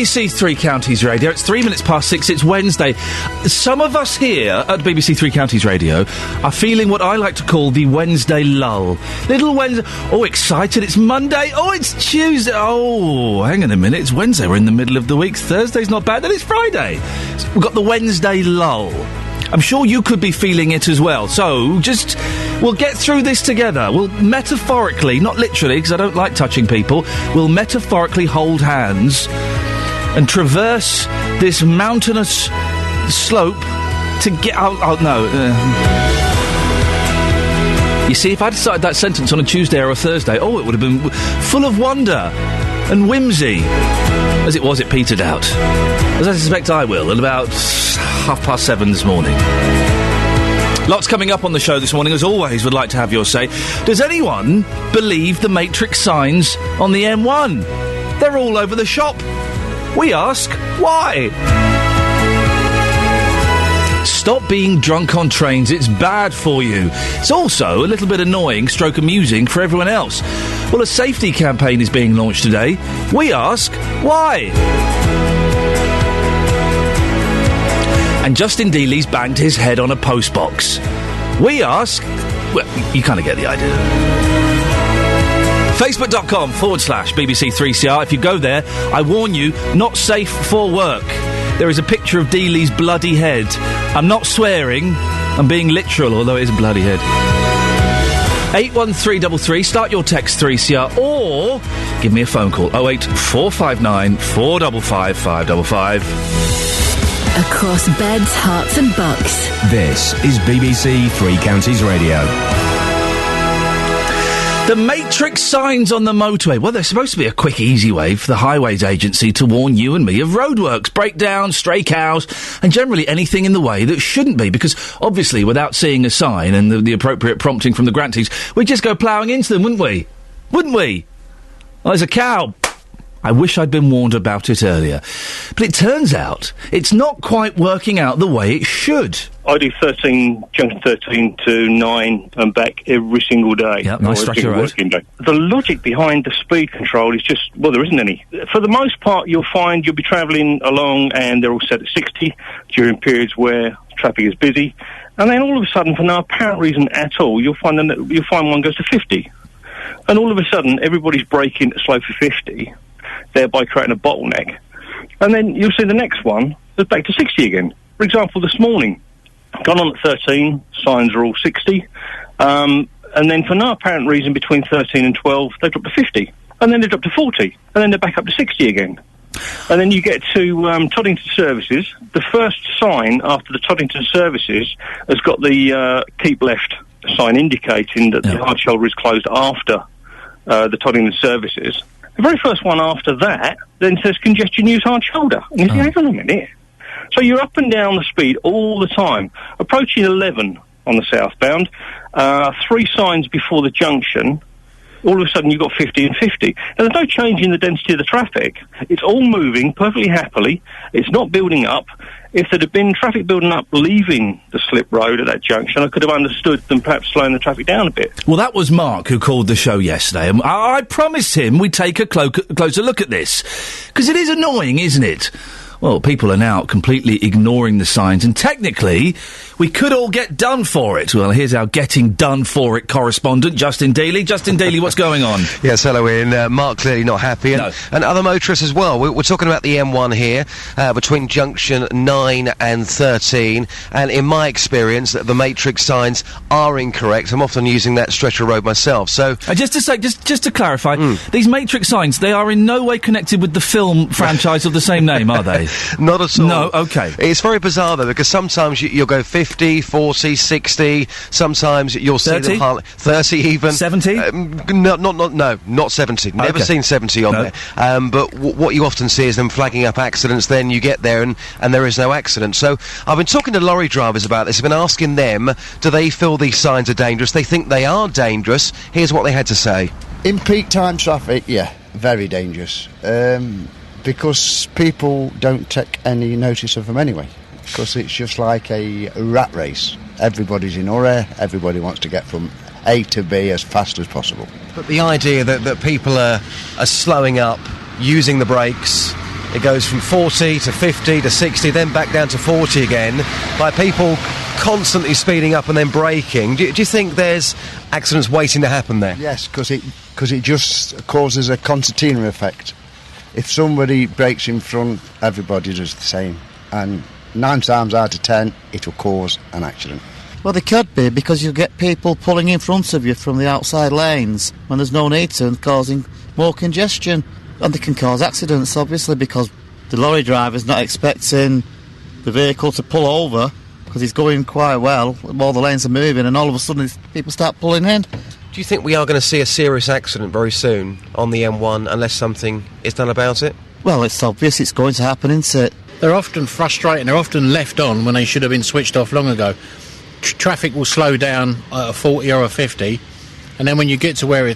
BBC Three Counties Radio. It's 3 minutes past 6. It's Wednesday. Some of us here at BBC Three Counties Radio are feeling what I like to call the Wednesday lull. Little Wednesday. Oh, excited. It's Monday. Oh, it's Tuesday. Oh, hang on a minute. It's Wednesday. We're in the middle of the week. Thursday's not bad. Then it's Friday. So we've got the Wednesday lull. I'm sure you could be feeling it as well. So, we'll get through this together. We'll metaphorically, not literally, because I don't like touching people, we'll metaphorically hold hands and traverse this mountainous slope to get... no. You see, if I'd started that sentence on a Tuesday or a Thursday, it would have been full of wonder and whimsy. As it was, it petered out. As I suspect I will, at about 7:30 this morning. Lots coming up on the show this morning. As always, would like to have your say. Does anyone believe the Matrix signs on the M1? They're all over the shop. We ask, why? Stop being drunk on trains. It's bad for you. It's also a little bit annoying, stroke amusing for everyone else. Well, a safety campaign is being launched today. We ask, why? And Justin Dealey's banged his head on a postbox. We ask... Well, you kind of get the idea. Facebook.com/BBC3CR. If you go there, I warn you, not safe for work. There is a picture of Dealey's bloody head. I'm not swearing. I'm being literal, although it is a bloody head. 81333. Start your text 3CR or give me a phone call. 08459 455 555. Across beds, hearts and bucks. This is BBC Three Counties Radio. The Matrix signs on the motorway. Well, they're supposed to be a quick, easy way for the Highways Agency to warn you and me of roadworks, breakdowns, stray cows, and generally anything in the way that shouldn't be. Because, obviously, without seeing a sign and the appropriate prompting from the grantees, we'd just go ploughing into them, wouldn't we? Wouldn't we? Oh, there's a cow. I wish I'd been warned about it earlier. But it turns out it's not quite working out the way it should. I do junction 13 to 9 and back every single day. Yeah, nice stretch of road. The logic behind the speed control is just, well, there isn't any. For the most part, you'll be travelling along and they're all set at 60 during periods where traffic is busy. And then all of a sudden, for no apparent reason at all, you'll find one goes to 50. And all of a sudden, everybody's braking slow for 50. Thereby creating a bottleneck. And then you'll see the next one is back to 60 again. For example, this morning, gone on at 13, signs are all 60, and then for no apparent reason between 13 and 12, they drop to 50, and then they drop to 40, and then they're back up to 60 again. And then you get to Toddington Services. The first sign after the Toddington Services has got the keep left sign indicating that the hard shoulder is closed after the Toddington Services. The very first one after that then says congestion use hard shoulder. And you think, hang on a minute. So you're up and down the speed all the time. Approaching 11 on the southbound, 3 signs before the junction, all of a sudden you've got 50 and 50. Now, there's no change in the density of the traffic. It's all moving perfectly happily. It's not building up. If there had been traffic building up leaving the slip road at that junction, I could have understood them perhaps slowing the traffic down a bit. Well, that was Mark who called the show yesterday. And I promised him we'd take a closer look at this. Because it is annoying, isn't it? Well, people are now completely ignoring the signs, and technically, we could all get done for it. Well, here's our getting done for it correspondent, Justin Dealey. Justin Dealey, what's going on? Yes, hello, Ian. Mark clearly not happy, and other motorists as well. We're talking about the M1 here, between junction 9 and 13, and in my experience, the Matrix signs are incorrect. I'm often using that stretch of road myself, so... just to say, just to clarify, these Matrix signs, they are in no way connected with the film franchise of the same name, are they? Not at all. No, OK. It's very bizarre, though, because sometimes you'll go 50, 40, 60, sometimes you'll 30? See them... 30 even. 70? No, not 70. Never seen 70 on there. But what you often see is them flagging up accidents, then you get there and there is no accident. So I've been talking to lorry drivers about this. I've been asking them, do they feel these signs are dangerous? They think they are dangerous. Here's what they had to say. In peak time traffic, yeah, very dangerous. Because people don't take any notice of them anyway. Because it's just like a rat race. Everybody's in a hurry, everybody wants to get from A to B as fast as possible. But the idea that people are slowing up, using the brakes, it goes from 40 to 50 to 60, then back down to 40 again, by people constantly speeding up and then braking. Do you think there's accidents waiting to happen there? Yes, because it just causes a concertina effect. If somebody brakes in front, everybody does the same. And 9 times out of 10, it'll cause an accident. Well, they could be, because you'll get people pulling in front of you from the outside lanes when there's no need to, and causing more congestion. And they can cause accidents, obviously, because the lorry driver's not expecting the vehicle to pull over, because he's going quite well, all the lanes are moving, and all of a sudden people start pulling in. Do you think we are going to see a serious accident very soon on the M1 unless something is done about it? Well, it's obvious it's going to happen, isn't it? They're often frustrating, they're often left on when they should have been switched off long ago. Traffic will slow down at a 40 or a 50, and then when you get to where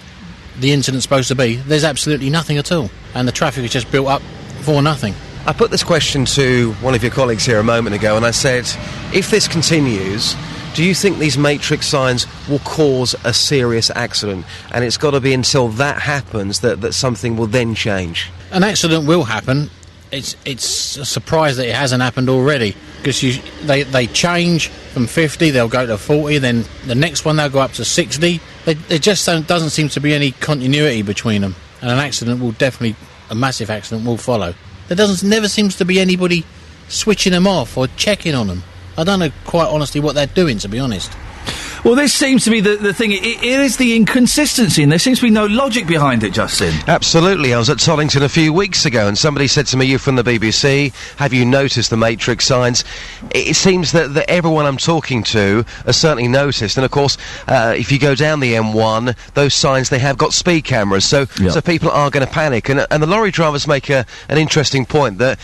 the incident's supposed to be, there's absolutely nothing at all, and the traffic is just built up for nothing. I put this question to one of your colleagues here a moment ago, and I said, if this continues, do you think these matrix signs will cause a serious accident? And it's got to be until that happens that something will then change. An accident will happen. It's a surprise that it hasn't happened already, because they change from 50, they'll go to 40, then the next one they'll go up to 60. There just doesn't seem to be any continuity between them, and an accident will definitely, a massive accident will follow. There never seems to be anybody switching them off or checking on them. I don't know quite honestly what they're doing, to be honest. Well, this seems to be the thing. It is the inconsistency, and there seems to be no logic behind it, Justin. Absolutely. I was at Tollington a few weeks ago, and somebody said to me, "You're from the BBC. Have you noticed the matrix signs?" It seems that everyone I'm talking to has certainly noticed. And of course, if you go down the M1, those signs, they have got speed cameras, so people are going to panic. And the lorry drivers make an interesting point that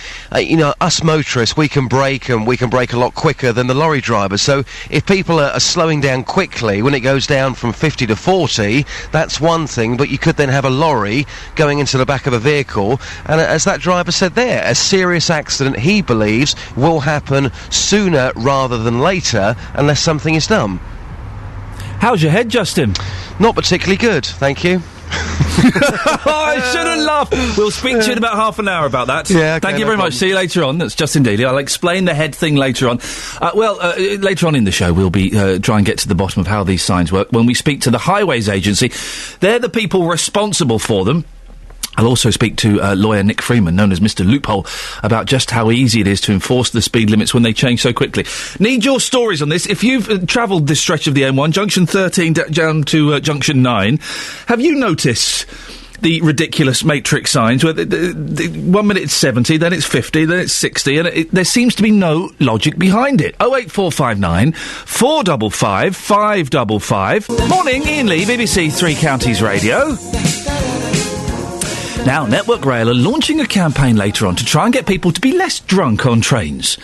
us motorists, we can brake, and we can brake a lot quicker than the lorry drivers. So if people are slowing down quickly when it goes down from 50 to 40, that's one thing, but you could then have a lorry going into the back of a vehicle, and as that driver said there, a serious accident, he believes, will happen sooner rather than later unless something is done. How's your head, Justin? Not particularly good, thank you. I shouldn't laugh. We'll speak to you in about half an hour about that. Yeah, okay, thank you very much. See you later on. That's Justin Dealey. I'll explain the head thing later on. Later on in the show, we'll be try and get to the bottom of how these signs work when we speak to the Highways Agency. They're the people responsible for them. I'll also speak to lawyer Nick Freeman, known as Mr. Loophole, about just how easy it is to enforce the speed limits when they change so quickly. Need your stories on this. If you've travelled this stretch of the M1, Junction 13 down to Junction 9, have you noticed the ridiculous matrix signs where the 1 minute it's 70, then it's 50, then it's 60, and there seems to be no logic behind it. 08459 455 555. Morning, Iain Lee, BBC Three Counties Radio. Now, Network Rail are launching a campaign later on to try and get people to be less drunk on trains.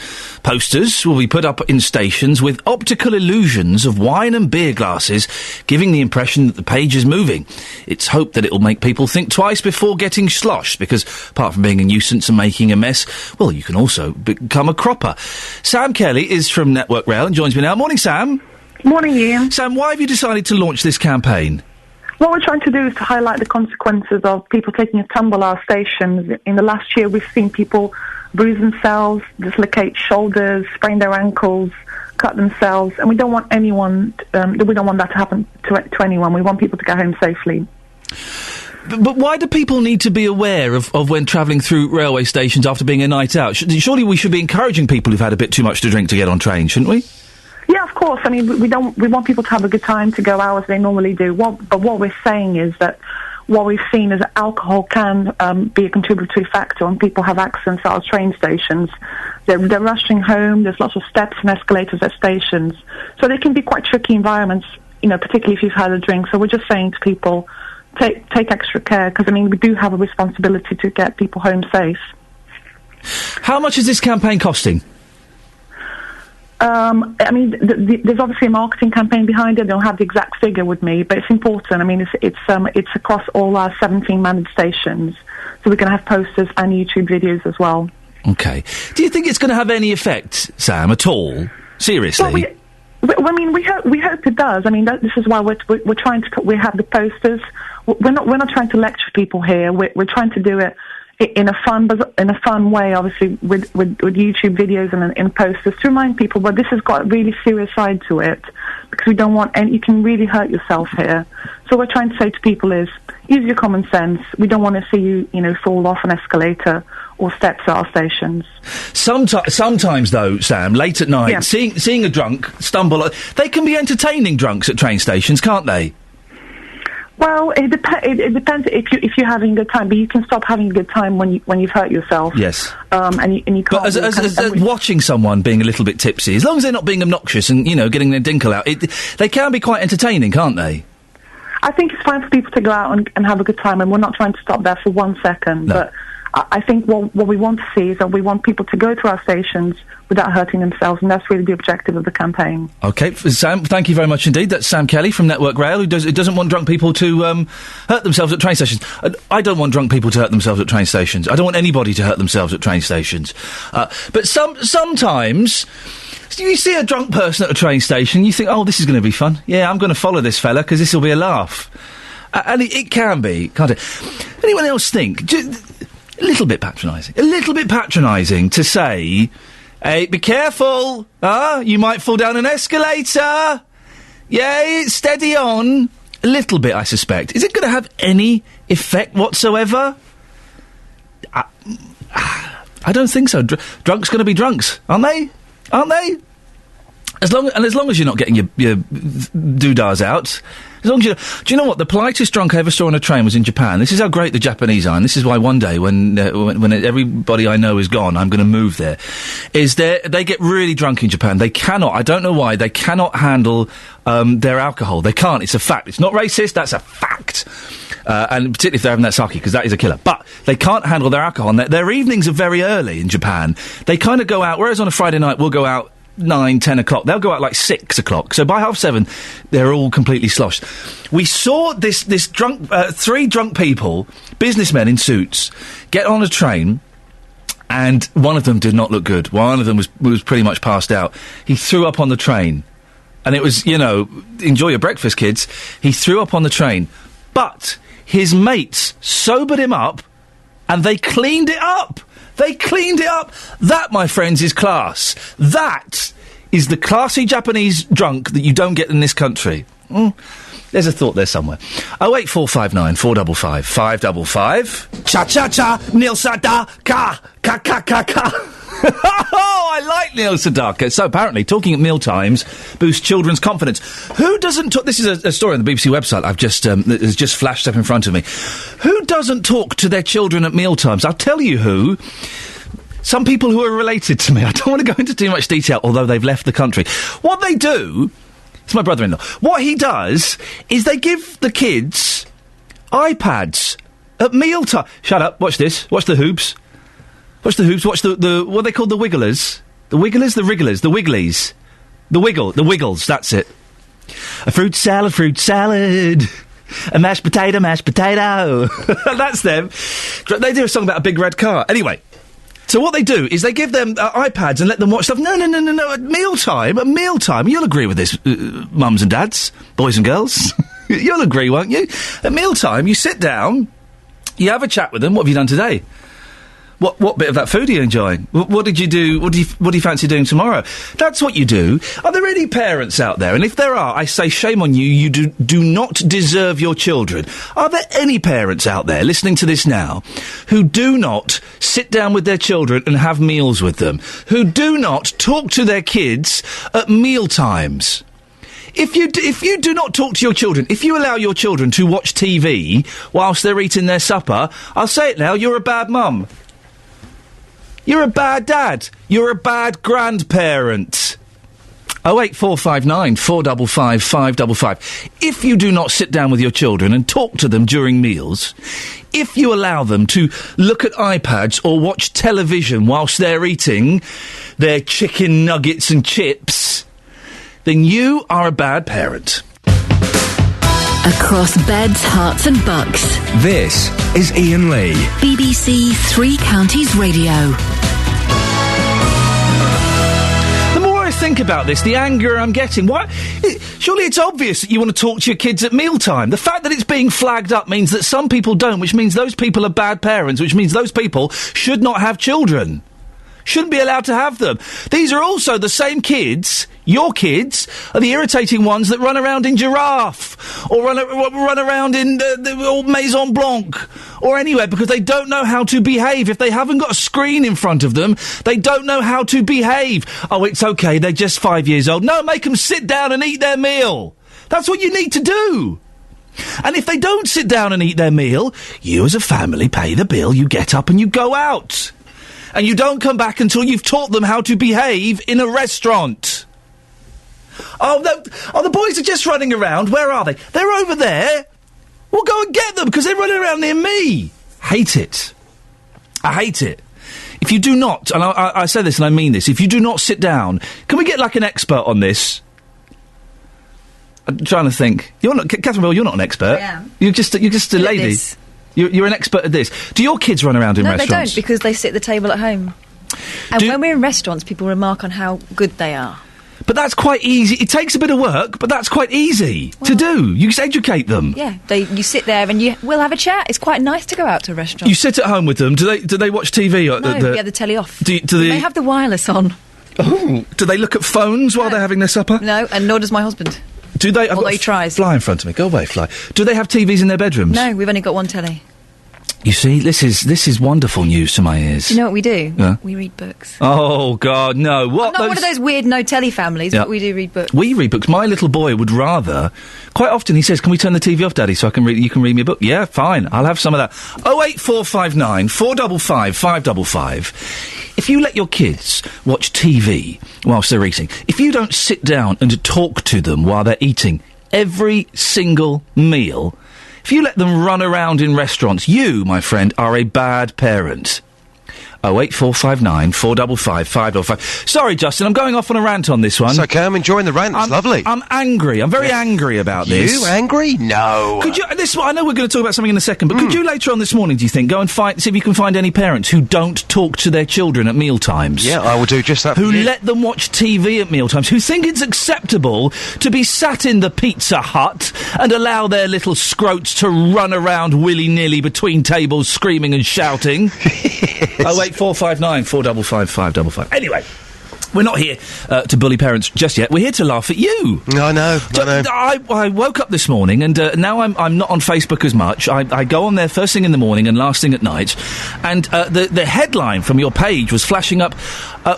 Posters will be put up in stations with optical illusions of wine and beer glasses, giving the impression that the page is moving. It's hoped that it will make people think twice before getting sloshed, because apart from being a nuisance and making a mess, well, you can also become a cropper. Sam Kelly is from Network Rail and joins me now. Morning, Sam. Morning, Iain. Sam, why have you decided to launch this campaign? What we're trying to do is to highlight the consequences of people taking a tumble at our stations. In the last year, we've seen people bruise themselves, dislocate shoulders, sprain their ankles, cut themselves, and we don't want anyone. We don't want that to happen to anyone. We want people to go home safely. But why do people need to be aware of when travelling through railway stations after being a night out? Surely we should be encouraging people who've had a bit too much to drink to get on trains, shouldn't we? Yeah, of course. I mean, we want people to have a good time, to go out as they normally do. But what we're saying is that what we've seen is that alcohol can be a contributory factor when people have accidents at our train stations. They're rushing home. There's lots of steps and escalators at stations, so they can be quite tricky environments. Particularly if you've had a drink. So we're just saying to people, take extra care, because I mean we do have a responsibility to get people home safe. How much is this campaign costing? I mean, there's obviously a marketing campaign behind it. I don't have the exact figure with me, but it's important. I mean, it's across all our 17 managed stations, so we're going to have posters and YouTube videos as well. Okay. Do you think it's going to have any effect, Sam, at all? Seriously? Well, we hope it does. I mean, this is why we're trying to we have the posters. We're not trying to lecture people here. We're trying to do it in a fun way, obviously with YouTube videos and in posters to remind people, but this has got a really serious side to it, because we don't want you can really hurt yourself here. So what we're trying to say to people is, use your common sense. We don't want to see you fall off an escalator or steps at our stations. Sometimes though, Sam, late at night, seeing a drunk stumble, they can be entertaining, drunks at train stations, can't they? Well, it depends if you're having a good time, but you can stop having a good time when you've hurt yourself. Yes. And you can't. But as watching someone being a little bit tipsy, as long as they're not being obnoxious and getting their dinkle out, they can be quite entertaining, can't they? I think it's fine for people to go out and have a good time, and we're not trying to stop there for 1 second. No. But I think what we want to see is that we want people to go to our stations without hurting themselves, and that's really the objective of the campaign. OK, Sam, thank you very much indeed. That's Sam Kelly from Network Rail, who doesn't want drunk people to hurt themselves at train stations. I don't want drunk people to hurt themselves at train stations. I don't want anybody to hurt themselves at train stations. But sometimes you see a drunk person at a train station, you think, oh, this is going to be fun. Yeah, I'm going to follow this fella because this will be a laugh. And it can be, can't it? Anyone else think? A little bit patronising to say, hey, be careful, you might fall down an escalator. Yeah, steady on. A little bit, I suspect. Is it going to have any effect whatsoever? I don't think so. Drunks going to be drunks, aren't they? As long as you're not getting your doodahs out. As long as do you know what? The politest drunk I ever saw on a train was in Japan. This is how great the Japanese are, and this is why one day when everybody I know is gone, I'm going to move there. They get really drunk in Japan. They cannot. I don't know why. They cannot handle their alcohol. They can't. It's a fact. It's not racist. That's a fact. And particularly if they're having that sake, because that is a killer. But they can't handle their alcohol. And their evenings are very early in Japan. They kind of go out. Whereas on a Friday night we'll go out 9, 10 o'clock. They'll go out like 6 o'clock. So by 7:30, they're all completely sloshed. We saw this drunk, 3 drunk people, businessmen in suits, get on a train, and one of them did not look good. One of them was pretty much passed out. He threw up on the train. And it was, enjoy your breakfast, kids. He threw up on the train. But his mates sobered him up, and they cleaned it up. That, my friends, is class. That is the classy Japanese drunk that you don't get in this country. There's a thought there somewhere. 08459 455 555. Cha-cha-cha, Neil Sedaka, ka-ka-ka-ka. Oh, I like Neil Sedaka. So apparently, talking at mealtimes boosts children's confidence. Who doesn't talk... This is a story on the BBC website that has just flashed up in front of me. Who doesn't talk to their children at mealtimes? I'll tell you who. Some people who are related to me. I don't want to go into too much detail, although they've left the country. What they do... It's my brother-in-law. What he does is they give the kids iPads at mealtime. Shut up. Watch this. Watch the hoops. Watch the hoops. Watch the what are they called? The wigglers. The wigglers? The wrigglers. The wigglies. The wiggles. That's it. A fruit salad. A mashed potato. That's them. They do a song about a big red car. Anyway. So what they do is they give them iPads and let them watch stuff. No. At mealtime. You'll agree with this, mums and dads, boys and girls. You'll agree, won't you? At mealtime, you sit down, you have a chat with them. What have you done today? What bit of that food are you enjoying? What did you do? What do you fancy doing tomorrow? That's what you do. Are there any parents out there? And if there are, I say shame on you. You do not deserve your children. Are there any parents out there listening to this now who do not sit down with their children and have meals with them? Who do not talk to their kids at meal times? If you do not talk to your children, if you allow your children to watch TV whilst they're eating their supper, I'll say it now, you're a bad mum. You're a bad dad. You're a bad grandparent. 08459 455 555. If you do not sit down with your children and talk to them during meals, if you allow them to look at iPads or watch television whilst they're eating their chicken nuggets and chips, then you are a bad parent. Across beds, hearts and bucks. This is Iain Lee. BBC Three Counties Radio. The more I think about this, the anger I'm getting. Surely it's obvious that you want to talk to your kids at mealtime. The fact that it's being flagged up means that some people don't, which means those people are bad parents, which means those people should not have children. Shouldn't be allowed to have them. These are also the same kids, your kids, are the irritating ones that run around in Giraffe, or run around in the Maison Blanc, or anywhere, because they don't know how to behave. If they haven't got a screen in front of them, they don't know how to behave. Oh, it's okay, they're just 5 years old. No, make them sit down and eat their meal. That's what you need to do. And if they don't sit down and eat their meal, you as a family pay the bill, you get up and you go out. And you don't come back until you've taught them how to behave in a restaurant. Oh, the boys are just running around. Where are they? They're over there. We'll go and get them because they're running around near me. Hate it. I hate it. If you do not, and I say this and I mean this, if you do not sit down, can we get like an expert on this? I'm trying to think. You're not, Catherine Bell, you're not an expert. I am. You're just a lady. You're an expert at this. Do your kids run around in restaurants? No, they don't, because they sit at the table at home. And when we're in restaurants, people remark on how good they are. But that's quite easy. It takes a bit of work, but that's quite easy to do. You just educate them. Yeah, you sit there and we'll have a chat. It's quite nice to go out to a restaurant. You sit at home with them. Do they watch TV? No, we have the telly off. They have the wireless on. Oh, do they look at phones while they're having their supper? No, and nor does my husband. Do they? Although he tries. Fly in front of me. Go away, fly. Do they have TVs in their bedrooms? No, we've only got one telly. You see, this is wonderful news to my ears. Do you know what we do? Yeah. We read books. Oh, God, no. What? I'm not one of those weird no-telly families, but we do read books. We read books. My little boy would rather... Quite often he says, can we turn the TV off, Daddy, so you can read me a book? Yeah, fine. I'll have some of that. 08459 455 555. If you let your kids watch TV whilst they're eating, if you don't sit down and talk to them while they're eating every single meal... If you let them run around in restaurants, you, my friend, are a bad parent. 08459 455 555. Sorry, Justin, I'm going off on a rant on this one. It's okay, I'm enjoying the rant. It's lovely. I'm angry. I'm very angry about this. You angry? No. Could you? I know we're going to talk about something in a second, but could you later on this morning, do you think, go and see if you can find any parents who don't talk to their children at mealtimes? Yeah, I will do just that. Who let them watch TV at mealtimes? Who think it's acceptable to be sat in the Pizza Hut and allow their little scroats to run around willy-nilly between tables, screaming and shouting? 08459 455 555. Anyway, we're not here to bully parents just yet. We're here to laugh at you. I know. I woke up this morning and now I'm not on Facebook as much. I go on there first thing in the morning and last thing at night. And the headline from your page was flashing up.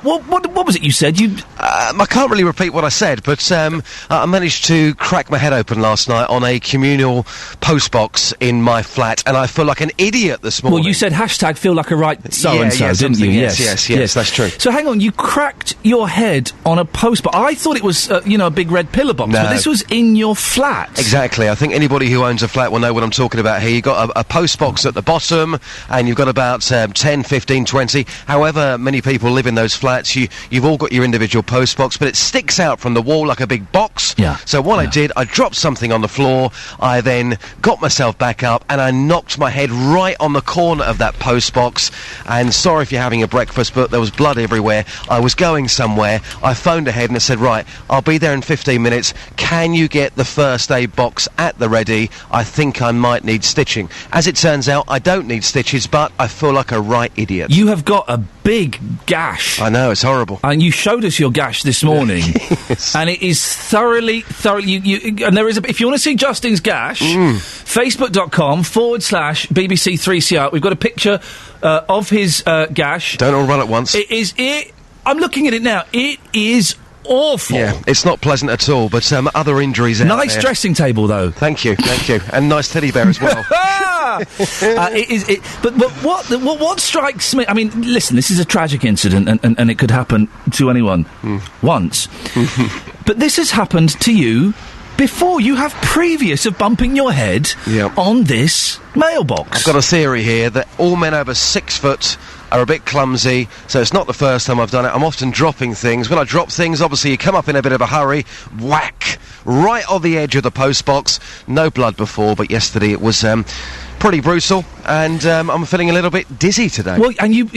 What was it you said? I can't really repeat what I said, but I managed to crack my head open last night on a communal postbox in my flat, and I feel like an idiot this morning. Well, you said hashtag feel like a right so-and-so, didn't you? Yes, that's true. So hang on, you cracked your head on a postbox. I thought it was, a big red pillar box, but this was in your flat. Exactly. I think anybody who owns a flat will know what I'm talking about here. You've got a postbox at the bottom, and you've got about 10, 15, 20, however many people live in those flats. You've all got your individual postbox, but it sticks out from the wall like a big box. Yeah. So what I did, I dropped something on the floor, I then got myself back up, and I knocked my head right on the corner of that postbox. And sorry if you're having a breakfast, but there was blood everywhere. I was going somewhere. I phoned ahead and I said, right, I'll be there in 15 minutes. Can you get the first aid box at the ready? I think I might need stitching. As it turns out, I don't need stitches, but I feel like a right idiot. You have got a big gash. I know, it's horrible. And you showed us your gash this morning. Yes. And it is thoroughly, and there is if you want to see Justin's gash, facebook.com/BBC3CR. We've got a picture of his gash. Don't all run at once. I'm looking at it now. It is awful. Yeah, it's not pleasant at all, but other injuries out there. Nice dressing table, though. Thank you. And nice teddy bear as well. But what strikes me... I mean, listen, this is a tragic incident, and it could happen to anyone once. But this has happened to you before. You have previous of bumping your head on this mailbox. I've got a theory here that all men over 6 foot are a bit clumsy, so it's not the first time I've done it. I'm often dropping things. When I drop things, obviously you come up in a bit of a hurry, whack, right on the edge of the postbox. No blood before, but yesterday it was pretty brutal, and I'm feeling a little bit dizzy today. Well, and you,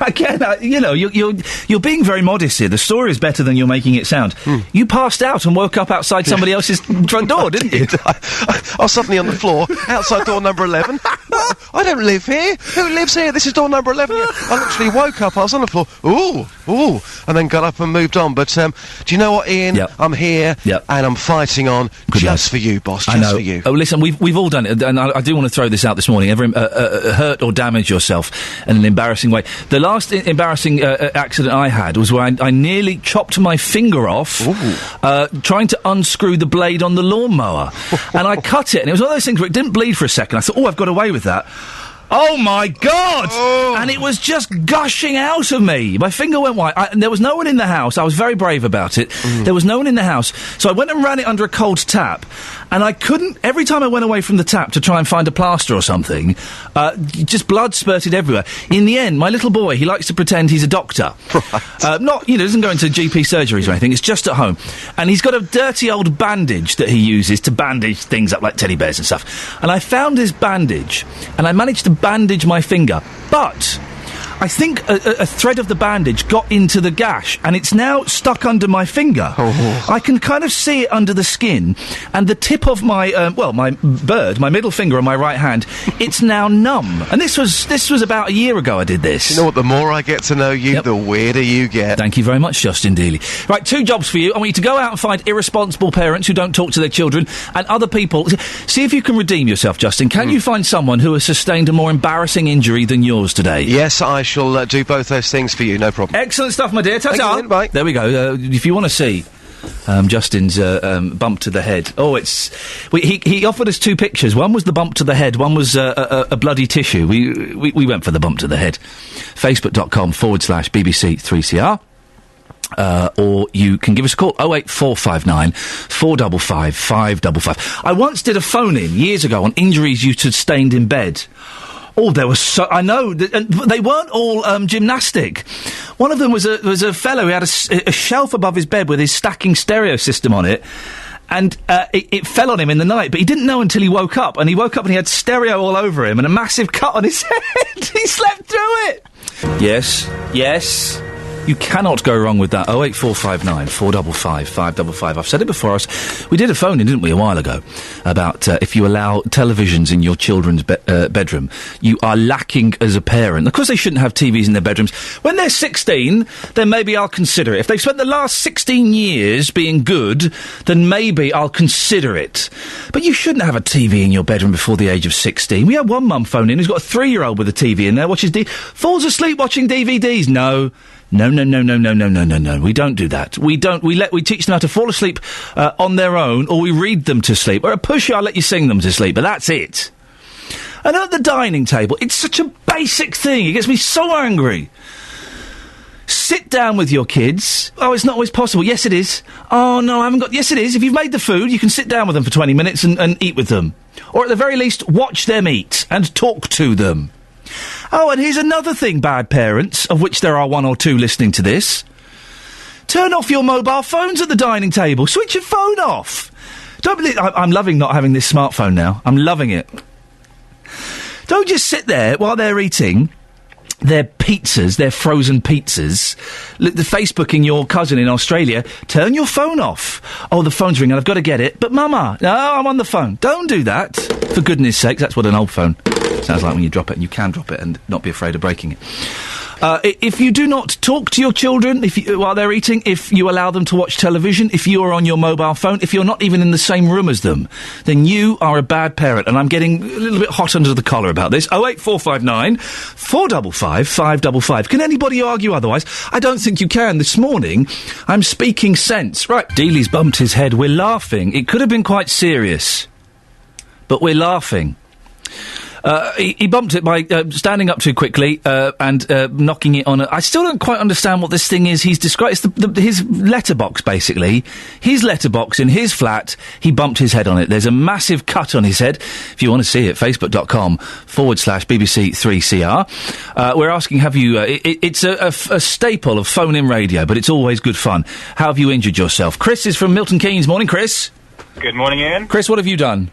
again, you're being very modest here. The story is better than you're making it sound. You passed out and woke up outside somebody else's front door, didn't you? I was suddenly on the floor, outside door number 11. What? I don't live here. Who lives here? This is door number 11. I literally woke up, I was on the floor, ooh, and then got up and moved on. But, do you know what, Ian? Yep. I'm here, and I'm fighting on just for you, boss, just for you. Oh, listen, we've all done it, and I do want to throw this out this morning. Ever hurt or damage yourself in an embarrassing way? The last embarrassing accident I had was where I nearly chopped my finger off trying to unscrew the blade on the lawnmower. And I cut it, and it was one of those things where it didn't bleed for a second. I thought, I've got away with that. Oh, my God! And it was just gushing out of me. My finger went white. There was no one in the house. I was very brave about it. There was no one in the house. So I went and ran it under a cold tap. And I couldn't... Every time I went away from the tap to try and find a plaster or something, just blood spurted everywhere. In the end, my little boy, he likes to pretend he's a doctor. Right. Doesn't go into GP surgeries or anything. It's just at home. And he's got a dirty old bandage that he uses to bandage things up like teddy bears and stuff. And I found his bandage, and I managed to bandage my finger, but I think a thread of the bandage got into the gash, and it's now stuck under my finger. I can kind of see it under the skin, and the tip of my my middle finger on my right hand, it's now numb. And this was about a year ago I did this. You know what, the more I get to know you, the weirder you get. Thank you very much, Justin Dealey. Right, 2 jobs for you. I want you to go out and find irresponsible parents who don't talk to their children, and other people. See if you can redeem yourself, Justin. Can you find someone who has sustained a more embarrassing injury than yours today? Yes, I shall do both those things for you, no problem. Excellent stuff, my dear. Ta-ta. Thank you, bye. There we go. If you want to see Justin's bump to the head. He offered us 2 pictures. One was the bump to the head. One was a bloody tissue. We went for the bump to the head. Facebook.com/BBC3CR. Or you can give us a call, 08459 455 555. I once did a phone-in years ago on injuries you sustained in bed. Oh, there was I know, and they weren't all gymnastic. One of them was a fellow who had a shelf above his bed with his stacking stereo system on it, and it fell on him in the night, but he didn't know until he woke up, and he had stereo all over him and a massive cut on his head. He slept through it. Yes. You cannot go wrong with that. 08459 455 555. I've said it before. We did a phone-in, didn't we, a while ago, about if you allow televisions in your children's bedroom, you are lacking as a parent. Of course, they shouldn't have TVs in their bedrooms. When they're 16, then maybe I'll consider it. If they've spent the last 16 years being good, then maybe I'll consider it. But you shouldn't have a TV in your bedroom before the age of 16. We had one mum phone in who's got a 3-year-old with a TV in there, falls asleep watching DVDs. No. We don't do that. We teach them how to fall asleep on their own, or we read them to sleep. Or at push, I'll let you sing them to sleep, but that's it. And at the dining table, it's such a basic thing. It gets me so angry. Sit down with your kids. Oh, it's not always possible. Yes, it is. Oh, no, I haven't got... Yes, it is. If you've made the food, you can sit down with them for 20 minutes and eat with them. Or at the very least, watch them eat and talk to them. Oh, and here's another thing, bad parents, of which there are 1 or 2 listening to this. Turn off your mobile phones at the dining table. Switch your phone off. Don't believe... I'm loving not having this smartphone now. I'm loving it. Don't just sit there while they're eating their pizzas, their frozen pizzas, the Facebooking your cousin in Australia. Turn your phone off. Oh, the phone's ringing, I've got to get it. But Mama, no, I'm on the phone. Don't do that. For goodness sake, that's what an old phone sounds like when you drop it, and you can drop it and not be afraid of breaking it. If you do not talk to your children while they're eating, if you allow them to watch television, if you are on your mobile phone, if you're not even in the same room as them, then you are a bad parent. And I'm getting a little bit hot under the collar about this. 08459 455 555. Can anybody argue otherwise? I don't think you can. This morning, I'm speaking sense. Right, Dealey's bumped his head. We're laughing. It could have been quite serious, but we're laughing. He bumped it by standing up too quickly and knocking it on. I still don't quite understand what this thing is. He's described his letterbox, basically. His letterbox in his flat. He bumped his head on it. There's a massive cut on his head. If you want to see it, facebook.com/BBC3CR. We're asking, have you... it's a staple of phone-in radio, but it's always good fun. How have you injured yourself? Chris is from Milton Keynes. Morning, Chris. Good morning, Ian. Chris, what have you done?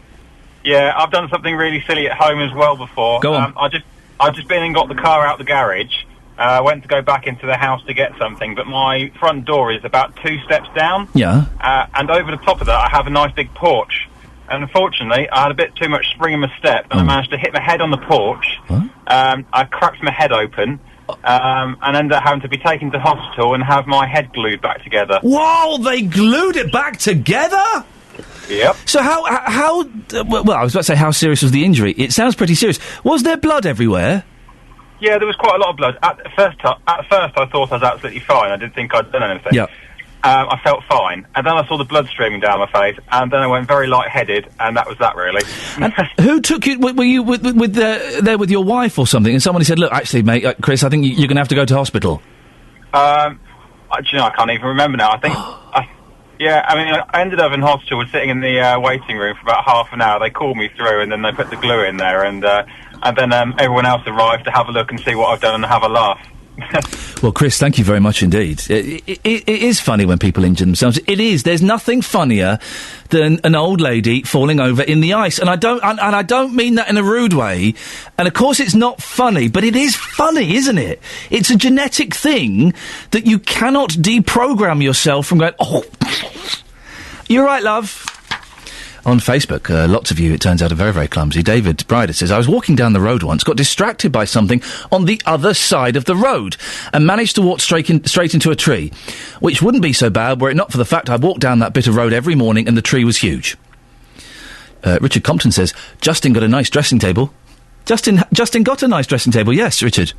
Yeah, I've done something really silly at home as well before. Go on. I've just been and got the car out the garage. Went to go back into the house to get something, but my front door is about 2 steps down. Yeah. And over the top of that, I have a nice big porch. And unfortunately, I had a bit too much spring in my step, and I managed to hit my head on the porch. What? I cracked my head open, and ended up having to be taken to hospital and have my head glued back together. Whoa, they glued it back together? Yep. So well, I was about to say, how serious was the injury? It sounds pretty serious. Was there blood everywhere? Yeah, there was quite a lot of blood. At first, I thought I was absolutely fine. I didn't think I'd done anything. Yeah. I felt fine, and then I saw the blood streaming down my face, and then I went very lightheaded, and that was that, really. And who took you? Were you there with your wife or something? And somebody said, "Look, actually, mate, Chris, I think you're going to have to go to hospital." I can't even remember now. I think, I ended up in hospital, was sitting in the waiting room for about half an hour. They called me through, and then they put the glue in there, and then everyone else arrived to have a look and see what I've done and have a laugh. Well, Chris, thank you very much indeed. It is funny when people injure themselves. It is. There's nothing funnier than an old lady falling over in the ice, and I don't mean that in a rude way. And of course, it's not funny, but it is funny, isn't it? It's a genetic thing that you cannot deprogram yourself from going. Oh, you're right, love. On Facebook, lots of you, it turns out, are very, very clumsy. David Bryder says, I was walking down the road once, got distracted by something on the other side of the road, and managed to walk straight into a tree, which wouldn't be so bad were it not for the fact I walked down that bit of road every morning and the tree was huge. Richard Compton says, Justin got a nice dressing table. Justin got a nice dressing table, yes, Richard.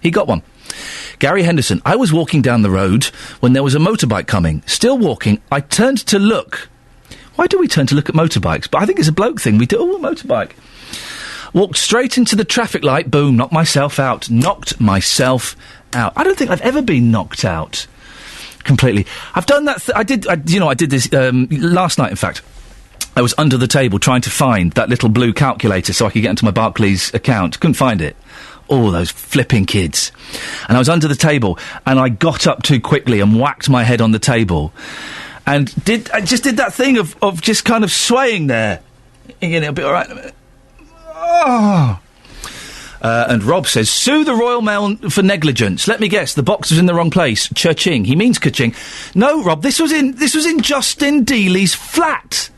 He got one. Gary Henderson, I was walking down the road when there was a motorbike coming. Still walking, I turned to look. Why do we turn to look at motorbikes? But I think it's a bloke thing. We do, a motorbike. Walked straight into the traffic light, boom, knocked myself out. I don't think I've ever been knocked out completely. I've done that, I did this last night, in fact. I was under the table trying to find that little blue calculator so I could get into my Barclays account. Couldn't find it. All those flipping kids. And I was under the table, and I got up too quickly and whacked my head on the table. And I just did that thing of just kind of swaying there. Again, it'll be all right. Oh. And Rob says, sue the Royal Mail for negligence. Let me guess, the box was in the wrong place. Cha-ching. He means ka-ching. No, Rob, this was in Justin Dealey's flat.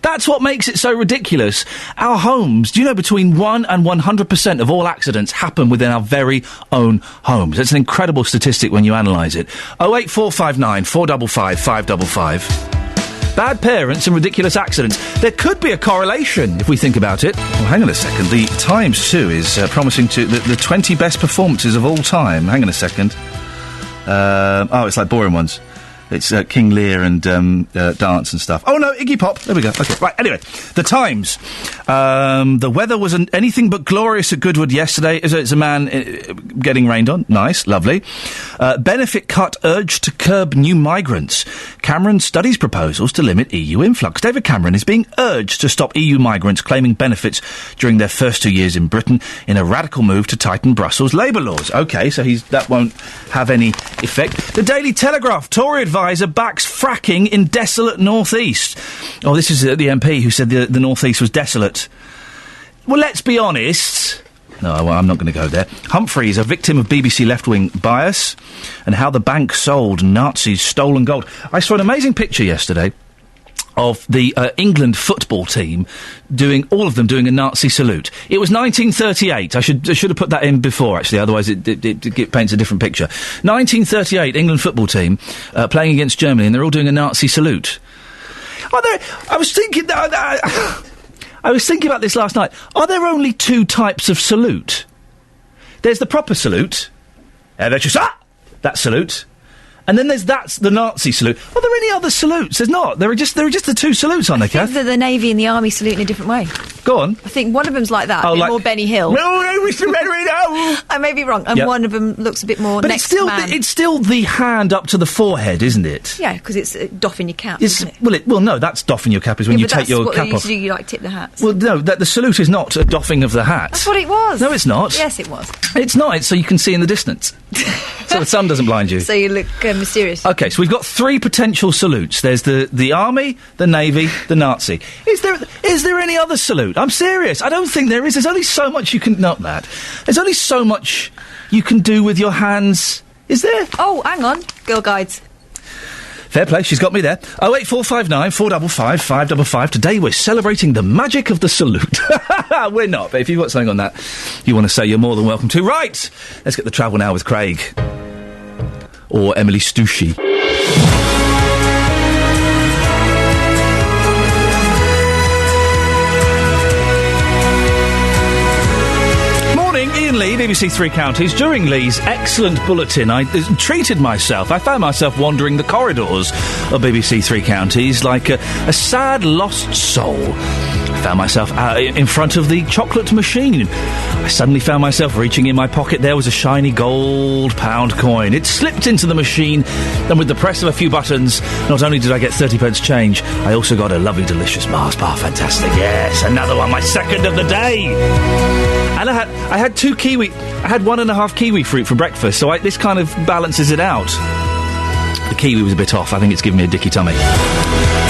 That's what makes it so ridiculous. Our homes, do you know, between 1 and 100% of all accidents happen within our very own homes. It's an incredible statistic when you analyse it. 08459 455 555. Bad parents and ridiculous accidents. There could be a correlation if we think about it. Well, hang on a second. The Times, too, is promising to the 20 best performances of all time. Hang on a second. It's like boring ones. It's King Lear and dance and stuff. Oh, no, Iggy Pop. There we go. OK, right, anyway. The Times. The weather was anything but glorious at Goodwood yesterday. It's a man getting rained on. Nice, lovely. Benefit cut urged to curb new migrants. Cameron studies proposals to limit EU influx. David Cameron is being urged to stop EU migrants claiming benefits during their first 2 years in Britain in a radical move to tighten Brussels labour laws. OK, so that won't have any effect. The Daily Telegraph. Tory advisor backs fracking in desolate North East. Oh, this is the MP who said the North East was desolate. Well, let's be honest. No, well, I'm not going to go there. Humphreys, a victim of BBC left-wing bias, and how the bank sold Nazis' stolen gold. I saw an amazing picture yesterday of the England football team all of them doing a Nazi salute. It was 1938. I should have put that in before, actually, otherwise it paints a different picture. 1938, England football team playing against Germany, and they're all doing a Nazi salute. I was thinking about this last night. Are there only two types of salute? There's the proper salute, that salute. And then that's the Nazi salute. Are there any other salutes? There's not. There are just the two salutes, aren't there, Kath? I think the Navy and the Army salute in a different way. Go on. I think one of them's like that, a bit more Benny Hill. No, Mr. Henry, no! I may be wrong. And one of them looks a bit more but next man. It's still the hand up to the forehead, isn't it? Yeah, because it's doffing your cap, isn't it? Well, no, that's doffing your cap is when you take your cap off. Do you like tip the hats? Well, no, the salute is not a doffing of the hat. That's what it was. No, it's not. Yes, it was. It's not. It's so you can see in the distance. So the sun doesn't blind you. So you look mysterious. Okay, so we've got 3 potential salutes. There's the Army, the Navy, the Nazi. Is there any other salute? I'm serious. I don't think there is. There's only so much you can... Not that. There's only so much you can do with your hands. Is there? Oh, hang on. Girl Guides. Fair play, she's got me there. 08459 455 555. Today we're celebrating the magic of the salute. We're not, but if you've got something on that you want to say, you're more than welcome to. Right, let's get the travel now with Craig. Or Emily Stucci. Iain Lee, BBC Three Counties. During Lee's excellent bulletin, I treated myself. I found myself wandering the corridors of BBC Three Counties like a sad lost soul. I found myself in front of the chocolate machine. I suddenly found myself reaching in my pocket. There was a shiny gold pound coin. It slipped into the machine, and with the press of a few buttons, not only did I get 30 pence change, I also got a lovely, delicious Mars bar. Fantastic. Yes, another one, my second of the day. And I had 2 kiwi. I had 1.5 kiwi fruit for breakfast, so this kind of balances it out. The kiwi was a bit off. I think it's given me a dicky tummy.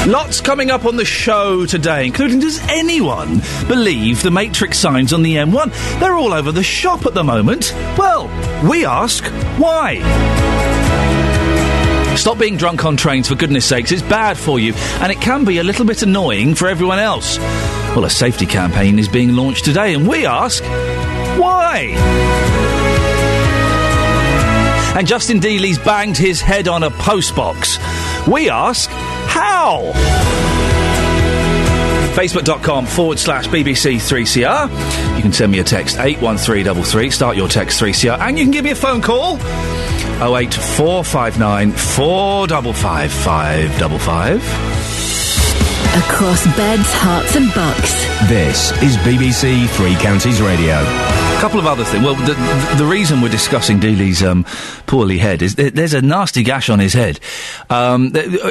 Lots coming up on the show today, including, does anyone believe the Matrix signs on the M1? They're all over the shop at the moment. Well, we ask, why? Stop being drunk on trains, for goodness sakes. It's bad for you, and it can be a little bit annoying for everyone else. Well, a safety campaign is being launched today, and we ask, why? And Justin Dealey's banged his head on a postbox. We ask, how? Facebook.com/BBC3CR. You can send me a text, 81333. Start your text 3CR. And you can give me a phone call, 08459 455 555. Across beds, hearts and bucks. This is BBC Three Counties Radio. A couple of other things. Well, the reason we're discussing Dealey's poorly head is there's a nasty gash on his head.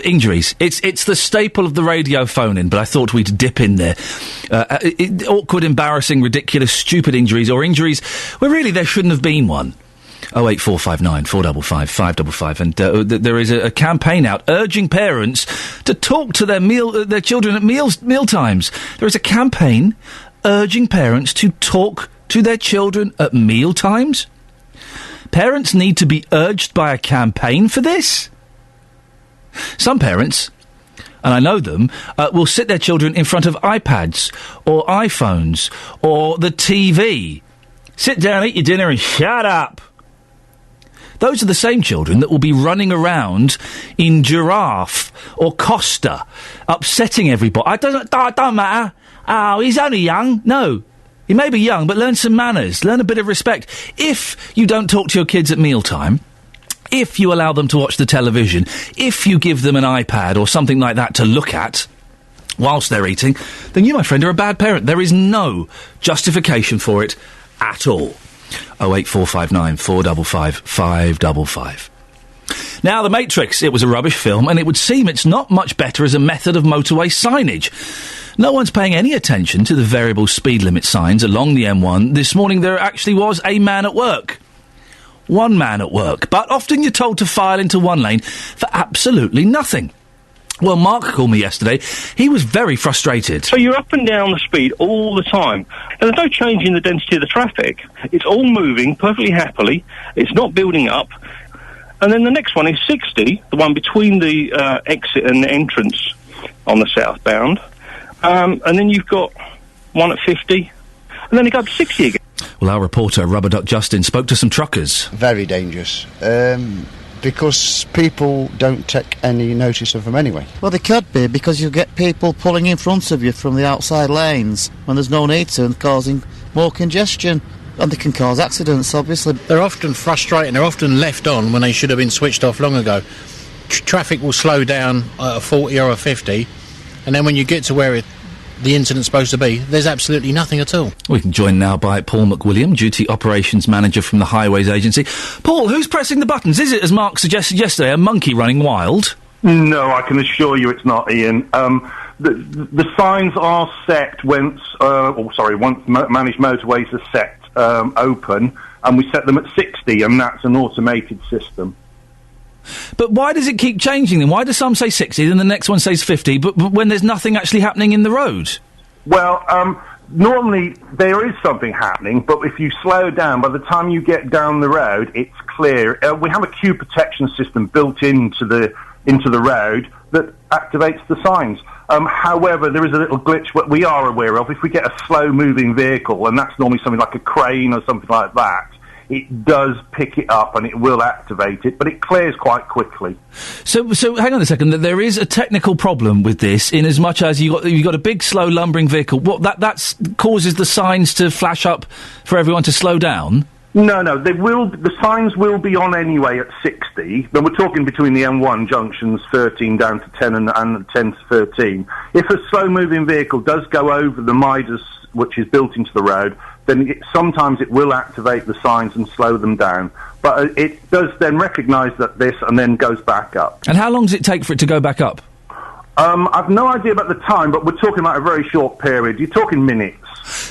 Injuries. It's the staple of the radio phone-in, but I thought we'd dip in there. Awkward, embarrassing, ridiculous, stupid injuries, or injuries where really there shouldn't have been one. 08459 455 555, and there is a campaign out urging parents to talk to their children at meal times. There is a campaign urging parents to talk to their children at meal times. Parents need to be urged by a campaign for this. Some parents, and I know them, will sit their children in front of iPads or iPhones or the TV. Sit down, eat your dinner, and shut up. Those are the same children that will be running around in Giraffe or Costa, upsetting everybody. It don't matter. Oh, he's only young. No, he may be young, but learn some manners, learn a bit of respect. If you don't talk to your kids at mealtime, if you allow them to watch the television, if you give them an iPad or something like that to look at whilst they're eating, then you, my friend, are a bad parent. There is no justification for it at all. 08459 455 555. Now, The Matrix, it was a rubbish film, and it would seem it's not much better as a method of motorway signage. No one's paying any attention to the variable speed limit signs along the M1. This morning there actually was a man at work. One man at work. But often you're told to file into one lane for absolutely nothing. Well, Mark called me yesterday. He was very frustrated. So you're up and down the speed all the time, and there's no change in the density of the traffic. It's all moving perfectly happily. It's not building up. And then the next one is 60, the one between the exit and the entrance on the southbound. And then you've got one at 50, and then it goes to 60 again. Well, our reporter, Rubber Duck Justin, spoke to some truckers. Very dangerous. Because people don't take any notice of them anyway. Well, they could be, because you get people pulling in front of you from the outside lanes when there's no need to, and causing more congestion. And they can cause accidents, obviously. They're often frustrating. They're often left on when they should have been switched off long ago. Traffic will slow down at a 40 or a 50, and then when you get to where the incident's supposed to be, there's absolutely nothing at all. We can join now by Paul McWilliam, Duty Operations Manager from the Highways Agency. Paul, who's pressing the buttons? Is it, as Mark suggested yesterday, a monkey running wild? No, I can assure you it's not, Ian. The signs are set once managed motorways are set open, and we set them at 60, and that's an automated system. But why does it keep changing then? Why do some say 60, then the next one says 50, but when there's nothing actually happening in the road? Well, normally there is something happening, but if you slow down, by the time you get down the road, it's clear. We have a queue protection system built into the road that activates the signs. However, there is a little glitch that we are aware of. If we get a slow-moving vehicle, and that's normally something like a crane or something like that, it does pick it up and it will activate it, but it clears quite quickly. So hang on a second. There is a technical problem with this, in as much as you've got a big, slow, lumbering vehicle. What that causes the signs to flash up for everyone to slow down? No, the signs will be on anyway at 60. Then we're talking between the M1 junctions 13 down to 10 and 10 to 13. If a slow-moving vehicle does go over the Midas, which is built into the road, then sometimes it will activate the signs and slow them down. But it does then recognise this and then goes back up. And how long does it take for it to go back up? I've no idea about the time, but we're talking about a very short period. You're talking minutes.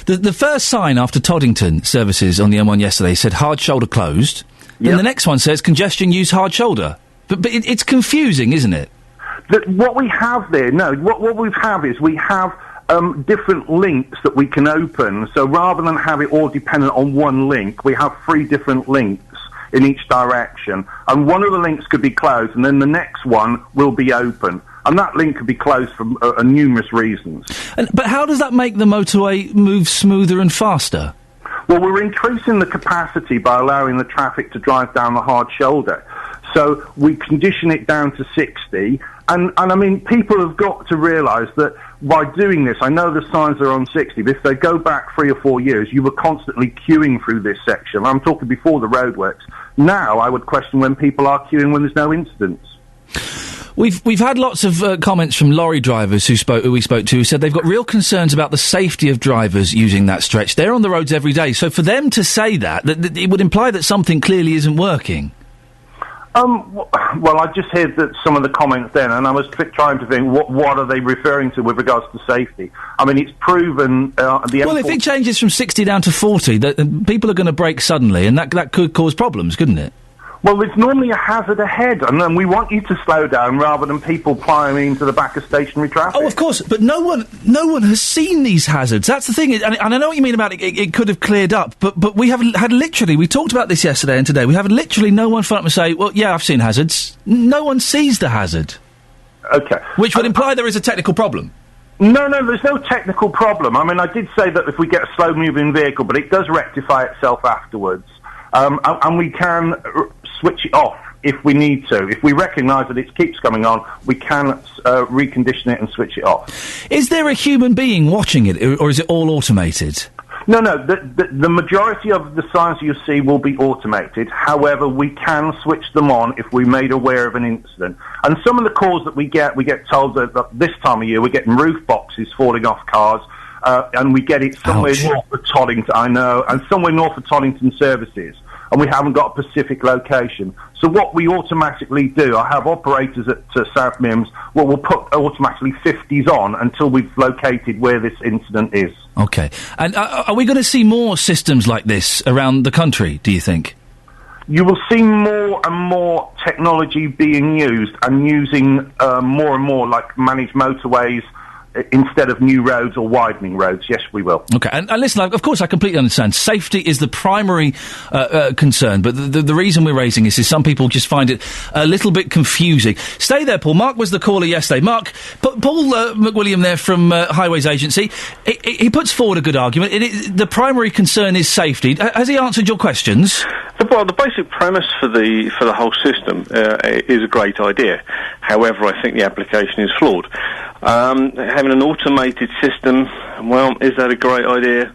The first sign after Toddington services on the M1 yesterday said hard shoulder closed. Yep. Then the next one says congestion, use hard shoulder. But it's confusing, isn't it? What we have there, what we have is we have different links that we can open. So rather than have it all dependent on one link, we have 3 different links in each direction. And one of the links could be closed, and then the next one will be open. And that link could be closed for numerous reasons. But how does that make the motorway move smoother and faster? Well, we're increasing the capacity by allowing the traffic to drive down the hard shoulder. So we condition it down to 60. And I mean, people have got to realise that by doing this, I know the signs are on 60, but if they go back 3 or 4 years, you were constantly queuing through this section. I'm talking before the roadworks. Now, I would question when people are queuing when there's no incidents. We've had lots of comments from lorry drivers who we spoke to who said they've got real concerns about the safety of drivers using that stretch. They're on the roads every day, so for them to say that it would imply that something clearly isn't working. Well, I just heard that some of the comments then, and I was trying to think, what are they referring to with regards to safety? I mean, it's proven... Well, if it changes from 60 down to 40, people are going to brake suddenly, and that could cause problems, couldn't it? Well, there's normally a hazard ahead, and then we want you to slow down rather than people plying into the back of stationary traffic. Oh, of course, but no one has seen these hazards. That's the thing, and I know what you mean about it could have cleared up, but we have had literally, we talked about this yesterday and today, we have literally no one front up and say, well, yeah, I've seen hazards. No one sees the hazard. Okay. Which would imply there is a technical problem. No, there's no technical problem. I mean, I did say that if we get a slow-moving vehicle, but it does rectify itself afterwards. And we can switch it off if we need to. If we recognise that it keeps coming on, we can recondition it and switch it off. Is there a human being watching it, or is it all automated? No. The majority of the signs you see will be automated. However, we can switch them on if we're made aware of an incident. And some of the calls that we get told that this time of year we're getting roof boxes falling off cars. And we get it somewhere north of Toddington, I know, and somewhere north of Toddington services, and we haven't got a specific location. So what we automatically do, I have operators at South Mims, we'll put automatically 50s on until we've located where this incident is. Okay. And are we going to see more systems like this around the country, do you think? You will see more and more technology being used and using more and more like managed motorways, instead of new roads or widening roads. Yes, we will. Okay, and listen, of course, I completely understand. Safety is the primary concern, but the reason we're raising this is some people just find it a little bit confusing. Stay there, Paul. Mark was the caller yesterday. Mark, Paul McWilliam there from Highways Agency, he puts forward a good argument. The primary concern is safety. Has he answered your questions? Well, the basic premise for the whole system is a great idea. However, I think the application is flawed. Having an automated system, well, is that a great idea?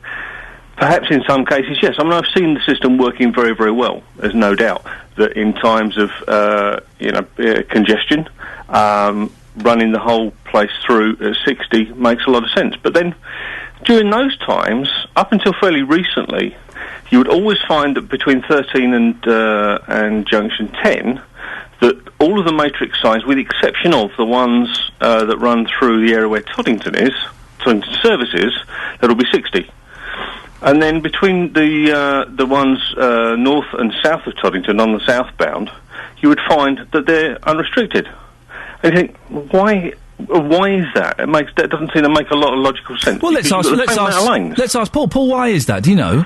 Perhaps in some cases, yes. I mean, I've seen the system working very, very well. There's no doubt that in times of, congestion, running the whole place through at 60 makes a lot of sense. But then, during those times, up until fairly recently, you would always find that between 13 and junction 10, that all of the matrix signs, with the exception of the ones that run through the area where Toddington services, that'll be 60. And then between the ones north and south of Toddington on the southbound, you would find that they're unrestricted. And you think, why is that? That doesn't seem to make a lot of logical sense. Well, let's ask Paul. Paul, why is that? Do you know?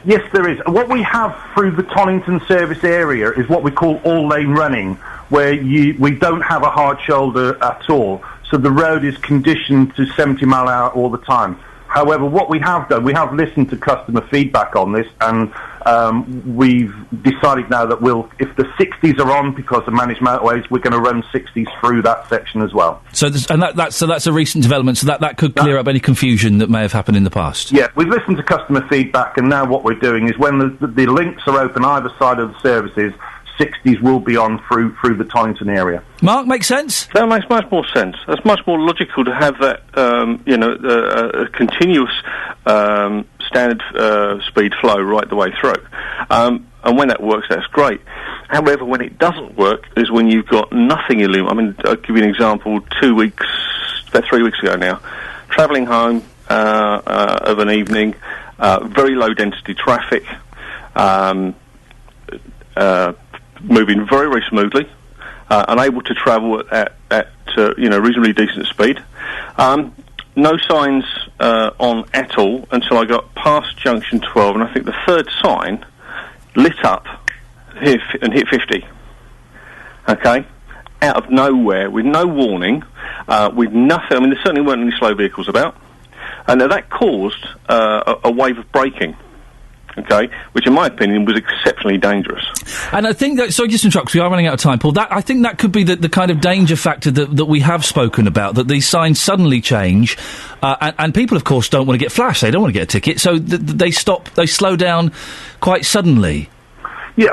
Yes, there is. What we have through the Tollington service area is what we call all-lane running, where we don't have a hard shoulder at all. So the road is conditioned to 70 mile an hour all the time. However, what we have done, we have listened to customer feedback on this, and we've decided now that if the 60s are on because of managed motorways, we're going to run 60s through that section as well. So that's a recent development. So that could clear up any confusion that may have happened in the past. Yeah, we've listened to customer feedback, and now what we're doing is when the links are open either side of the services, 60s will be on through the Tollington area. Mark, makes sense? That makes much more sense. That's much more logical to have that, a continuous standard speed flow right the way through. And when that works, that's great. However, when it doesn't work is when you've got nothing illuminated. I mean, I'll give you an example. About 3 weeks ago now, travelling home of an evening, very low density traffic, moving very, very smoothly, unable to travel at reasonably decent speed. No signs on at all until I got past junction 12, and I think the third sign lit up and hit 50. Okay? Out of nowhere, with no warning, with nothing. I mean, there certainly weren't any slow vehicles about. And that caused a wave of braking. Okay, which in my opinion was exceptionally dangerous. And I think that, sorry, just interrupt, we are running out of time, Paul. I think that could be the kind of danger factor that we have spoken about, that these signs suddenly change, and people, of course, don't want to get flashed, they don't want to get a ticket, so they slow down quite suddenly. Yeah,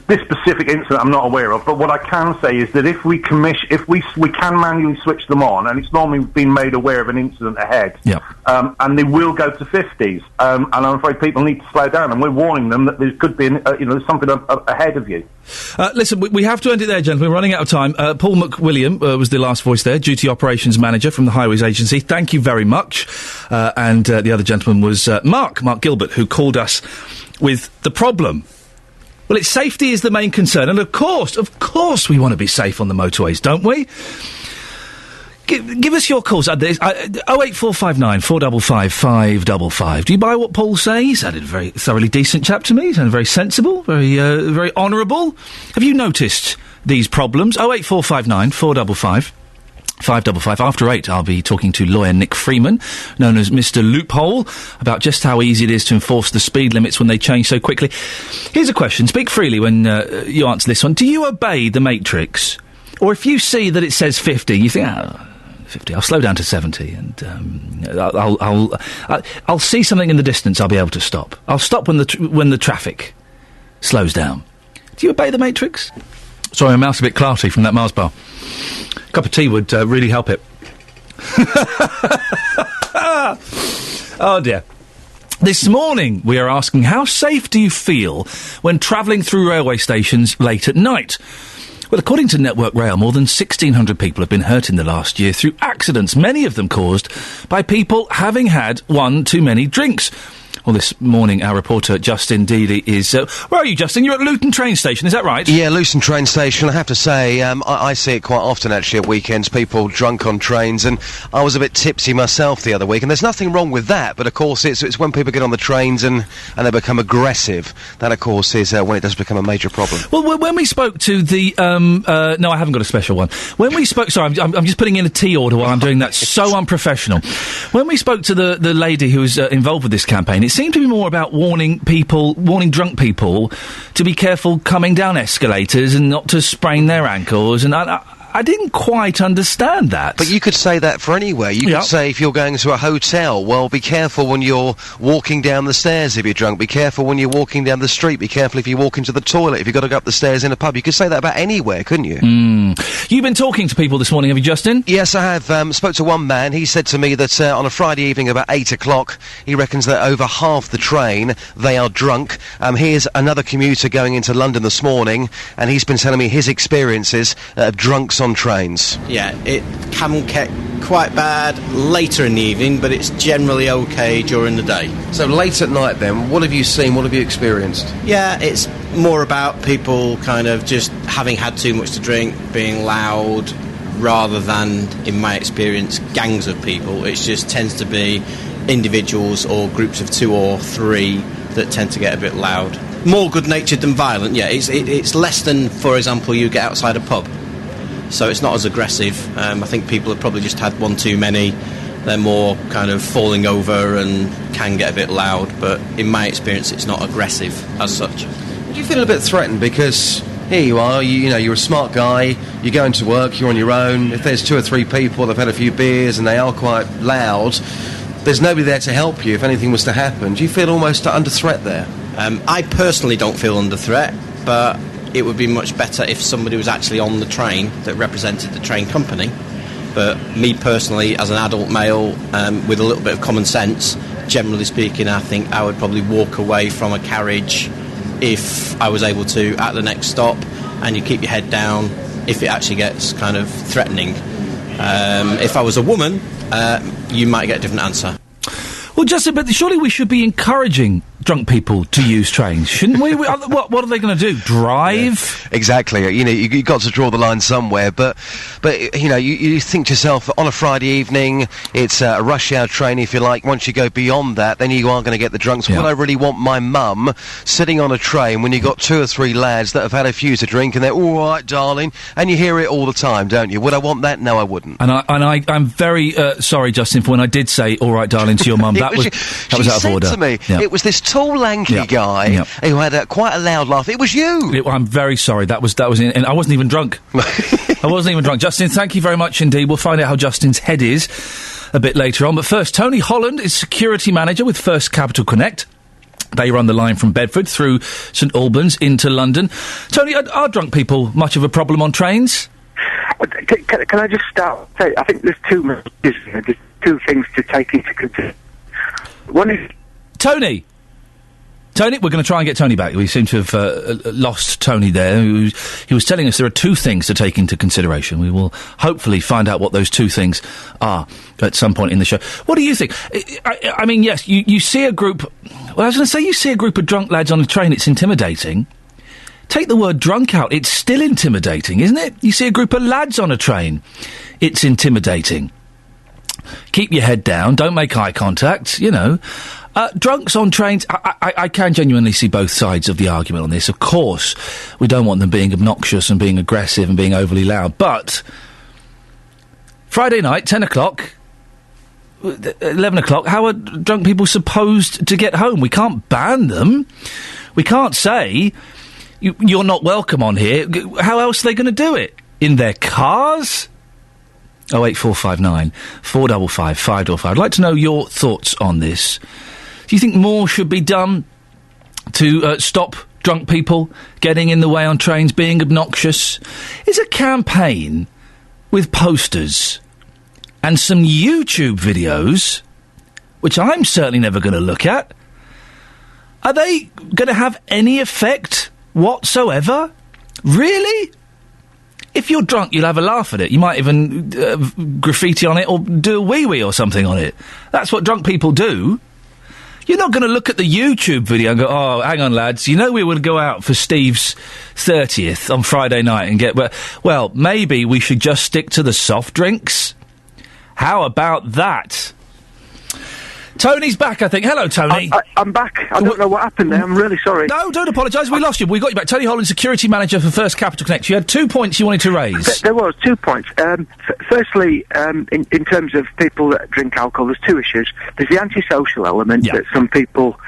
this specific incident I'm not aware of, but what I can say is that if we can manually switch them on, and it's normally been made aware of an incident ahead, and they will go to 50s, and I'm afraid people need to slow down, and we're warning them that there could be, there's something ahead of you. Listen, we have to end it there, gentlemen. We're running out of time. Paul McWilliam was the last voice there, Duty Operations Manager from the Highways Agency. Thank you very much. And the other gentleman was Mark Gilbert, who called us with the problem. Well, it's safety is the main concern, and of course, we want to be safe on the motorways, don't we? Give us your calls at this 08459 455 555. Do you buy what Paul's saying? He sounded a very thoroughly decent chap to me. He sounded very sensible, very honourable. Have you noticed these problems? 08459 455 555. After 8, I'll be talking to lawyer Nick Freeman, known as Mr. Loophole, about just how easy it is to enforce the speed limits when they change so quickly. Here's a question. Speak freely when you answer this one. Do you obey the Matrix? Or if you see that it says 50, you think, 50, I'll slow down to 70, and I'll see something in the distance, I'll be able to stop. I'll stop when the traffic slows down. Do you obey the Matrix? Sorry, my mouth's a bit clarty from that Mars bar. A cup of tea would really help it. Oh dear. This morning we are asking, how safe do you feel when travelling through railway stations late at night? Well, according to Network Rail, more than 1,600 people have been hurt in the last year through accidents, many of them caused by people having had one too many drinks. Well, this morning, our reporter, Justin Dealey, is... where are you, Justin? You're at Luton train station, is that right? Yeah, Luton train station. I have to say, I see it quite often, actually, at weekends, people drunk on trains, and I was a bit tipsy myself the other week, and there's nothing wrong with that, but, of course, it's when people get on the trains and they become aggressive. That, of course, is when it does become a major problem. Well, when we spoke to the... no, I haven't got a special one. When we spoke... Sorry, I'm just putting in a tea order while I'm doing that. So unprofessional. When we spoke to the lady who was involved with this campaign, it seemed to be more about warning drunk people to be careful coming down escalators and not to sprain their ankles, and I didn't quite understand that. But you could say that for anywhere. You could say if you're going to a hotel, well, be careful when you're walking down the stairs if you're drunk. Be careful when you're walking down the street. Be careful if you walk into the toilet, if you've got to go up the stairs in a pub. You could say that about anywhere, couldn't you? You've been talking to people this morning, have you, Justin? Yes, I have. Spoke to one man. He said to me that on a Friday evening about 8 o'clock, he reckons that over half the train, they are drunk. Here's another commuter going into London this morning, and he's been telling me his experiences of drunks on on trains? Yeah, it can get quite bad later in the evening, but it's generally okay during the day. So late at night then, what have you seen, what have you experienced? Yeah, it's more about people kind of just having had too much to drink, being loud, rather than, in my experience, gangs of people. It just tends to be individuals or groups of 2 or 3 that tend to get a bit loud. More good-natured than violent, yeah. It's less than, for example, you get outside a pub. So it's not as aggressive. I think people have probably just had one too many. They're more kind of falling over and can get a bit loud, but in my experience it's not aggressive as such. Do you feel a bit threatened because here you are, you know, you're a smart guy, you're going to work, you're on your own. If there's 2 or 3 people, they've had a few beers and they are quite loud, there's nobody there to help you if anything was to happen. Do you feel almost under threat there? I personally don't feel under threat, but it would be much better if somebody was actually on the train that represented the train company. But me personally, as an adult male, with a little bit of common sense, generally speaking, I think I would probably walk away from a carriage if I was able to at the next stop, and you keep your head down if it actually gets kind of threatening. If I was a woman, you might get a different answer. Well, Justin, but surely we should be encouraging drunk people to use trains, shouldn't we? What are they going to do? Drive? Yeah, exactly. You know, you've got to draw the line somewhere. But you know, you think to yourself, on a Friday evening, it's a rush hour train, if you like. Once you go beyond that, then you are going to get the drunks. Yeah. Would I really want my mum sitting on a train when you've got 2 or 3 lads that have had a few to drink and they're all right, darling, and you hear it all the time, don't you? Would I want that? No, I wouldn't. And I'm very sorry, Justin, for when I did say "all right, darling" to your mum. That was out of order. To me, it was this tall, lanky guy who had quite a loud laugh. It was you. I'm very sorry. That was, and I wasn't even drunk. I wasn't even drunk. Justin, thank you very much indeed. We'll find out how Justin's head is a bit later on. But first, Tony Holland is security manager with First Capital Connect. They run the line from Bedford through St Albans into London. Tony, are drunk people much of a problem on trains? Can I just start? I think there's 2 messages here. There's 2 things to take into consideration. One is... Tony, we're going to try and get Tony back. We seem to have lost Tony there. He was telling us there are 2 things to take into consideration. We will hopefully find out what those 2 things are at some point in the show. What do you think? I mean, yes, you see a group... Well, I was going to say you see a group of drunk lads on a train, it's intimidating. Take the word drunk out, it's still intimidating, isn't it? You see a group of lads on a train, it's intimidating. Keep your head down, don't make eye contact, you know. Drunks on trains, I can genuinely see both sides of the argument on this. Of course, we don't want them being obnoxious and being aggressive and being overly loud, but Friday night, 10 o'clock, 11 o'clock, how are drunk people supposed to get home? We can't ban them. We can't say, you're not welcome on here. How else are they going to do it? In their cars? 08459 455 555. I'd like to know your thoughts on this. Do you think more should be done to stop drunk people getting in the way on trains, being obnoxious? Is a campaign with posters and some YouTube videos, which I'm certainly never going to look at, are they going to have any effect whatsoever? Really? If you're drunk, you'll have a laugh at it. You might even graffiti on it or do a wee-wee or something on it. That's what drunk people do. You're not going to look at the YouTube video and go, oh, hang on, lads, you know we would go out for Steve's 30th on Friday night and get... Well, maybe we should just stick to the soft drinks? How about that? Tony's back, I think. Hello, Tony. I'm back. I don't know what happened there. I'm really sorry. No, don't apologise. We lost you. We got you back. Tony Holland, security manager for First Capital Connect. You had 2 points you wanted to raise. There was 2 points. Firstly, in terms of people that drink alcohol, there's 2 issues. There's the antisocial element that some people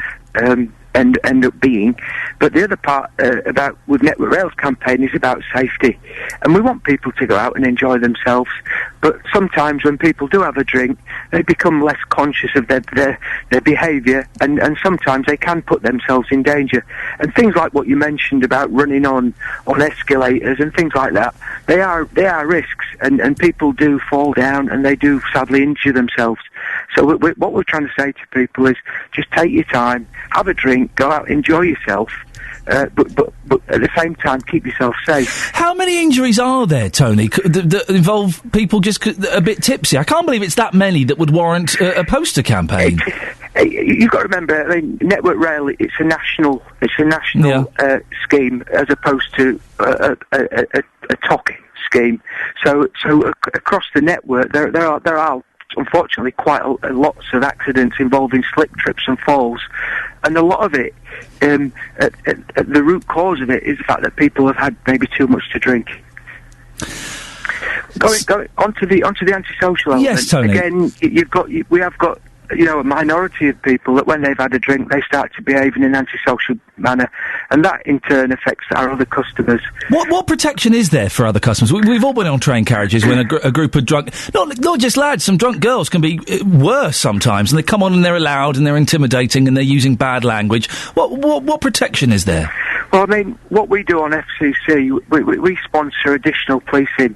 end up being, but the other part about with Network Rail's campaign is about safety, and we want people to go out and enjoy themselves, but sometimes when people do have a drink, they become less conscious of their behaviour, and sometimes they can put themselves in danger. And things like what you mentioned about running on escalators and things like that, they are risks, and people do fall down and they do sadly injure themselves. So what we're trying to say to people is just take your time, have a drink, drink, go out, enjoy yourself. But at the same time, keep yourself safe. How many injuries are there, Tony, that involve people just a bit tipsy? I can't believe it's that many that would warrant a poster campaign. You've got to remember, I mean, Network Rail, it's a national scheme as opposed to a TOC scheme. So across the network, there are unfortunately quite lots of accidents involving slip, trips and falls, and a lot of it, the root cause of it is the fact that people have had maybe too much to drink. Going onto the antisocial element. Yes, Tony. Again, we have got a minority of people that when they've had a drink, they start to behave in an antisocial manner, and that in turn affects our other customers. What protection is there for other customers? We've all been on train carriages when a group of drunk, not just lads, some drunk girls can be worse sometimes, and they come on and they're loud and they're intimidating and they're using bad language. What protection is there? Well, I mean, what we do on FCC, we sponsor additional policing.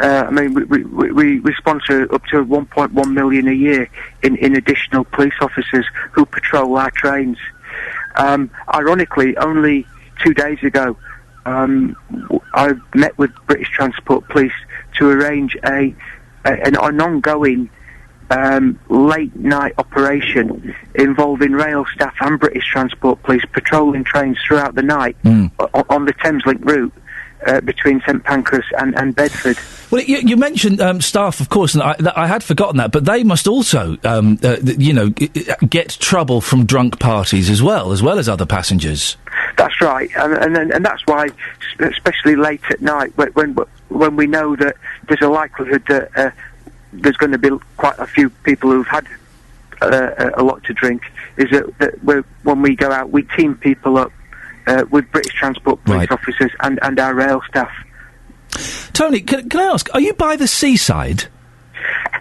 We sponsor up to 1.1 million a year in additional police officers who patrol our trains. Ironically, only 2 days ago, I met with British Transport Police to arrange an ongoing late night operation involving rail staff and British Transport Police patrolling trains throughout the night on the Thameslink route. Between St Pancras and Bedford. Well, you mentioned staff, of course, and I had forgotten that, but they must also, get trouble from drunk parties as well as other passengers. That's right, and that's why, especially late at night, when we know that there's a likelihood that there's going to be quite a few people who've had a lot to drink, is that when we go out, we team people up with British Transport Police officers and our rail staff. Tony, can I ask, are you by the seaside?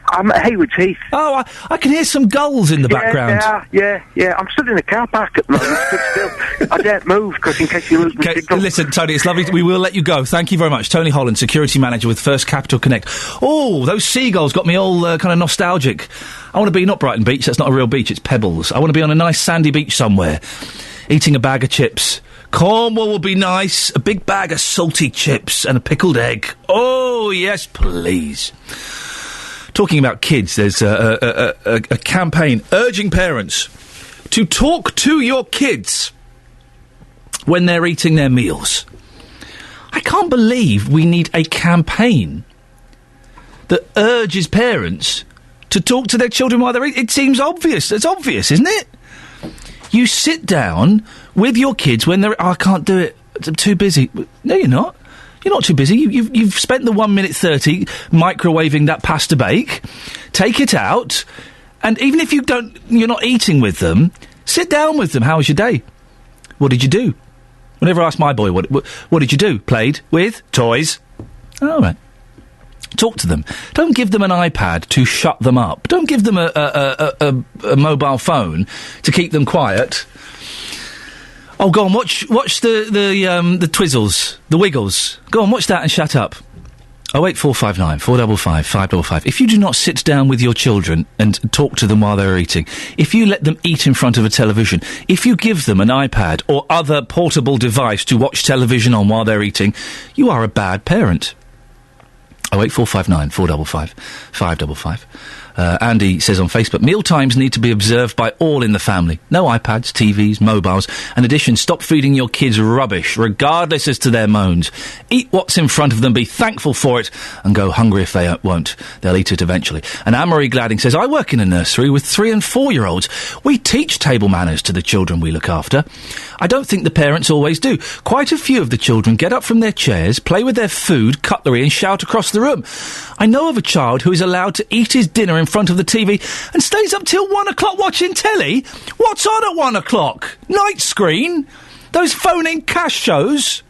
I'm at Hayward's Heath. Oh, I can hear some gulls in the background. Yeah. I'm stood in the car park at the moment, but still, I daren't move, because in case you lose my signal. Listen, Tony, it's lovely. We will let you go. Thank you very much. Tony Holland, Security Manager with First Capital Connect. Oh, those seagulls got me all kind of nostalgic. I want to be, not Brighton Beach, that's not a real beach, it's Pebbles. I want to be on a nice sandy beach somewhere, eating a bag of chips. Cornwall will be nice. A big bag of salty chips and a pickled egg. Oh, yes, please. Talking about kids, there's a campaign urging parents to talk to your kids when they're eating their meals. I can't believe we need a campaign that urges parents to talk to their children while they're eating. It seems obvious. It's obvious, isn't it? You sit down with your kids when they're... I can't do it. I'm too busy. No, you're not. You're not too busy. You've spent the 1 minute 30 microwaving that pasta bake. Take it out. And even if you're not eating with them, sit down with them. How was your day? What did you do? Whenever I ask my boy, what did you do? Played with toys. All right. Talk to them. Don't give them an iPad to shut them up. Don't give them a mobile phone to keep them quiet. Oh, go on, watch the Twizzles, the Wiggles. Go on, watch that and shut up. 08459 455 555. If you do not sit down with your children and talk to them while they're eating, if you let them eat in front of a television, if you give them an iPad or other portable device to watch television on while they're eating, you are a bad parent. 08459 455 555. Andy says on Facebook, mealtimes need to be observed by all in the family. No iPads, TVs, mobiles. In addition, stop feeding your kids rubbish, regardless as to their moans. Eat what's in front of them, be thankful for it, and go hungry if they won't. They'll eat it eventually. And Anne-Marie Gladding says, I work in a nursery with 3 and 4 year olds. We teach table manners to the children we look after. I don't think the parents always do. Quite a few of the children get up from their chairs, play with their food, cutlery, and shout across the room. I know of a child who is allowed to eat his dinner in front of the TV and stays up till 1 o'clock watching telly. What's on at 1 o'clock? Night screen? Those phoning cash shows?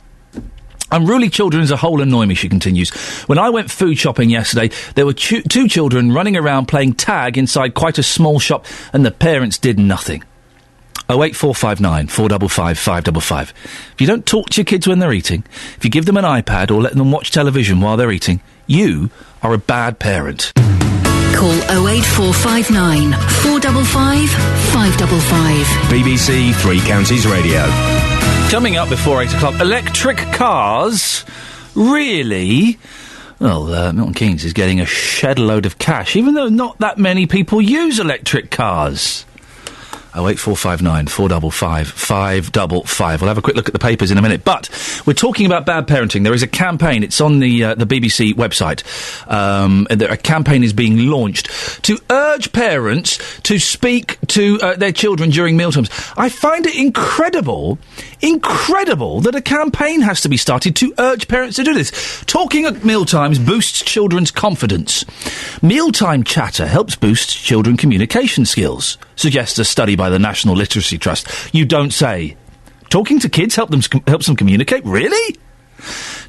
Unruly children as a whole annoy me, she continues. When I went food shopping yesterday, there were 2 children running around playing tag inside quite a small shop, and the parents did nothing. 08459 455 555. If you don't talk to your kids when they're eating, if you give them an iPad or let them watch television while they're eating, you are a bad parent. Call 08459 455 555. BBC Three Counties Radio. Coming up before 8 o'clock, electric cars? Really? Well, Milton Keynes is getting a shed load of cash, even though not that many people use electric cars. 08459 455 555. We'll have a quick look at the papers in a minute. But we're talking about bad parenting. There is a campaign. It's on the BBC website. A campaign is being launched to urge parents to speak to their children during mealtimes. I find it incredible that a campaign has to be started to urge parents to do this. Talking at mealtimes boosts children's confidence. Mealtime chatter helps boost children communication skills, suggests a study by the National Literacy Trust. You don't say. Talking to kids helps them communicate? Really?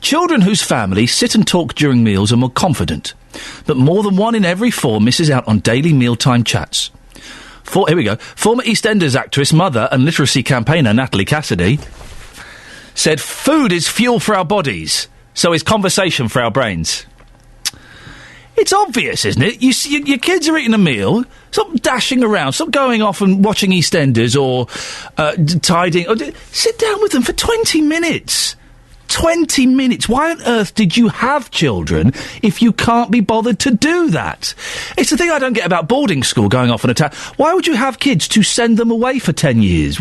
Children whose families sit and talk during meals are more confident, but more than 1 in every 4 misses out on daily mealtime chats. Here we go. Former EastEnders actress, mother and literacy campaigner Natalie Cassidy said, "Food is fuel for our bodies, so is conversation for our brains." It's obvious, isn't it? You see, your kids are eating a meal. Stop dashing around. Stop going off and watching EastEnders or tidying. Or sit down with them for 20 minutes. 20 minutes. Why on earth did you have children if you can't be bothered to do that? It's the thing I don't get about boarding school going off on a town. Why would you have kids to send them away for 10 years?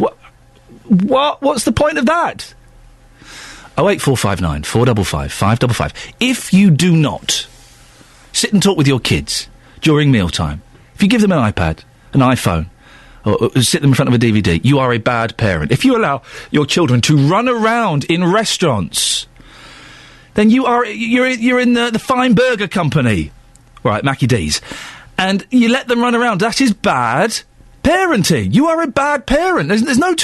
What's the point of that? 08459 455 555. If you do not sit and talk with your kids during mealtime, if you give them an iPad, an iPhone, or sit them in front of a DVD, you are a bad parent. If you allow your children to run around in restaurants, then you're in the Fine Burger Company, right, Mackie D's, and you let them run around. That is bad parenting. You are a bad parent. There's no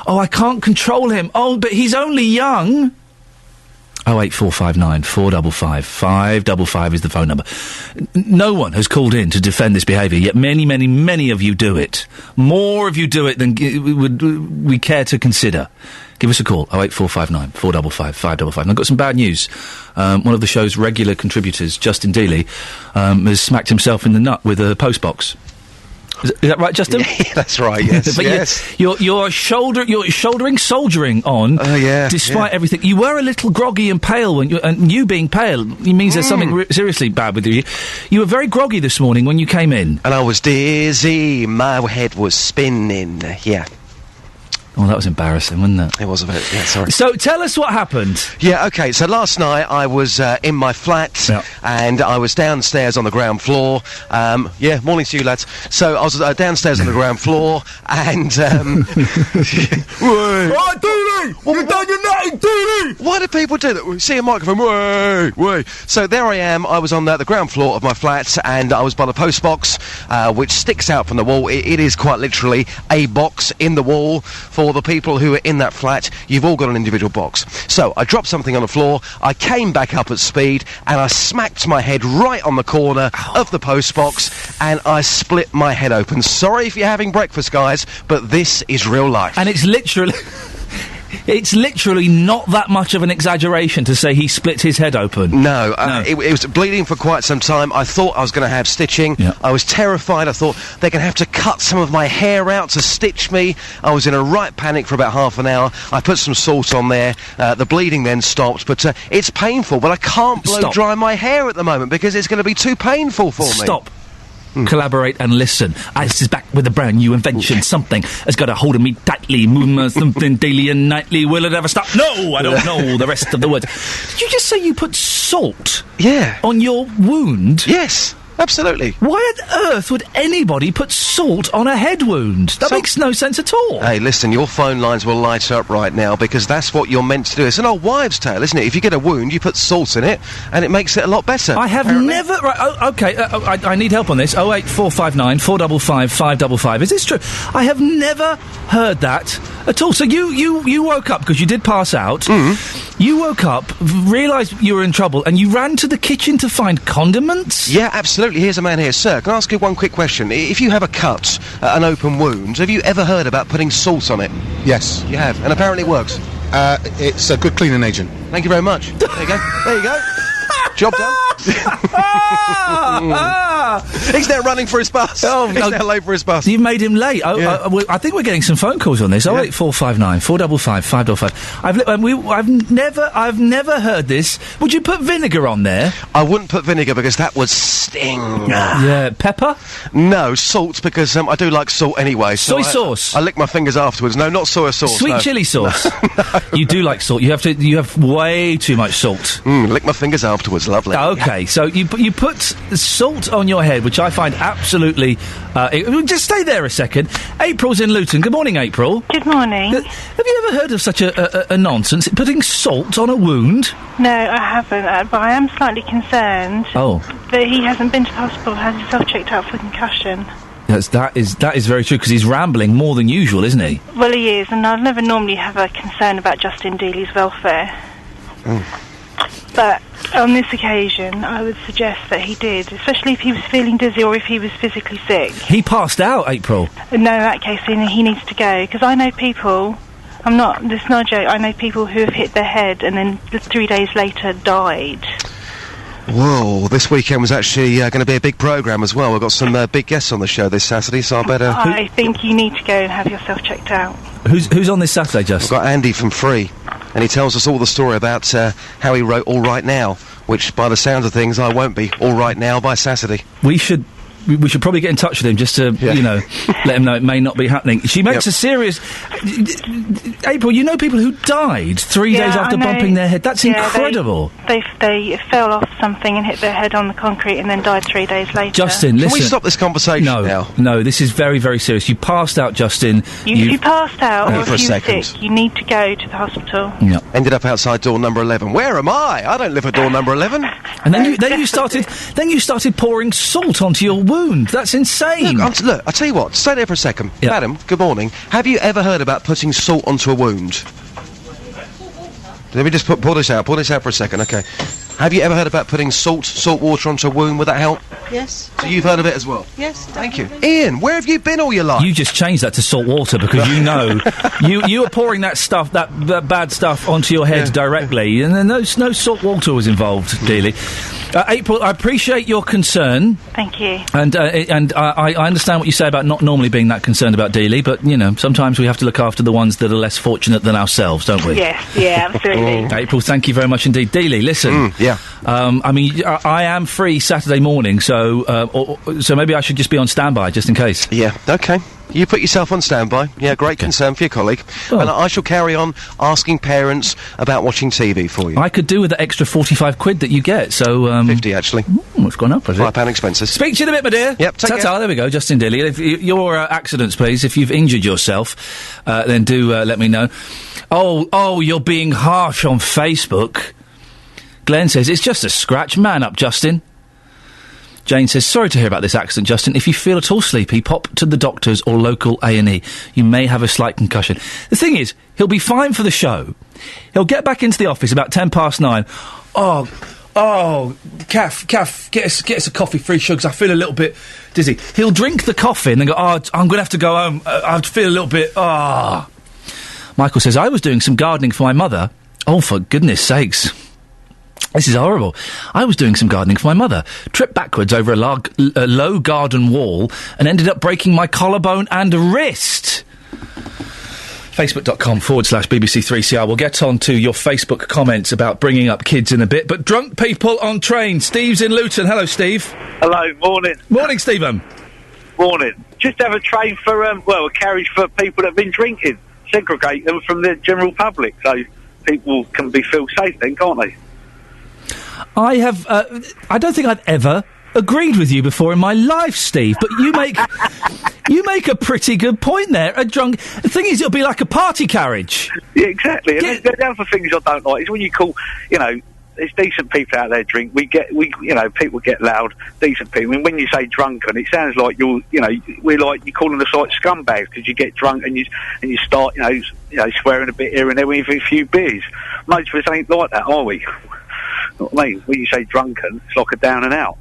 I can't control him. Oh, but he's only young. 08459 455 555 is the phone number. No one has called in to defend this behaviour, yet many of you do it. More of you do it than we care to consider. Give us a call, 08459 455 555. And I've got some bad news. One of the show's regular contributors, Justin Dealey, has smacked himself in the nut with a postbox. Is that right, Justin? Yeah, that's right, yes. But yes. You're soldiering on, despite everything. You were a little groggy and pale, and you being pale means there's something seriously bad with you. You were very groggy this morning when you came in. And I was dizzy, my head was spinning, yeah. Oh, that was embarrassing, wasn't it? It was a bit, yeah, sorry. So, tell us what happened. Yeah, OK, so last night I was in my flat, and I was downstairs on the ground floor. Morning to you, lads. So, I was downstairs on the ground floor, and... Oh, Dooley! What have you done, you nutty Dooley? Why do people do that? We see a microphone, way. So, there I am, I was on the ground floor of my flat, and I was by the post box, which sticks out from the wall. It is quite literally a box in the wall for the people who are in that flat. You've all got an individual box. So I dropped something on the floor, I came back up at speed, and I smacked my head right on the corner of the post box, and I split my head open. Sorry if you're having breakfast, guys, but this is real life. And it's literally... It's literally not that much of an exaggeration to say he split his head open. No. It was bleeding for quite some time. I thought I was going to have stitching. Yeah. I was terrified. I thought they're going to have to cut some of my hair out to stitch me. I was in a right panic for about half an hour. I put some salt on there. The bleeding then stopped, but it's painful. But I can't blow dry my hair at the moment because it's going to be too painful for me. Stop. Collaborate and listen. Ice is back with a brand new invention. Something has got a hold of me tightly. Something daily and nightly. Will it ever stop? No, I don't know the rest of the words. Did you just say you put salt? Yeah. On your wound? Yes. Absolutely. Why on earth would anybody put salt on a head wound? That makes no sense at all. Hey, listen, your phone lines will light up right now because that's what you're meant to do. It's an old wives' tale, isn't it? If you get a wound, you put salt in it, and it makes it a lot better. I have never... Right, OK, I need help on this. 08459 455 555. Is this true? I have never heard that at all. So you woke up, because you did pass out. Mm. You woke up, realised you were in trouble, and you ran to the kitchen to find condiments? Yeah, absolutely. Here's a man here. Sir, can I ask you one quick question? If you have a cut, an open wound, have you ever heard about putting salt on it? Yes. You have, and apparently it works. It's a good cleaning agent. Thank you very much. There you go. There you go. Job done. He's now running for his bus. He's now late for his bus. You've made him late. I think we're getting some phone calls on this. 08459 455 555. I've never heard this. Would you put vinegar on there? I wouldn't put vinegar because that would sting. Yeah, pepper? No, salt because I do like salt anyway. Soy sauce? I lick my fingers afterwards. No, not soy sauce. Sweet chilli sauce? No. You do like salt. You have way too much salt. Lick my fingers afterwards. Lovely. Okay, so you put salt on your head, which I find absolutely... just stay there a second. April's in Luton. Good morning, April. Good morning. Have you ever heard of such a nonsense? Putting salt on a wound? No, I haven't, but I am slightly concerned that he hasn't been to the hospital, has himself checked out for concussion. That is very true, because he's rambling more than usual, isn't he? Well, he is, and I'd never normally have a concern about Justin Dealey's welfare. But on this occasion, I would suggest that he did, especially if he was feeling dizzy or if he was physically sick. He passed out, April. No, in that case, he needs to go, because I know people... this is not a joke, I know people who have hit their head and then 3 days later died. Whoa, this weekend was actually going to be a big programme as well. We've got some big guests on the show this Saturday, so I better... I think you need to go and have yourself checked out. Who's on this Saturday, Justin? We've got Andy from Free, and he tells us all the story about how he wrote All Right Now, which, by the sounds of things, I won't be all right now by Saturday. We should probably get in touch with him just to, let him know it may not be happening. She makes a serious... April, you know people who died 3 days after bumping their head. That's incredible. They fell off something and hit their head on the concrete and then died 3 days later. Justin, listen... Can we stop this conversation now? No, this is very, very serious. You passed out, Justin. If you passed out or if you were second. sick, you need to go to the hospital. No. Ended up outside door number 11. Where am I? I don't live at door number 11. And then you started pouring salt onto your wound. That's insane. Look, I'll tell you what. Stay there for a second. Yep. Madam, good morning. Have you ever heard about putting salt onto a wound? Let me just pour this out for a second, okay. Have you ever heard about putting salt water onto a wound? Would that help? Yes. So you've heard of it as well? Yes. Thank you. Ian, where have you been all your life? You just changed that to salt water because you know you were pouring that stuff, that bad stuff onto your head directly, and then no salt water was involved, Dealey. April, I appreciate your concern. Thank you. And I understand what you say about not normally being that concerned about Dealey, but, sometimes we have to look after the ones that are less fortunate than ourselves, don't we? Yes, yeah, absolutely. April, thank you very much indeed. Dealey, listen. I am free Saturday morning, so maybe I should just be on standby, just in case. Yeah, okay. You put yourself on standby. Yeah, great concern for your colleague. Well, and I shall carry on asking parents about watching TV for you. I could do with the extra 45 quid that you get, so... 50, actually. It's gone up, has it? £5 expenses. Speak to you in a bit, my dear. Yep, take care. There we go, Justin Dealey. If your accidents, please, if you've injured yourself, then do let me know. Oh, you're being harsh on Facebook. Glenn says, it's just a scratch. Man up, Justin. Jane says, sorry to hear about this accident, Justin. If you feel at all sleepy, pop to the doctors or local A&E. You may have a slight concussion. The thing is, he'll be fine for the show. He'll get back into the office about 9:10. Kath, get us a coffee, 3 sugars. I feel a little bit dizzy. He'll drink the coffee and then go, I'm going to have to go home. I feel a little bit, Michael says, I was doing some gardening for my mother. Oh, for goodness sakes. This is horrible. I was doing some gardening for my mother, tripped backwards over a low garden wall and ended up breaking my collarbone and wrist. Facebook.com/BBC3CR. We'll get on to your Facebook comments about bringing up kids in a bit, but drunk people on train. Steve's in Luton. Hello, Steve. Hello, morning. Morning, Stephen. Morning. Just have a train for, a carriage for people that have been drinking. Segregate them from the general public so people can feel safe then, can't they? I don't think I've ever agreed with you before in my life, Steve, but you make a pretty good point there. The thing is, it'll be like a party carriage. Yeah, exactly. And the other things I don't like is when you call, there's decent people out there drink. People get loud, decent people. I mean, when you say drunken, it sounds like you're calling us like scumbags because you get drunk and you start, swearing a bit here and there with a few beers. Most of us ain't like that, are we? What I mean, when you say drunken, it's like a down and out.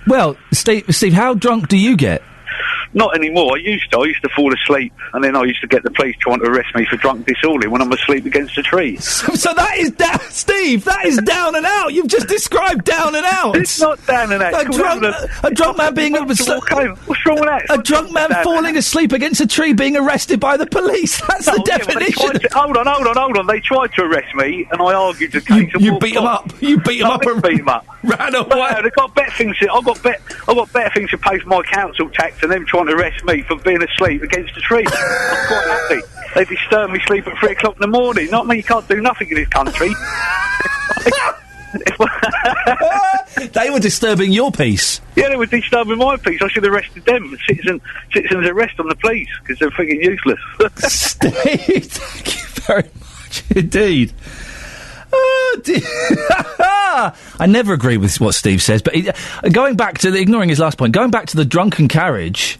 Well, Steve, how drunk do you get? Not anymore. I used to fall asleep, and then I used to get the police trying to arrest me for drunk disorderly when I'm asleep against a tree. So that is Steve. That is down and out. You've just described down and out. It's not down and out. A drunk man being What's wrong with that? A drunk man falling asleep against a tree, being arrested by the police. That's the definition. Hold on. They tried to arrest me, and I argued the case. You beat him up. You beat him up and beat him up. Ran away. They've got better things. I've got better things to pay for my council tax than them trying to arrest me for being asleep against a tree. I'm quite happy. They disturb me sleep at 3 o'clock in the morning. Not me. You can't do nothing in this country. They were disturbing your peace. Yeah, they were disturbing my peace. I should have arrested them. Citizens arrest on the police because they're freaking useless. Steve, thank you very much indeed. Oh, dear. I never agree with what Steve says, but going back to ignoring his last point, going back to the drunken carriage,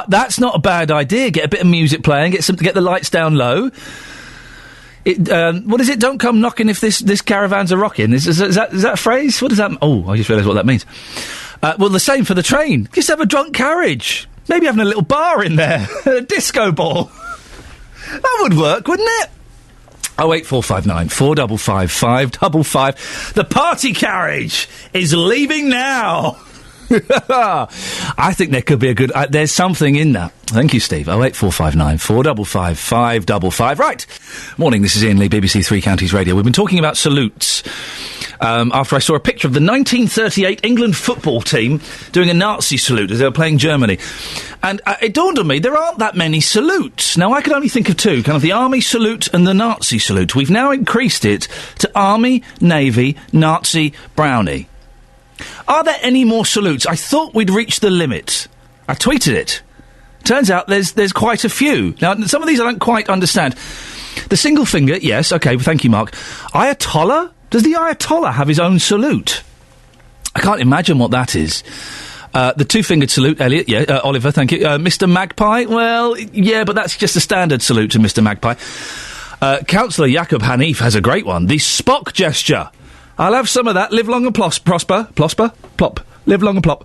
that's not a bad idea. Get a bit of music playing, get the lights down low. What is it? Don't come knocking if this caravan's a rocking. Is that a phrase? What does that? Oh, I just realised what that means. Well, the same for the train. Just have a drunk carriage. Maybe having a little bar in there, a disco ball. That would work, wouldn't it? 08459 455 555. The party carriage is leaving now. I think there could be a good... there's something in that. Thank you, Steve. 08459 455 555. Right. Morning, this is Iain Lee, BBC Three Counties Radio. We've been talking about salutes after I saw a picture of the 1938 England football team doing a Nazi salute as they were playing Germany. And it dawned on me, there aren't that many salutes. Now, I could only think of two, kind of the Army salute and the Nazi salute. We've now increased it to Army, Navy, Nazi, Brownie. Are there any more salutes? I thought we'd reached the limit. I tweeted it. Turns out there's quite a few. Now, some of these I don't quite understand. The single finger, yes, OK, thank you, Mark. Ayatollah? Does the Ayatollah have his own salute? I can't imagine what that is. The two-fingered salute, Elliot, yeah, Oliver, thank you. Mr. Magpie? Well, yeah, but that's just a standard salute to Mr. Magpie. Councillor Jacob Hanif has a great one. The Spock gesture. I'll have some of that. Live long and prosper. Plop. Live long and plop.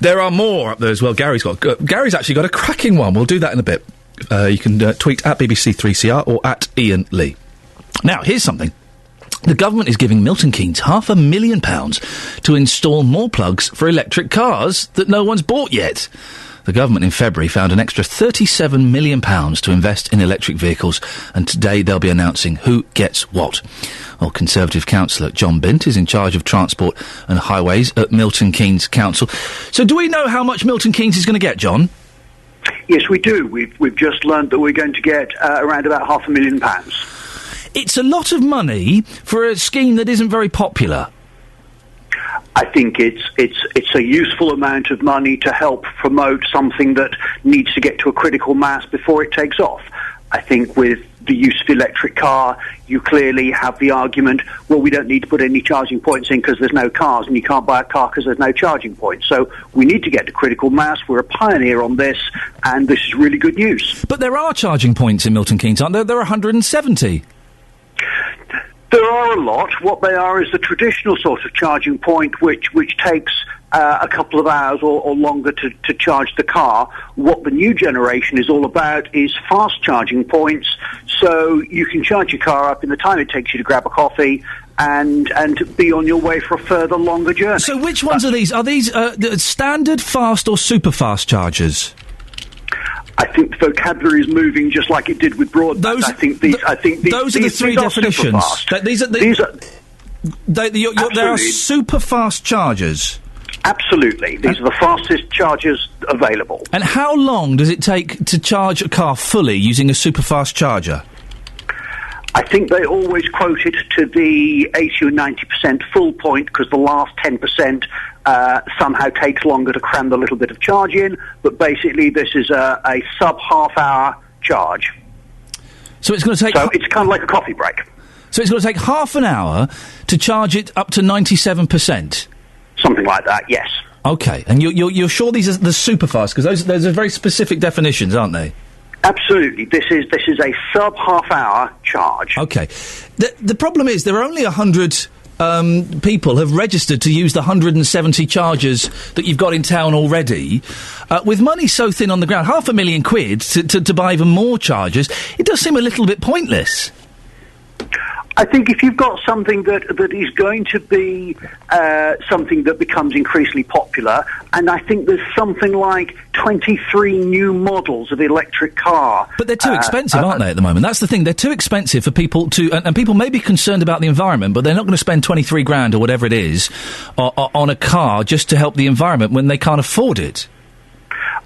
There are more up there as well. Gary's actually got a cracking one. We'll do that in a bit. You can tweet at BBC3CR or at Iain Lee. Now, here's something. The government is giving Milton Keynes £500,000 to install more plugs for electric cars that no one's bought yet. The government in February found an extra £37 million to invest in electric vehicles, and today they'll be announcing who gets what. Well, Conservative councillor John Bint is in charge of transport and highways at Milton Keynes Council. So do we know how much Milton Keynes is going to get, John? Yes, we do. We've just learned that we're going to get around about £500,000. It's a lot of money for a scheme that isn't very popular. I think it's a useful amount of money to help promote something that needs to get to a critical mass before it takes off. I think with the use of the electric car, you clearly have the argument, well, we don't need to put any charging points in because there's no cars, and you can't buy a car because there's no charging points. So we need to get to critical mass. We're a pioneer on this, and this is really good news. But there are charging points in Milton Keynes, aren't there? There are 170. There are a lot. What they are is the traditional sort of charging point, which takes a couple of hours or longer to charge the car. What the new generation is all about is fast charging points, so you can charge your car up in the time it takes you to grab a coffee and be on your way for a further longer journey. So which ones are these? Are these standard, fast or super fast chargers? I think the vocabulary is moving just like it did with broadband. Those are the three definitions. There are super fast chargers. Absolutely. These are the fastest chargers available. And how long does it take to charge a car fully using a super fast charger? I think they always quote it to the 80 or 90% full point because the last 10% somehow takes longer to cram the little bit of charge in, but basically this is a sub-half-hour charge. So it's going to take... So it's kind of like a coffee break. So it's going to take half an hour to charge it up to 97%? Something like that, yes. OK, and you're sure these are the super fast? Because those are very specific definitions, aren't they? Absolutely. This is a sub-half-hour charge. OK. The problem is there are only 100 people have registered to use the 170 chargers that you've got in town already. With money so thin on the ground, £500,000 to buy even more chargers, it does seem a little bit pointless. I think if you've got something that is going to be something that becomes increasingly popular, and I think there's something like 23 new models of electric car. But they're too expensive, aren't they, at the moment? That's the thing. They're too expensive for people to... And people may be concerned about the environment, but they're not going to spend 23 grand or whatever it is on a car just to help the environment when they can't afford it.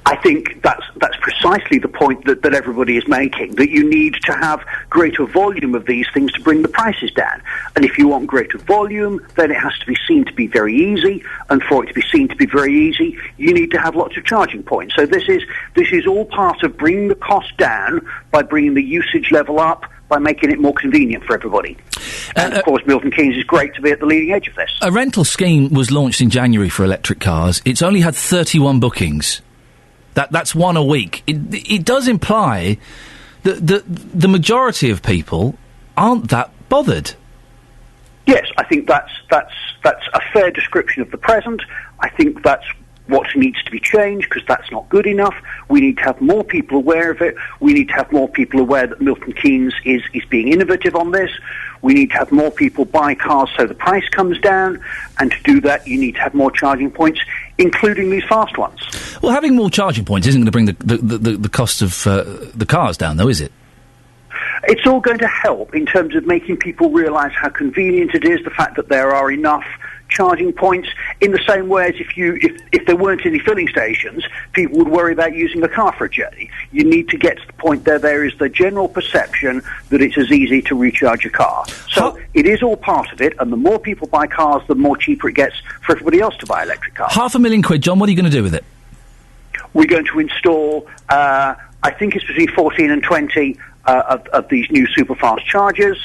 I think that's precisely the point that everybody is making, that you need to have greater volume of these things to bring the prices down. And if you want greater volume, then it has to be seen to be very easy, and for it to be seen to be very easy, you need to have lots of charging points. So this is all part of bringing the cost down by bringing the usage level up, by making it more convenient for everybody. And, of course, Milton Keynes is great to be at the leading edge of this. A rental scheme was launched in January for electric cars. It's only had 31 bookings. That's one a week. It does imply that the majority of people aren't that bothered. Yes, I think that's a fair description of the present. I think that's what needs to be changed, because that's not good enough. We need to have more people aware of it. We need to have more people aware that Milton Keynes is being innovative on this. We need to have more people buy cars so the price comes down, and to do that you need to have more charging points, including these fast ones. Well, having more charging points isn't going to bring the cost of the cars down, though, is it? It's all going to help in terms of making people realise how convenient it is, the fact that there are enough charging points, in the same way as if there weren't any filling stations, people would worry about using a car for a journey. You need to get to the point there is the general perception that it's as easy to recharge a car. So it is all part of it, and the more people buy cars, the more cheaper it gets for everybody else to buy electric cars. £500,000, John, what are you going to do with it? We're going to install, I think it's between 14 and 20 of these new super-fast chargers.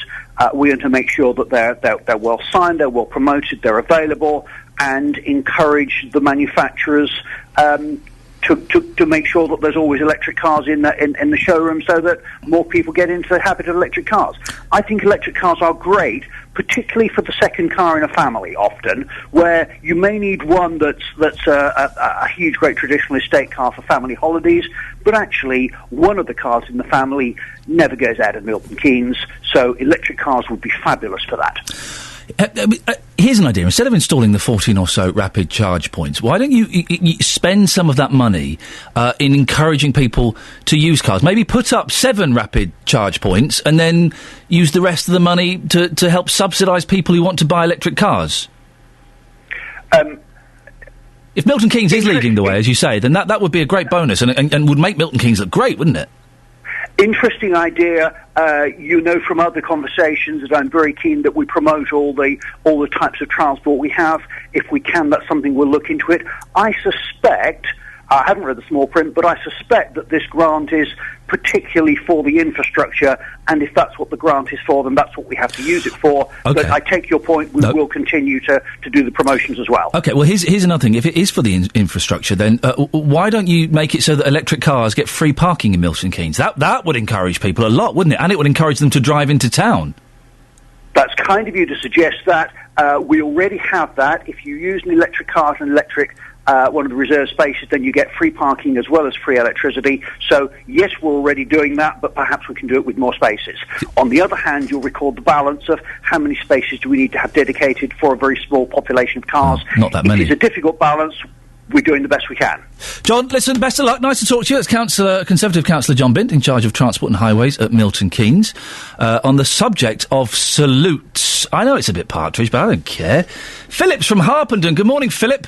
We're going to make sure that they're well signed, they're well promoted, they're available, and encourage the manufacturers to make sure that there's always electric cars in the showroom, so that more people get into the habit of electric cars. I think electric cars are great, particularly for the second car in a family, often, where you may need one that's a huge, great traditional estate car for family holidays, but actually one of the cars in the family never goes out of Milton Keynes, so electric cars would be fabulous for that. Here's an idea. Instead of installing the 14 or so rapid charge points, why don't you spend some of that money in encouraging people to use cars? Maybe put up 7 rapid charge points and then use the rest of the money to help subsidise people who want to buy electric cars. If Milton Keynes is leading the way, as you say, then that would be a great bonus and would make Milton Keynes look great, wouldn't it? Interesting idea. You know from other conversations that I'm very keen that we promote all the types of transport we have. If we can, that's something we'll look into it. I suspect, I haven't read the small print, but I suspect that this grant is particularly for the infrastructure, and if that's what the grant is for, then that's what we have to use it for. Okay. But I take your point, we will continue to do the promotions as well. Okay, well, here's another thing. If it is for the infrastructure, then why don't you make it so that electric cars get free parking in Milton Keynes? That would encourage people a lot, wouldn't it? And it would encourage them to drive into town. That's kind of you to suggest that. We already have that. If you use an electric car and electric one of the reserved spaces, then you get free parking as well as free electricity. So, yes, we're already doing that, but perhaps we can do it with more spaces. On the other hand, you'll record the balance of how many spaces do we need to have dedicated for a very small population of cars. Not that many. It's a difficult balance. We're doing the best we can. John, listen, best of luck. Nice to talk to you. It's Conservative Councillor John Bint, in charge of Transport and Highways at Milton Keynes, on the subject of salutes. I know it's a bit partridge, but I don't care. Philip's from Harpenden. Good morning, Philip.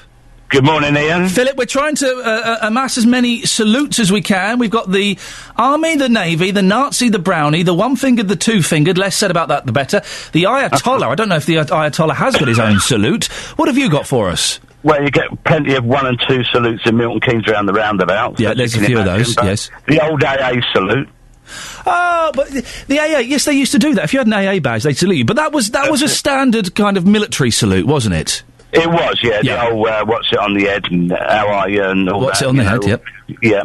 Good morning, Ian. Philip, we're trying to amass as many salutes as we can. We've got the Army, the Navy, the Nazi, the Brownie, the one-fingered, the two-fingered. Less said about that, the better. The Ayatollah. I don't know if the Ayatollah has got his own salute. What have you got for us? Well, you get plenty of 1 and 2 salutes in Milton Keynes around the roundabouts. Yeah, there's a few of those, yes. The old AA salute. Oh, but the AA, yes, they used to do that. If you had an AA badge, they'd salute you. But that was a standard kind of military salute, wasn't it? It was, yeah. The old, what's it on the head, and how are you, and all what's that. What's it on the head, yep. Yeah.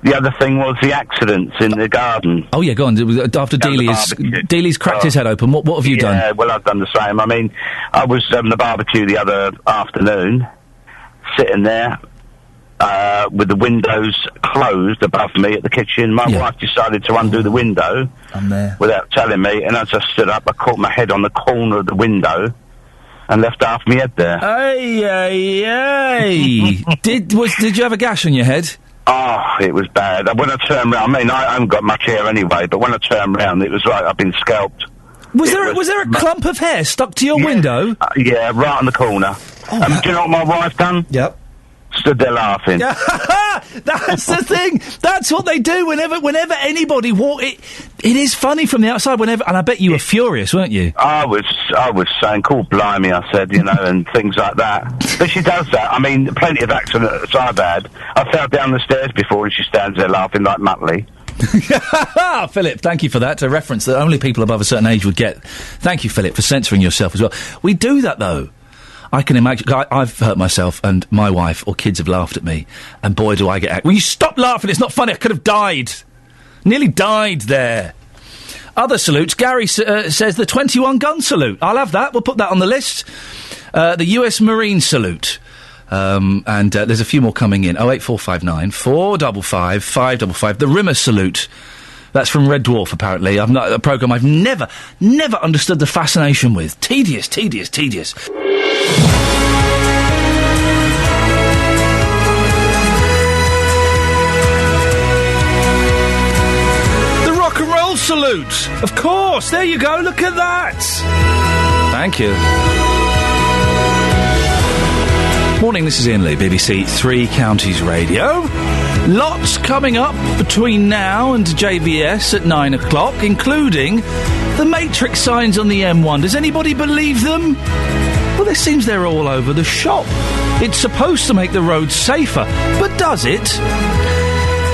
the other thing was the accidents in the garden. Oh, yeah, go on. After Dealey's cracked his head open, what have you done? Yeah, well, I've done the same. I mean, I was having a barbecue the other afternoon, sitting there, with the windows closed above me at the kitchen. My wife decided to undo the window without telling me, and as I stood up, I caught my head on the corner of the window and left half my head there. Hey! Did you have a gash on your head? Oh, it was bad. When I turned round, I mean, I haven't got much hair anyway, but when I turned round, it was like I'd been scalped. Was there a clump of hair stuck to your window? Yeah, right on the corner. Do you know what my wife done? Yep. Stood there laughing. That's the thing. That's what they do whenever anybody it is funny from the outside. And I bet you were furious, weren't you? I was saying, "Cool, blimey," I said, and things like that. But she does that. I mean, plenty of accidents I've had. I fell down the stairs before, and she stands there laughing like Muttley. Philip, thank you for that. A reference that only people above a certain age would get. Thank you, Philip, for censoring yourself as well. We do that though. I can imagine. I've hurt myself, and my wife or kids have laughed at me, and boy, do I get. Will you stop laughing? It's not funny. I could have died. Nearly died there. Other salutes. Gary says the 21 gun salute. I'll have that. We'll put that on the list. The US Marine salute. And there's a few more coming in. 08459 455 555. The Rimmer salute. That's from Red Dwarf, apparently. A programme I've never understood the fascination with. Tedious. The rock and roll salute. Of course. There you go. Look at that. Thank you. Morning, this is Iain Lee, BBC Three Counties Radio. Lots coming up between now and JVS at 9 o'clock, including the matrix signs on the M1. Does anybody believe them? Well, it seems they're all over the shop. It's supposed to make the roads safer, but does it?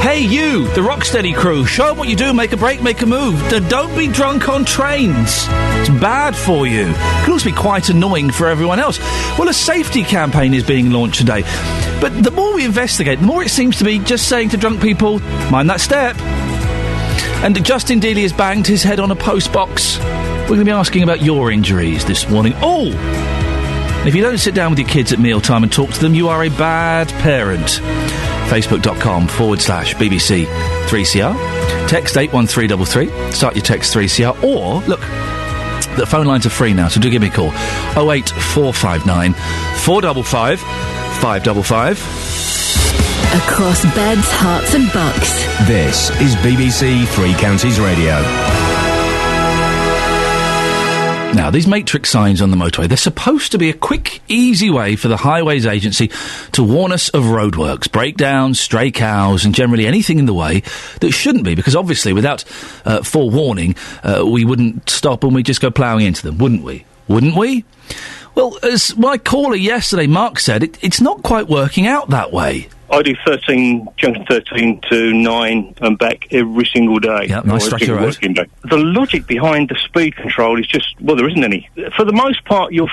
Hey, you, the Rocksteady crew, show 'em what you do, make a break, make a move. Don't be drunk on trains. It's bad for you. It can also be quite annoying for everyone else. Well, a safety campaign is being launched today. But the more we investigate, the more it seems to be just saying to drunk people, mind that step. And Justin Dealey has banged his head on a post box. We're going to be asking about your injuries this morning. Oh! If you don't sit down with your kids at mealtime and talk to them, you are a bad parent. Facebook.com/BBC 3CR. Text 81333. Start your text 3CR. Or, look, the phone lines are free now, so do give me a call. 08459 455 555. Across beds, hearts and bucks. This is BBC Three Counties Radio. Now, these matrix signs on the motorway, they're supposed to be a quick, easy way for the Highways Agency to warn us of roadworks, breakdowns, stray cows, and generally anything in the way that shouldn't be, because obviously without forewarning, we wouldn't stop and we'd just go ploughing into them, wouldn't we? Wouldn't we? Well, as my caller yesterday, Mark, said, it's not quite working out that way. I do junction 13 to 9 and back every single day. Yeah, nice stretch of road. The logic behind the speed control is just, well, there isn't any. For the most part, you'll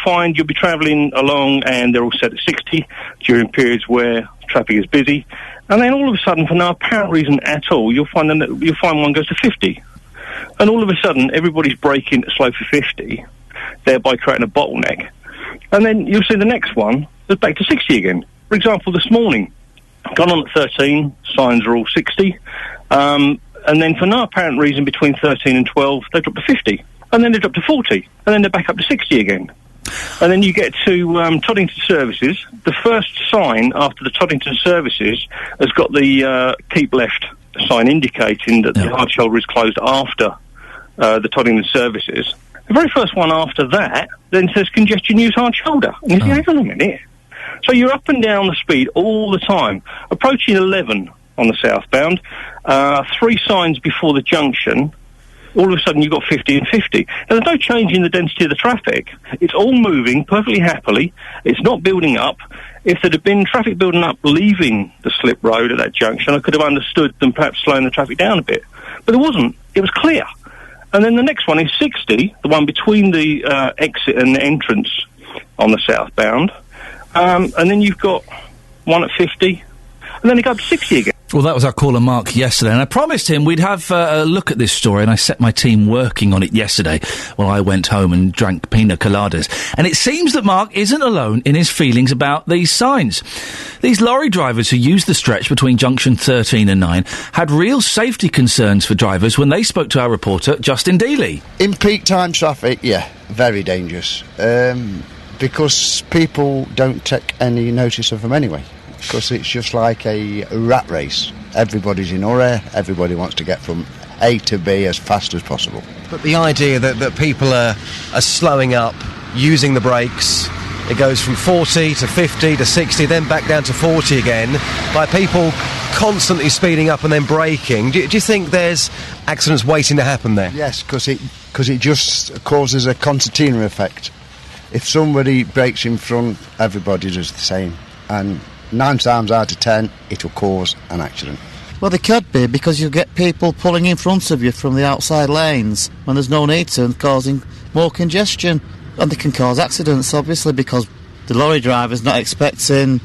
be travelling along and they're all set at 60 during periods where traffic is busy. And then all of a sudden, for no apparent reason at all, you'll find one goes to 50. And all of a sudden, everybody's braking to slow for 50, thereby creating a bottleneck. And then you'll see the next one is back to 60 again. For example, this morning, gone on at 13, signs are all 60, and then for no apparent reason between 13 and 12, they drop to 50, and then they drop to 40, and then they're back up to 60 again. And then you get to Toddington Services. The first sign after the Toddington Services has got the keep left sign indicating that the hard shoulder is closed after the Toddington Services. The very first one after that then says congestion use hard shoulder. And you think, hang on a minute. So you're up and down the speed all the time. Approaching 11 on the southbound, 3 signs before the junction, all of a sudden you've got 50 and 50. Now, there's no change in the density of the traffic. It's all moving perfectly happily. It's not building up. If there had been traffic building up leaving the slip road at that junction, I could have understood them perhaps slowing the traffic down a bit. But there wasn't. It was clear. And then the next one is 60, the one between the exit and the entrance on the southbound. And then you've got one at 50, and then it goes to 60 again. Well, that was our caller Mark yesterday, and I promised him we'd have a look at this story, and I set my team working on it yesterday while I went home and drank pina coladas. And it seems that Mark isn't alone in his feelings about these signs. These lorry drivers who use the stretch between junction 13 and 9 had real safety concerns for drivers when they spoke to our reporter, Justin Dealey. In peak time traffic, yeah, very dangerous. Because people don't take any notice of them anyway. Because it's just like a rat race. Everybody's in a hurry, everybody wants to get from A to B as fast as possible. But the idea that people are slowing up, using the brakes, it goes from 40 to 50 to 60, then back down to 40 again, by people constantly speeding up and then braking. Do you think there's accidents waiting to happen there? Yes, because it just causes a concertina effect. If somebody brakes in front, everybody does the same. And 9 times out of 10, it will cause an accident. Well, they could be, because you get people pulling in front of you from the outside lanes when there's no need to, and causing more congestion. And they can cause accidents, obviously, because the lorry driver's not expecting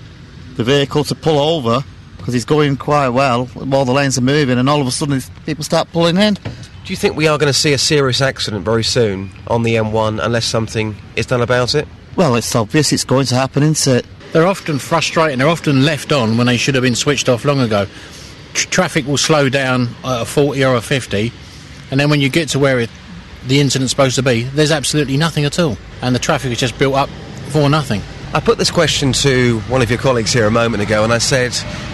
the vehicle to pull over, because he's going quite well while the lanes are moving, and all of a sudden people start pulling in. Do you think we are going to see a serious accident very soon on the M1 unless something is done about it? Well, it's obvious it's going to happen, isn't it? They're often frustrating. They're often left on when they should have been switched off long ago. Traffic will slow down at a 40 or a 50, and then when you get to where the incident's supposed to be, there's absolutely nothing at all, and the traffic is just built up for nothing. I put this question to one of your colleagues here a moment ago, and I said,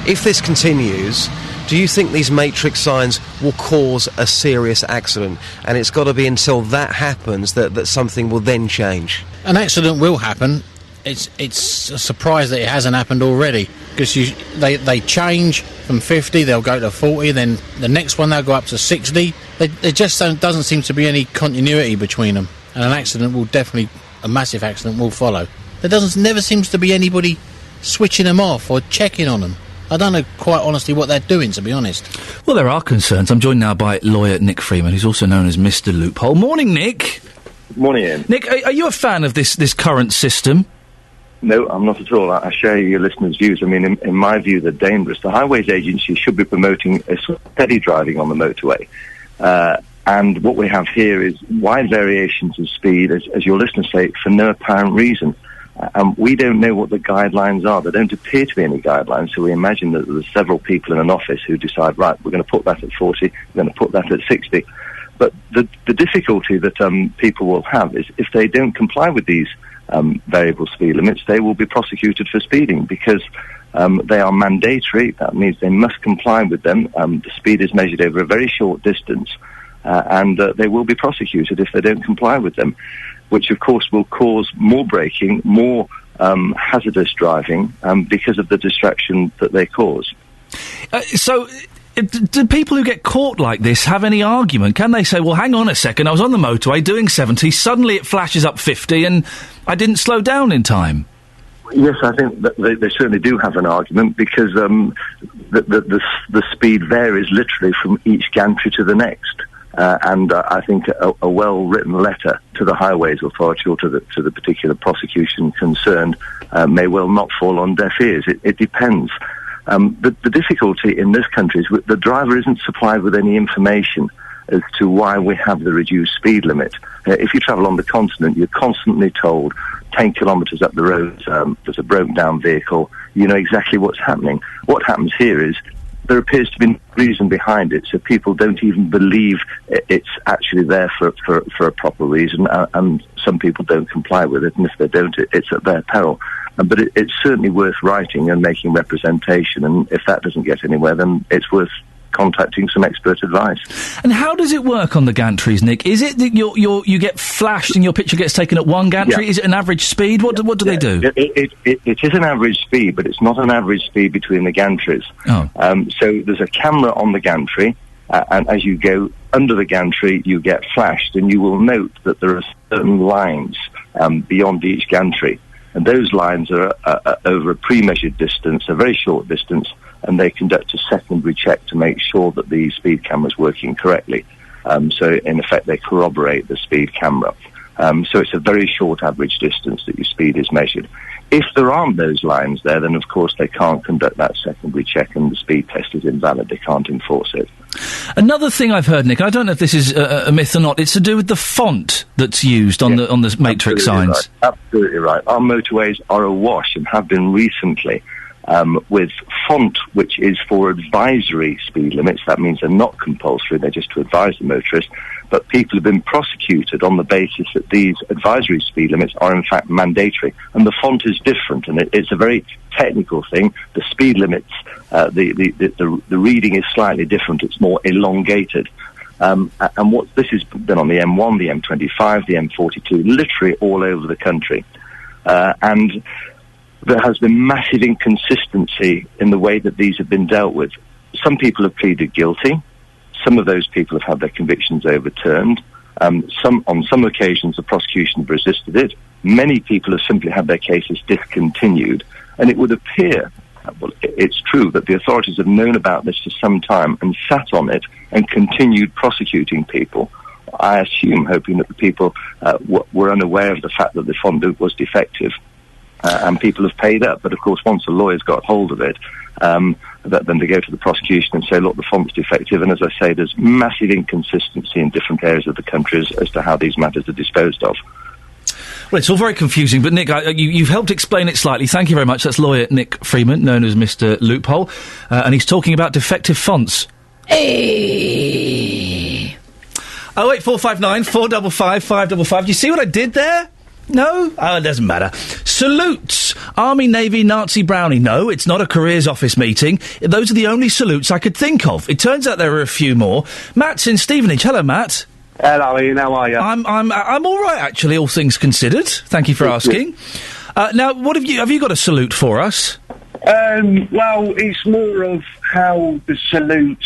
if this continues, do you think these matrix signs will cause a serious accident? And it's got to be until that happens that something will then change. An accident will happen. It's a surprise that it hasn't happened already, because they change from 50, they'll go to 40, then the next one they'll go up to 60. There just doesn't seem to be any continuity between them, and an accident will definitely, a massive accident will follow. There never seems to be anybody switching them off or checking on them. I don't know quite honestly what they're doing, to be honest. Well, there are concerns. I'm joined now by lawyer Nick Freeman, who's also known as Mr. Loophole. Morning, Nick. Morning, Ian. Nick, are you a fan of this current system? No, I'm not at all. I share your listeners' views. I mean, in my view, they're dangerous. The Highways Agency should be promoting a steady driving on the motorway. And what we have here is wide variations of speed, as your listeners say, for no apparent reason. We don't know what the guidelines are. There don't appear to be any guidelines, so we imagine that there's several people in an office who decide, right, we're going to put that at 40, we're going to put that at 60. But the difficulty that people will have is if they don't comply with these variable speed limits, they will be prosecuted for speeding because they are mandatory. That means they must comply with them. The speed is measured over a very short distance, and they will be prosecuted if they don't comply with them, which of course will cause more braking, more hazardous driving because of the distraction that they cause. So do people who get caught like this have any argument? Can they say, well, hang on a second, I was on the motorway doing 70, suddenly it flashes up 50 and I didn't slow down in time? Yes, I think that they certainly do have an argument because the speed varies literally from each gantry to the next. And I think a well-written letter to the Highways Authority or to the particular prosecution concerned may well not fall on deaf ears. It depends. The difficulty in this country is the driver isn't supplied with any information as to why we have the reduced speed limit. If you travel on the continent, you're constantly told 10 kilometres up the road there's a broken down vehicle. You know exactly what's happening. What happens here is there appears to be no reason behind it, so people don't even believe it's actually there for a proper reason, and some people don't comply with it, and if they don't, it's at their peril. But it's certainly worth writing and making representation, and if that doesn't get anywhere, then it's worth contacting some expert advice. And how does it work on the gantries, Nick? Is it that you get flashed and your picture gets taken at one gantry? Yeah. Is it an average speed? What do they do? It is an average speed, but it's not an average speed between the gantries. Oh. So there's a camera on the gantry, and as you go under the gantry, you get flashed, and you will note that there are certain lines beyond each gantry. And those lines are over a pre-measured distance, a very short distance, and they conduct a secondary check to make sure that the speed camera is working correctly. So, in effect, they corroborate the speed camera. So it's a very short average distance that your speed is measured. If there aren't those lines there, then of course they can't conduct that secondary check and the speed test is invalid. They can't enforce it. Another thing I've heard, Nick, I don't know if this is a myth or not, it's to do with the font that's used on the matrix signs. Right. Absolutely right. Our motorways are awash and have been recently with font which is for advisory speed limits. That means they're not compulsory, they're just to advise the motorist. But people have been prosecuted on the basis that these advisory speed limits are in fact mandatory. And the font is different, and it's a very technical thing. The speed limits, the reading is slightly different. It's more elongated. And what this has been on the M1, the M25, the M42, literally all over the country. And there has been massive inconsistency in the way that these have been dealt with. Some people have pleaded guilty. Some of those people have had their convictions overturned. On some occasions, the prosecution have resisted it. Many people have simply had their cases discontinued. And it would appear, well, it's true, that the authorities have known about this for some time and sat on it and continued prosecuting people. I assume, hoping that the people were unaware of the fact that the font was defective. And people have paid up. But, of course, once the lawyers got hold of it, then they go to the prosecution and say, look, the font's defective. And as I say, there's massive inconsistency in different areas of the country as to how these matters are disposed of. Well, it's all very confusing, but Nick, you've helped explain it slightly. Thank you very much. That's lawyer Nick Freeman, known as Mr. Loophole, and he's talking about defective fonts. Hey! 08459 455 555. Do you see what I did there? No? Oh, it doesn't matter. Salutes. Army, Navy, Nazi, Brownie. No, it's not a careers office meeting. Those are the only salutes I could think of. It turns out there are a few more. Matt's in Stevenage. Hello, Matt. Hello, Ian. How are you? I'm all right, actually, all things considered. Thank you for asking. Now, what have you got a salute for us? Well, it's more of how the salutes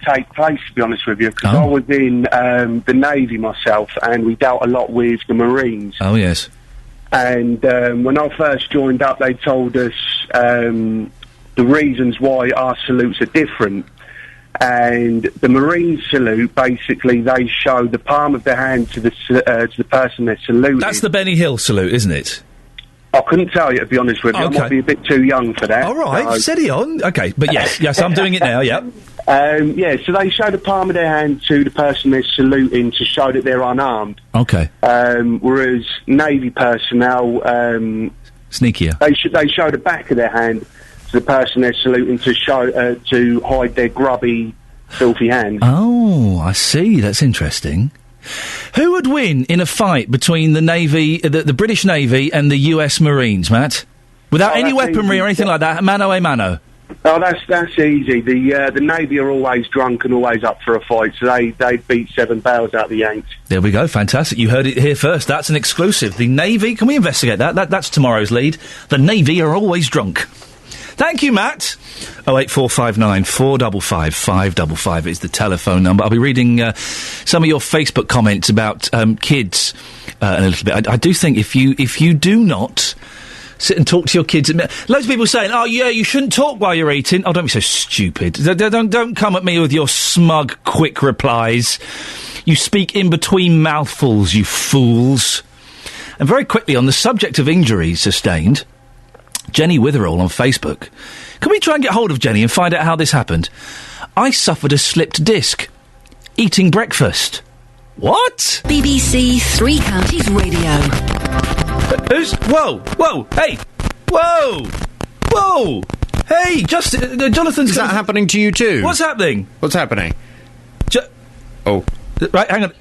take place, to be honest with you, because I was in the Navy myself, and we dealt a lot with the Marines. Oh, yes. And when I first joined up, they told us the reasons why our salutes are different. And the Marine salute, basically, they show the palm of their hand to the person they're saluting. That's the Benny Hill salute, isn't it? I couldn't tell you, to be honest with you. Okay. I might be a bit too young for that. All right, steady on. Okay, but yes, I'm doing it now, yeah. So they show the palm of their hand to the person they're saluting to show that they're unarmed. Okay. Whereas Navy personnel... sneakier. They show the back of their hand to the person they're saluting to show to hide their grubby, filthy hands. Oh, I see. That's interesting. Who would win in a fight between the Navy, the British Navy, and the US Marines, Matt? Without any weaponry or anything like that, mano a mano. Oh, that's easy. The Navy are always drunk and always up for a fight, so they beat 7 barrels out of the Yanks. There we go, fantastic. You heard it here first. That's an exclusive. The Navy, can we investigate that? That's tomorrow's lead. The Navy are always drunk. Thank you, Matt. 08459 455 555 is the telephone number. I'll be reading some of your Facebook comments about kids in a little bit. I do think if you do not sit and talk to your kids, loads of people saying, "Oh yeah, you shouldn't talk while you're eating." Oh, don't be so stupid. Don't come at me with your smug, quick replies. You speak in between mouthfuls, you fools. And very quickly on the subject of injuries sustained. Jenny Witherall on Facebook. Can we try and get hold of Jenny and find out how this happened? I suffered a slipped disc. Eating breakfast. What? BBC Three Counties Radio. Whoa, hey! Whoa! Hey, Jonathan's... Is that happening to you too? What's happening? What's happening? Right, hang on.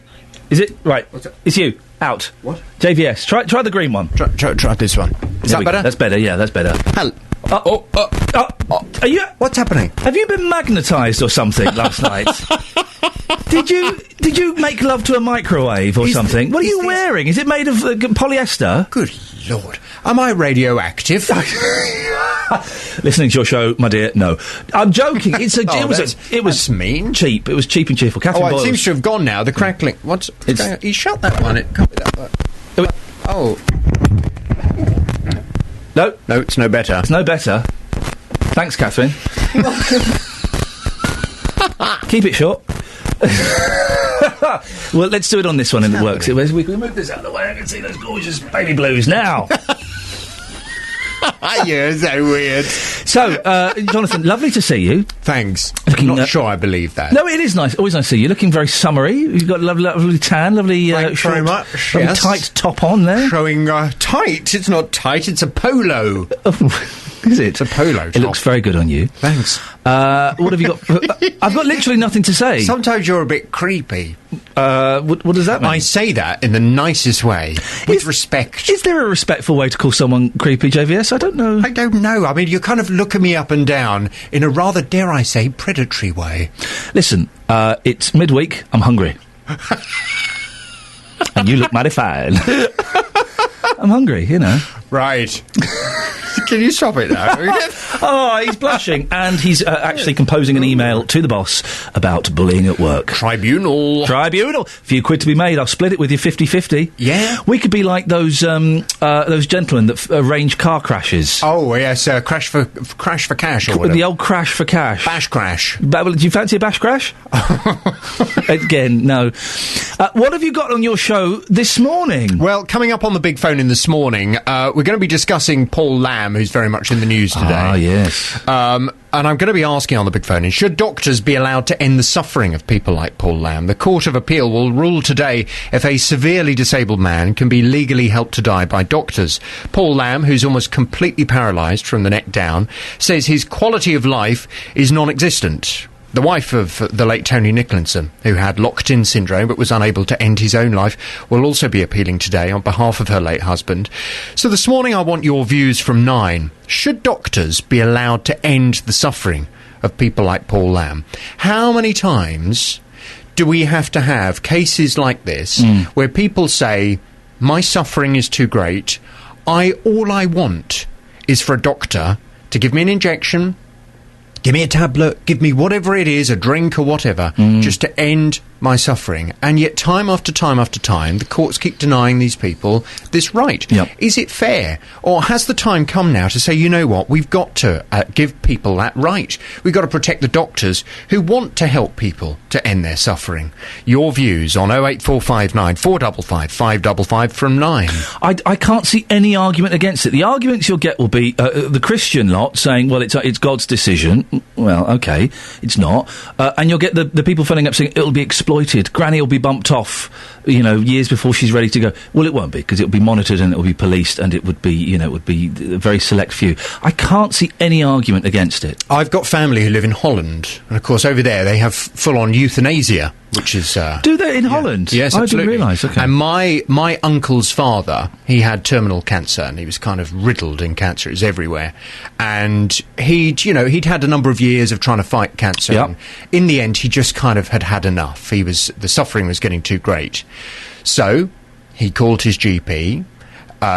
Is it... Right, it's you. Out. What? JVS. Try the green one. Try this one. Is that better? That's better, yeah, that's better. Are you... What's happening? Have you been magnetised or something last night? Did you make love to a microwave or something? What are you wearing? Is it made of polyester? Good Lord. Am I radioactive? Listening to your show, my dear, no. I'm joking. It was mean. Cheap. It was cheap and cheerful. Catherine Boyle, it seems to have gone now. The crackling. What's going on? You shut that one. It can't be that one. Oh. No, it's no better. It's no better. Thanks, Catherine. Keep it short. Well, let's do it on this one, and it works. We can move this out of the way. I can see those gorgeous baby blues now. You're so weird. So, Jonathan, lovely to see you. Thanks. Looking, I'm not sure I believe that. No, it is nice. Always nice to see you. Looking very summery. You've got a lovely tan, lovely Thanks short, very much. lovely Yes. tight top on there. Showing tight. It's not tight. It's a polo. Is it? It's a polo top. It looks very good on you. Thanks. What have you got? I've got literally nothing to say. Sometimes you're a bit creepy. What does that mean? I say that in the nicest way, with respect. Is there a respectful way to call someone creepy, JVS? I don't know. I don't know. I mean, you kind of look at me up and down in a rather, dare I say, predatory way. Listen, it's midweek. I'm hungry. And you look mighty fine. I'm hungry, you know. Right. Can you stop it now? Oh, he's blushing. And he's actually composing an email to the boss about bullying at work. Tribunal. A few quid to be made. I'll split it with you 50-50. Yeah. We could be like those gentlemen that arrange car crashes. Oh, yes, crash for cash or whatever. The old crash for cash. Bash crash. Do you fancy a bash crash? Again, no. What have you got on your show this morning? Well, coming up on the big phone in this morning, we're going to be discussing Paul Lamb, who's very much in the news today. Ah, yes. And I'm going to be asking on the big phone, should doctors be allowed to end the suffering of people like Paul Lamb? The Court of Appeal will rule today if a severely disabled man can be legally helped to die by doctors. Paul Lamb, who's almost completely paralysed from the neck down, says his quality of life is non-existent. The wife of the late Tony Nicholson, who had locked-in syndrome but was unable to end his own life, will also be appealing today on behalf of her late husband. So this morning I want your views from 9. Should doctors be allowed to end the suffering of people like Paul Lamb? How many times do we have to have cases like this where people say, my suffering is too great, all I want is for a doctor to give me an injection, give me a tablet, give me whatever it is, a drink or whatever, just to end my suffering. And yet time after time after time, the courts keep denying these people this right. Yep. Is it fair? Or has the time come now to say, you know what, we've got to give people that right. We've got to protect the doctors who want to help people to end their suffering. Your views on 08459 455 555 from 9. I can't see any argument against it. The arguments you'll get will be the Christian lot saying, well, it's God's decision. Well, okay, it's not. And you'll get the people phoning up saying it'll be exploited. Granny will be bumped off, years before she's ready to go. Well, it won't be, because it'll be monitored and it'll be policed, and it would be a very select few. I can't see any argument against it. I've got family who live in Holland, and of course over there they have full-on euthanasia, which is... Do they in Holland? Yes, I absolutely. didn't realise, okay. And my uncle's father, he had terminal cancer, and he was kind of riddled in cancer. It was everywhere. And he'd had a number of years of trying to fight cancer. Yep. And in the end, he just kind of had enough. The suffering was getting too great. So, he called his GP.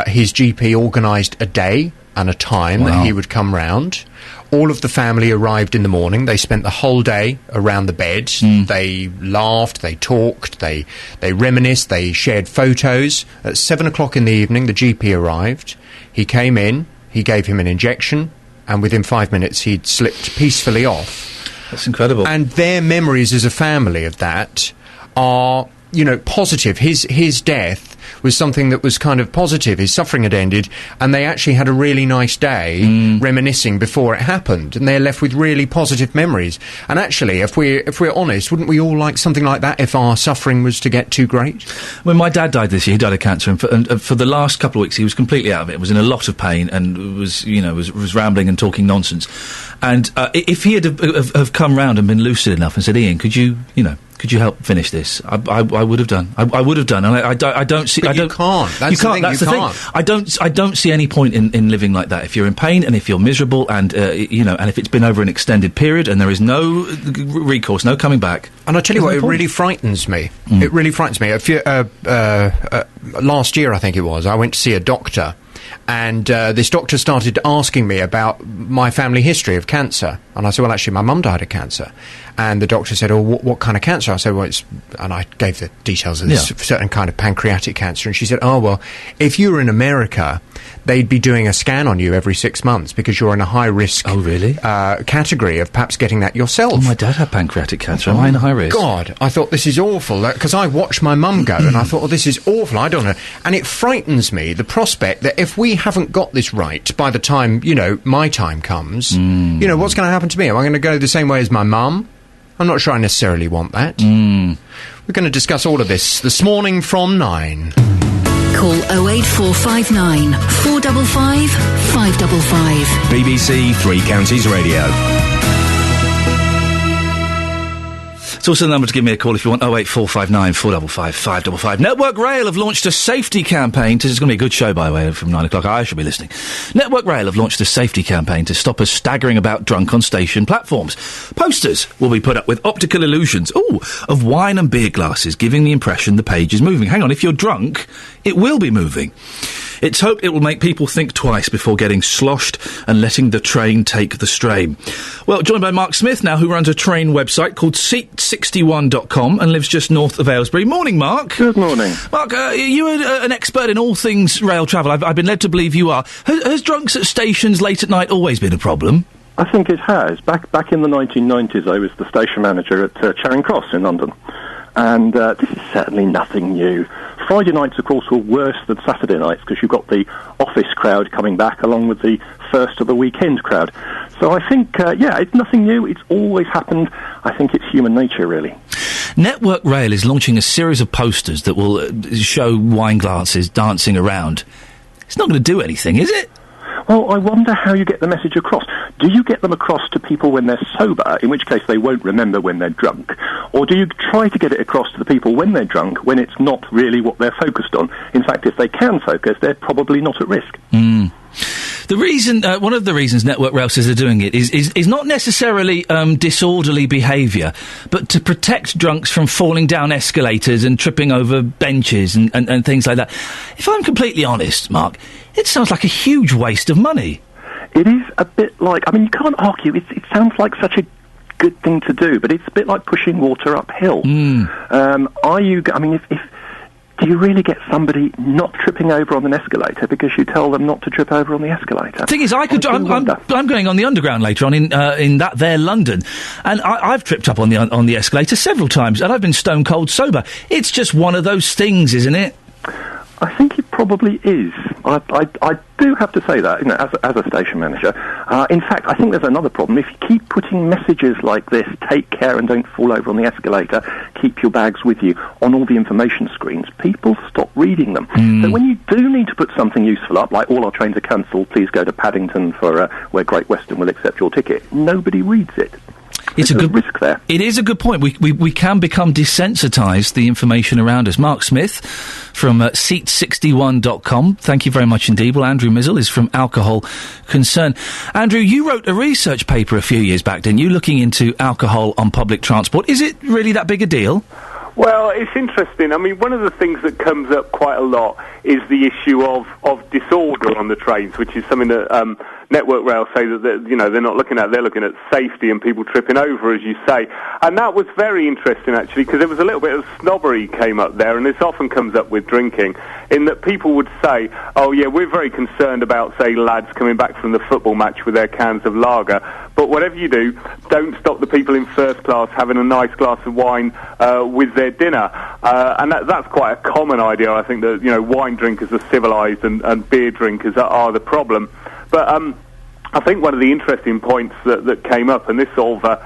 His GP organised a day and a time that he would come round. All of the family arrived in the morning. They spent the whole day around the bed. They laughed, they talked, they reminisced, they shared photos. At 7 o'clock in the evening, the GP arrived. He came in, he gave him an injection, and within 5 minutes he'd slipped peacefully off. That's incredible. And their memories as a family of that are, positive. His death was something that was kind of positive. His suffering had ended, and they actually had a really nice day reminiscing before it happened, and they're left with really positive memories. And actually, if we're honest, wouldn't we all like something like that if our suffering was to get too great? When my dad died this year, he died of cancer, and for the last couple of weeks he was completely out of it. Was in a lot of pain and was rambling and talking nonsense. And if he had have come round and been lucid enough and said, Ian, could you help finish this? I would have done. I would have done. And I don't see. But you can't. That's the thing. I don't see any point in living like that. If you're in pain and if you're miserable and and if it's been over an extended period and there is no recourse, no coming back. And I tell you what, it really frightens me. It really frightens me. Last year, I think it was, I went to see a doctor. And this doctor started asking me about my family history of cancer. And I said, well, actually, my mum died of cancer. And the doctor said, oh, what kind of cancer? I said, well, and I gave the details of this certain kind of pancreatic cancer. And she said, oh, well, if you were in America, they'd be doing a scan on you every 6 months because you're in a high-risk category of perhaps getting that yourself. Oh, my dad had pancreatic cancer. Am I in high risk? God, I thought, this is awful. Because I watched my mum go, and I thought, oh, this is awful. I don't know. And it frightens me, the prospect that if we haven't got this right by the time, my time comes, what's going to happen to me? Am I going to go the same way as my mum? I'm not sure I necessarily want that. We're going to discuss all of this morning from 9. Call 08459 455 555. BBC Three Counties Radio. It's also the number to give me a call if you want, 08459 455 555. Network Rail have launched a safety campaign it's going to be a good show, by the way, from 9 o'clock. I should be listening. Network Rail have launched a safety campaign to stop us staggering about drunk on station platforms. Posters will be put up with optical illusions, of wine and beer glasses, giving the impression the page is moving. Hang on, if you're drunk, it will be moving. It's hoped it will make people think twice before getting sloshed and letting the train take the strain. Well, joined by Mark Smith now, who runs a train website called Seat61.com and lives just north of Aylesbury. Morning, Mark. Good morning. Mark, you're an expert in all things rail travel. I've been led to believe you are. Has drunks at stations late at night always been a problem? I think it has. Back in the 1990s, I was the station manager at Charing Cross in London. And this is certainly nothing new. Friday nights, of course, were worse than Saturday nights because you've got the office crowd coming back along with the first of the weekend crowd. So I think, it's nothing new. It's always happened. I think it's human nature, really. Network Rail is launching a series of posters that will show wine glasses dancing around. It's not going to do anything, is it? Well, I wonder how you get the message across. Do you get them across to people when they're sober, in which case they won't remember when they're drunk? Or do you try to get it across to the people when they're drunk, when it's not really what they're focused on? In fact, if they can focus, they're probably not at risk. The reason, one of the reasons Network Rail says they're doing it is not necessarily disorderly behaviour, but to protect drunks from falling down escalators and tripping over benches and things like that. If I'm completely honest, Mark, it sounds like a huge waste of money. It is a bit like, you can't argue, it sounds like such a good thing to do, but it's a bit like pushing water uphill. Do you really get somebody not tripping over on an escalator because you tell them not to trip over on the escalator? The thing is, I'm going on the Underground later on in that there London, and I've tripped up on the escalator several times, and I've been stone cold sober. It's just one of those things, isn't it? I think it probably is. I do have to say that, as a station manager. In fact, I think there's another problem. If you keep putting messages like this, take care and don't fall over on the escalator, keep your bags with you, on all the information screens, people stop reading them. So when you do need to put something useful up, like all our trains are cancelled, please go to Paddington for where Great Western will accept your ticket, nobody reads it. It's a good risk there. It is a good point. We can become desensitised to the information around us. Mark Smith from Seat61.com. Thank you very much indeed. Well, Andrew Mizzle is from Alcohol Concern. Andrew, you wrote a research paper a few years back, didn't you, looking into alcohol on public transport. Is it really that big a deal? Well, it's interesting. One of the things that comes up quite a lot is the issue of disorder on the trains, which is something that Network Rail say that they're not looking at. They're looking at safety and people tripping over, as you say. And that was very interesting, actually, because there was a little bit of snobbery came up there, and this often comes up with drinking, in that people would say, oh, yeah, we're very concerned about, say, lads coming back from the football match with their cans of lager, but whatever you do, don't stop the people in first class having a nice glass of wine with their dinner. And that's quite a common idea. I think that, wine drinkers are civilised and beer drinkers are the problem. But I think one of the interesting points that came up, and this sort of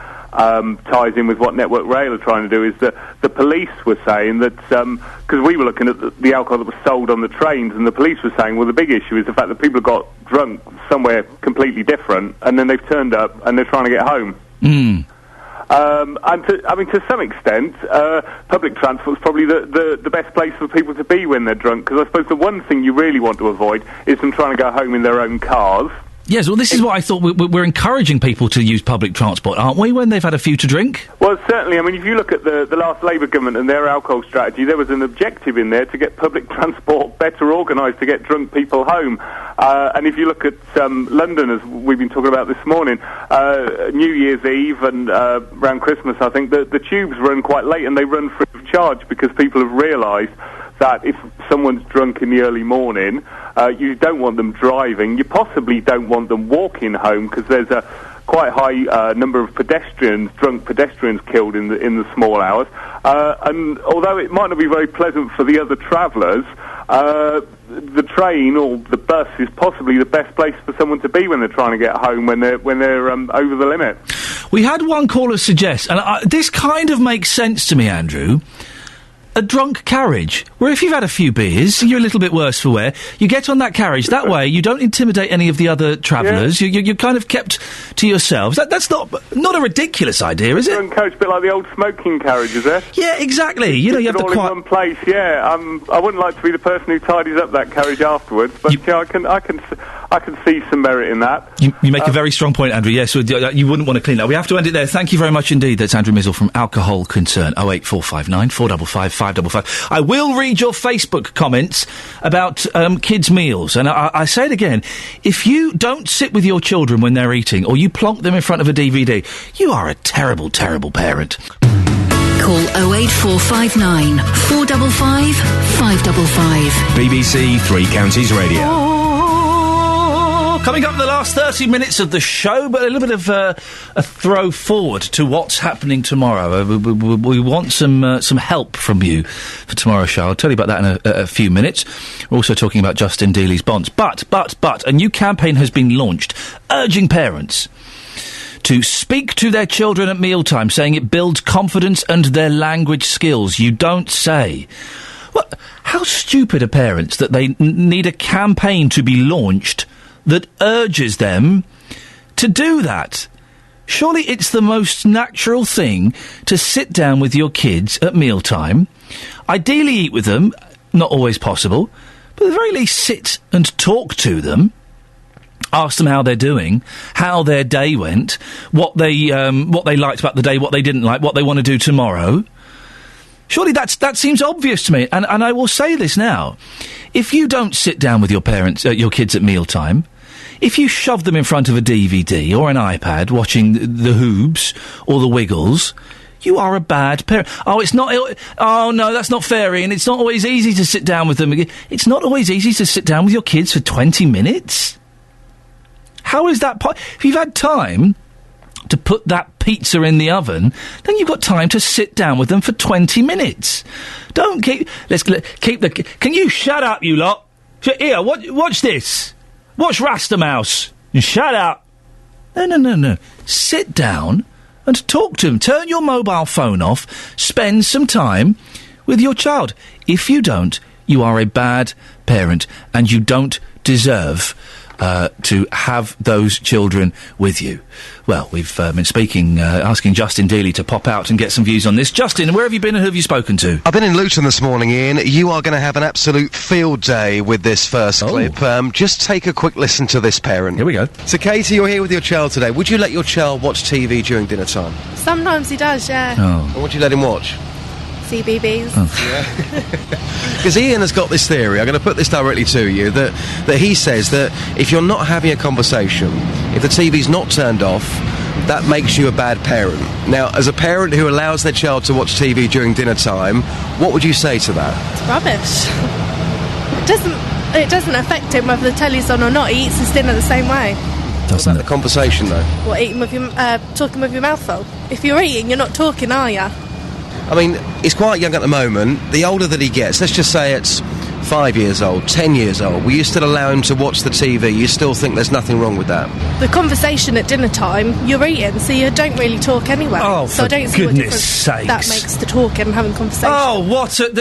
ties in with what Network Rail are trying to do, is that the police were saying that, because we were looking at the alcohol that was sold on the trains, and the police were saying, well, the big issue is the fact that people got drunk somewhere completely different, and then they've turned up and they're trying to get home. And to some extent, public transport is probably the best place for people to be when they're drunk, because I suppose the one thing you really want to avoid is them trying to go home in their own cars. Yes, well, this is what I thought. We're encouraging people to use public transport, aren't we, when they've had a few to drink? Well, certainly. If you look at the last Labour government and their alcohol strategy, there was an objective in there to get public transport better organised to get drunk people home. And if you look at London, as we've been talking about this morning, New Year's Eve and around Christmas, I think the tubes run quite late, and they run free of charge because people have realised that if someone's drunk in the early morning, you don't want them driving. You possibly don't want them walking home, because there's a quite high number of drunk pedestrians killed in the small hours. And although it might not be very pleasant for the other travellers, the train or the bus is possibly the best place for someone to be when they're trying to get home when they're over the limit. We had one caller suggest, and this kind of makes sense to me, Andrew, a drunk carriage, where if you've had a few beers, you're a little bit worse for wear, you get on that carriage, that way you don't intimidate any of the other travellers, you're kind of kept to yourselves. That's not a ridiculous idea, is it? Drunk carriage, a bit like the old smoking carriage, is it? Yeah, exactly. You have to all in one place, yeah. I wouldn't like to be the person who tidies up that carriage afterwards, but I can see some merit in that. You make a very strong point, Andrew. Yes, you wouldn't want to clean that. We have to end it there. Thank you very much indeed. That's Andrew Mizzle from Alcohol Concern. 08459 455 555. I will read your Facebook comments about kids' meals, and I say it again. If you don't sit with your children when they're eating, or you plonk them in front of a DVD, you are a terrible, terrible parent. Call 08459 455 555. BBC Three Counties Radio. Coming up in the last 30 minutes of the show, but a little bit of a throw forward to what's happening tomorrow. We want some help from you for tomorrow's show. I'll tell you about that in a few minutes. We're also talking about Justin Dealey's bonds. But, a new campaign has been launched urging parents to speak to their children at mealtime, saying it builds confidence and their language skills. You don't say. What? How stupid are parents that they need a campaign to be launched that urges them to do that? Surely it's the most natural thing to sit down with your kids at mealtime, ideally eat with them, not always possible, but at the very least sit and talk to them, ask them how they're doing, how their day went, what they liked about the day, what they didn't like, what they want to do tomorrow. Surely that seems obvious to me, and I will say this now. If you don't sit down with your kids at mealtime, if you shove them in front of a DVD or an iPad watching the Hoobs or the Wiggles, you are a bad parent. Oh, no, that's not fair, Ian. It's not always easy to sit down with them. It's not always easy to sit down with your kids for 20 minutes? How is that if you've had time to put that pizza in the oven, then you've got time to sit down with them for 20 minutes. Don't keep the... Can you shut up, you lot? Here, watch this. Watch Rasta Mouse. Shut up. No. Sit down and talk to them. Turn your mobile phone off. Spend some time with your child. If you don't, you are a bad parent and you don't deserve to have those children with you. Well, we've been asking Justin Dealey to pop out and get some views on this. Justin, where have you been and who have you spoken to? I've been in Luton this morning, Ian. You are going to have an absolute field day with this first clip. Just take a quick listen to this parent. Here we go. So, Katie, you're here with your child today. Would you let your child watch TV during dinner time? Sometimes he does, yeah. And what would you let him watch? CBBS. Because Ian has got this theory, I'm going to put this directly to you, that he says that if you're not having a conversation, if the TV's not turned off, that makes you a bad parent. Now, as a parent who allows their child to watch TV during dinner time, what would you say to that? It's rubbish. It doesn't affect him whether the telly's on or not. He eats his dinner the same way. Doesn't it? The conversation, though. What, eating with your, talking with your mouth full? If you're eating, you're not talking, are you? I mean, he's quite young at the moment. The older that he gets, let's just say it's 5 years old, 10 years old, will you still allow him to watch the TV? You still think there's nothing wrong with that? The conversation at dinner time, you're eating, so you don't really talk anyway. Oh, so I don't see what difference sakes. that makes to talking and having conversation. Oh,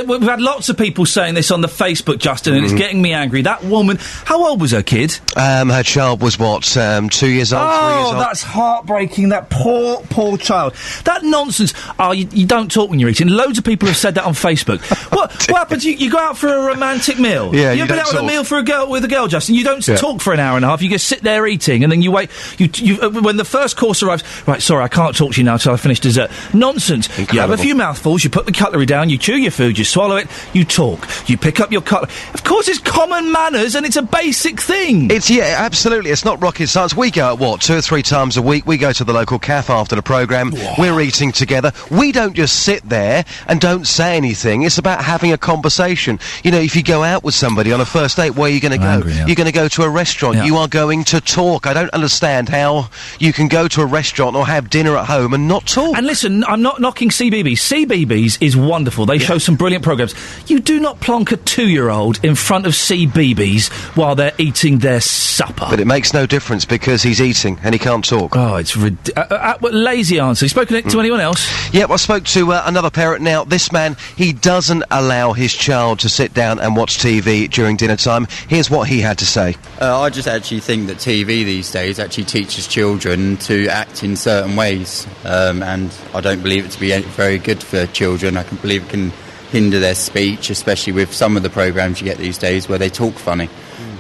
we've had lots of people saying this on the Facebook, Justin, and it's getting me angry. That woman, how old was her kid? Her child was, 2 years old, 3 years old? Oh, that's heartbreaking, that poor child. That nonsense. Oh, you don't talk when you're eating. Loads of people have said that on Facebook. What happens? You go out for a romantic meal. Yeah, you've been out with a meal with a girl, Justin. You don't talk for an hour and a half. You just sit there eating, and then you wait. When the first course arrives, right? Sorry, I can't talk to you now until I finish dessert. Nonsense. Incredible. You have a few mouthfuls. You put the cutlery down. You chew your food. You swallow it. You talk. You pick up your cutlery. Of course, it's common manners, and it's a basic thing. Absolutely. It's not rocket science. We go out 2 or 3 times a week. We go to the local cafe after the programme. We're eating together. We don't just sit there and don't say anything. It's about having a conversation. You know, if you go out with somebody on a first date, where are you going to go? Angry, yeah. You're going to go to a restaurant. Yeah. You are going to talk. I don't understand how you can go to a restaurant or have dinner at home and not talk. And listen, I'm not knocking CBeebies. CBeebies is wonderful. They show some brilliant programmes. You do not plonk a 2-year-old in front of CBeebies while they're eating their supper. But it makes no difference because he's eating and he can't talk. Oh, it's lazy answer. You spoken to anyone else? Yep, I spoke to another parent. Now, this man, he doesn't allow his child to sit down and watch TV during dinner time. Here's what he had to say. I just actually think that TV these days actually teaches children to act in certain ways, and I don't believe it to be very good for children. I can believe it can hinder their speech, especially with some of the programmes you get these days where they talk funny.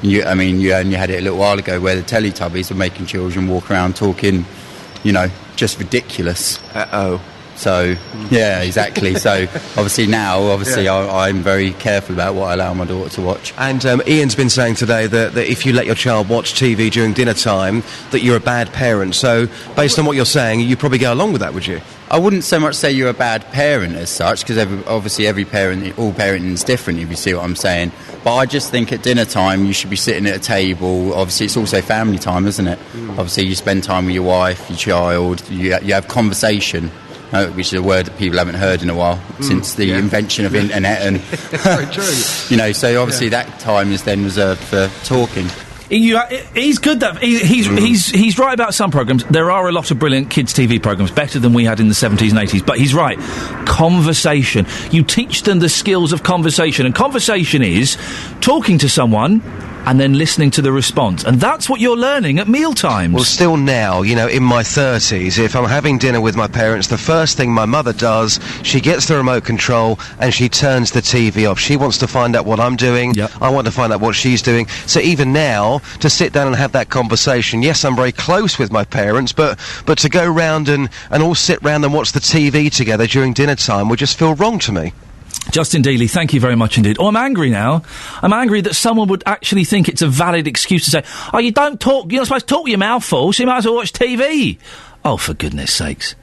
You only had it a little while ago where the Teletubbies were making children walk around talking, just ridiculous. Uh-oh. So, yeah, exactly. So, obviously I'm very careful about what I allow my daughter to watch. And Ian's been saying today that if you let your child watch TV during dinner time, that you're a bad parent. So, based on what you're saying, you'd probably go along with that, would you? I wouldn't so much say you're a bad parent as such, because every parent, all parenting is different, if you see what I'm saying. But I just think at dinner time you should be sitting at a table. Obviously, it's also family time, isn't it? Obviously, you spend time with your wife, your child, you have conversation. Which is a word that people haven't heard in a while since the invention of internet, and very true. So obviously that time is then reserved for talking. He's good. He's right about some programmes. There are a lot of brilliant kids' TV programmes, better than we had in the 70s and 80s. But he's right. Conversation. You teach them the skills of conversation, and conversation is talking to someone and then listening to the response. And that's what you're learning at mealtimes. Well, still now, in my 30s, if I'm having dinner with my parents, the first thing my mother does, she gets the remote control and she turns the TV off. She wants to find out what I'm doing. Yep. I want to find out what she's doing. So even now, to sit down and have that conversation, yes, I'm very close with my parents, but to go round and all sit round and watch the TV together during dinner time would just feel wrong to me. Justin Dealey, thank you very much indeed. Oh, I'm angry now. I'm angry that someone would actually think it's a valid excuse to say, oh, you don't talk, you're not supposed to talk with your mouth full, so you might as well watch TV. Oh, for goodness sakes.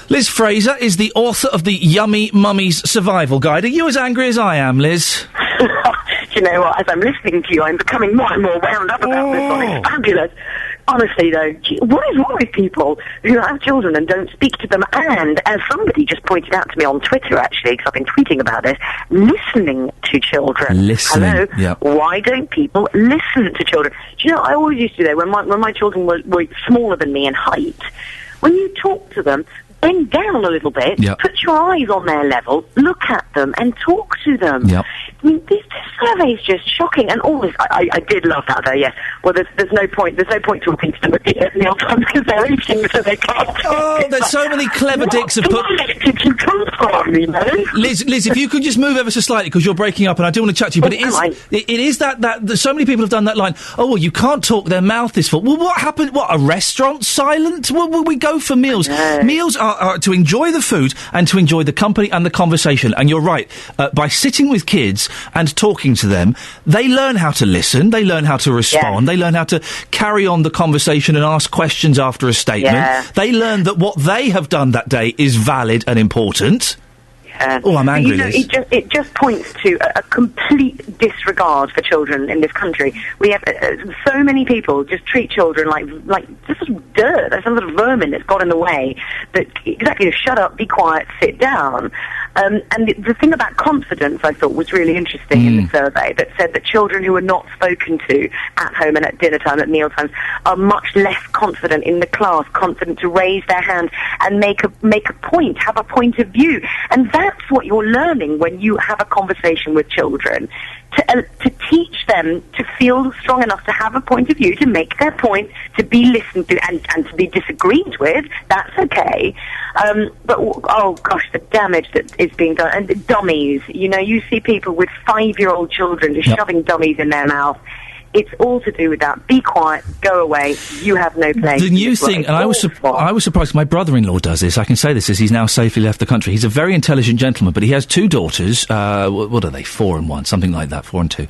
Liz Fraser is the author of the Yummy Mummies Survival Guide. Are you as angry as I am, Liz? Do you know what? As I'm listening to you, I'm becoming more and more wound up about this one. It's fabulous. Honestly, though, what is wrong with people who have children and don't speak to them? And, as somebody just pointed out to me on Twitter, actually, because I've been tweeting about this, listening to children. Listening, Hello? yep. Why don't people listen to children? Do you know, I always used to do, when my children were smaller than me in height, when you talk to them, bend down a little bit, put your eyes on their level, look at them, and talk to them. Yep. I mean, this survey is just shocking, and all this. I did love that, though. Yes. Well, there's no point. There's no point talking to them at meal times because they're eating, so they can't. Oh, there's so many clever dicks have put. Did you come from, Liz, if you could just move ever so slightly because you're breaking up, and I do want to chat to you. But it is that so many people have done that line. Oh, well, you can't talk. Their mouth is full. Well, what happened? What, a restaurant silent? Well, we go for meals. Meals are to enjoy the food and to enjoy the company and the conversation. And you're right. By sitting with kids and talking to them, they learn how to listen, they learn how to respond, they learn how to carry on the conversation and ask questions after a statement. They learn that what they have done that day is valid and important. Oh, I'm angry, Liz. It just points to a complete disregard for children in this country. We have so many people just treat children like just sort of dirt, like some sort of vermin that's got in the way. That exactly, shut up, be quiet, sit down. And the thing about confidence, I thought, was really interesting in the survey, that said that children who are not spoken to at home and at dinner time, at meal times, are much less confident in the class, confident to raise their hand and make a point, have a point of view. And that's what you're learning when you have a conversation with children. To teach them to feel strong enough to have a point of view, to make their point, to be listened to, and to be disagreed with, that's okay. But, oh gosh, the damage that is being done. And the dummies, you see people with 5-year-old children just shoving dummies in their mouth. It's all to do with that. Be quiet, go away, you have no place. The new thing, and I was surprised, my brother-in-law does this, I can say this as he's now safely left the country. He's a very intelligent gentleman, but he has 2 daughters, what are they, 4 and 1, something like that, 4 and 2.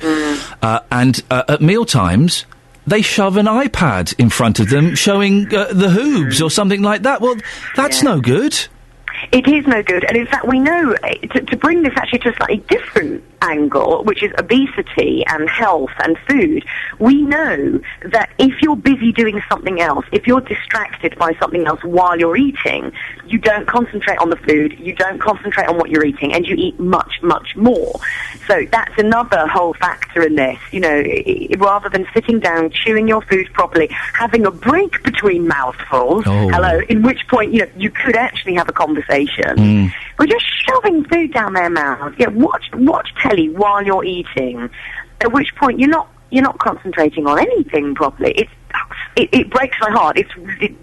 And at meal times, they shove an iPad in front of them showing the Hoobs or something like that. Well, that's no good. It is no good, and in fact we know, to bring this actually to a slightly different angle, which is obesity and health and food, we know that if you're busy doing something else, if you're distracted by something else while you're eating, you don't concentrate on the food, you don't concentrate on what you're eating, and you eat much, much more. So that's another whole factor in this. You know, rather than sitting down, chewing your food properly, having a break between mouthfuls, in which point, you know, you could actually have a conversation. We're just shoving food down their mouths. Yeah, watch telly while you're eating. At which point you're not concentrating on anything properly. It breaks my heart. It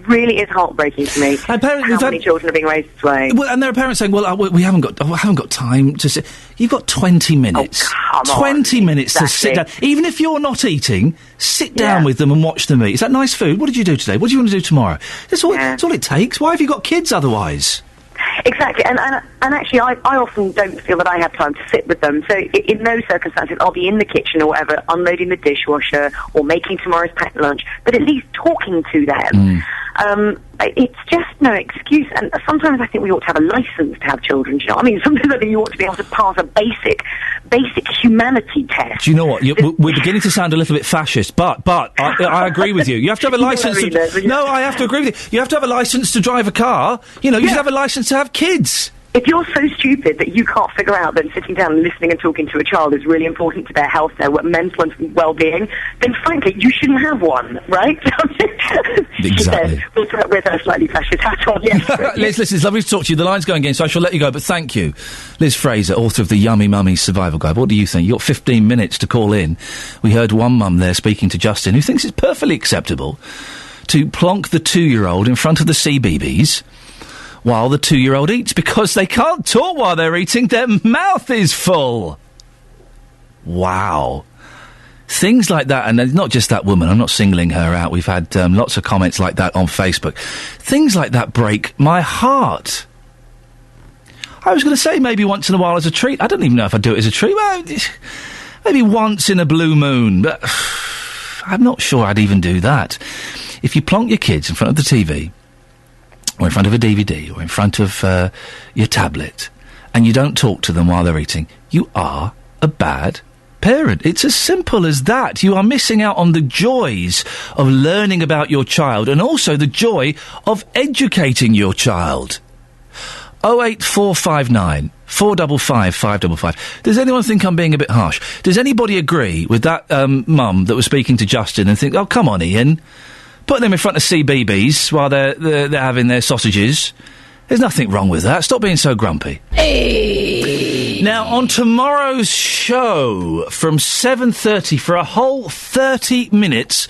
really is heartbreaking to me. How many children are being raised this way? Well, and there are parents saying, "Well, we haven't got time to sit." You've got 20 minutes. Oh, come 20 minutes to sit down. Even if you're not eating, sit down with them and watch them eat. Is that nice food? What did you do today? What do you want to do tomorrow? That's all it takes. Why have you got kids otherwise? Exactly, and actually, I often don't feel that I have time to sit with them. So in those circumstances, I'll be in the kitchen or whatever, unloading the dishwasher or making tomorrow's packed lunch, but at least talking to them. It's just no excuse, and sometimes I think we ought to have a license to have children. Do you know what I mean? Sometimes I think you ought to be able to pass a basic humanity test. Do you know what? We're beginning to sound a little bit fascist, but I agree with you. You have to have a license. No, I have to agree with you. You have to have a license to drive a car. You know, you should have a license to have kids. If you're so stupid that you can't figure out that sitting down and listening and talking to a child is really important to their health, their mental and well-being, then frankly, you shouldn't have one, right? Exactly. With a slightly fascist hat on, yes. Liz, listen, it's lovely to talk to you. The line's going again, so I shall let you go, but thank you. Liz Fraser, author of the Yummy Mummy Survival Guide. What do you think? You've got 15 minutes to call in. We heard one mum there speaking to Justin, who thinks it's perfectly acceptable to plonk the 2-year-old in front of the CBeebies while the 2-year-old eats, because they can't talk while they're eating. Their mouth is full. Wow. Things like that, and not just that woman, I'm not singling her out. We've had lots of comments like that on Facebook. Things like that break my heart. I was going to say maybe once in a while as a treat. I don't even know if I'd do it as a treat. Well, maybe once in a blue moon, but I'm not sure I'd even do that. If you plonk your kids in front of the TV, or in front of a DVD, or in front of your tablet, and you don't talk to them while they're eating, you are a bad parent. It's as simple as that. You are missing out on the joys of learning about your child, and also the joy of educating your child. 08459 455 555. Does anyone think I'm being a bit harsh? Does anybody agree with that mum that was speaking to Justin and think, oh, come on, Ian, put them in front of CBeebies while they're having their sausages? There's nothing wrong with that. Stop being so grumpy. Hey. Now, on tomorrow's show from 7:30 for a whole 30 minutes,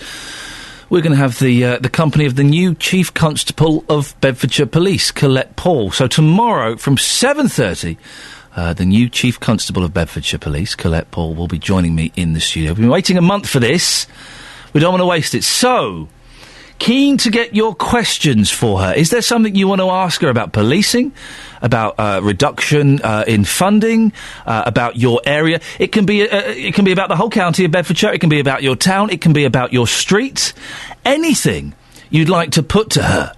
we're going to have the company of the new Chief Constable of Bedfordshire Police, Colette Paul. So tomorrow from 7:30, the new Chief Constable of Bedfordshire Police, Colette Paul, will be joining me in the studio. We've been waiting a month for this. We don't want to waste it. So, keen to get your questions for her. Is there something you want to ask her about policing, about reduction in funding, about your area? It can be about the whole county of Bedfordshire. It can be about your town. It can be about your street. Anything you'd like to put to her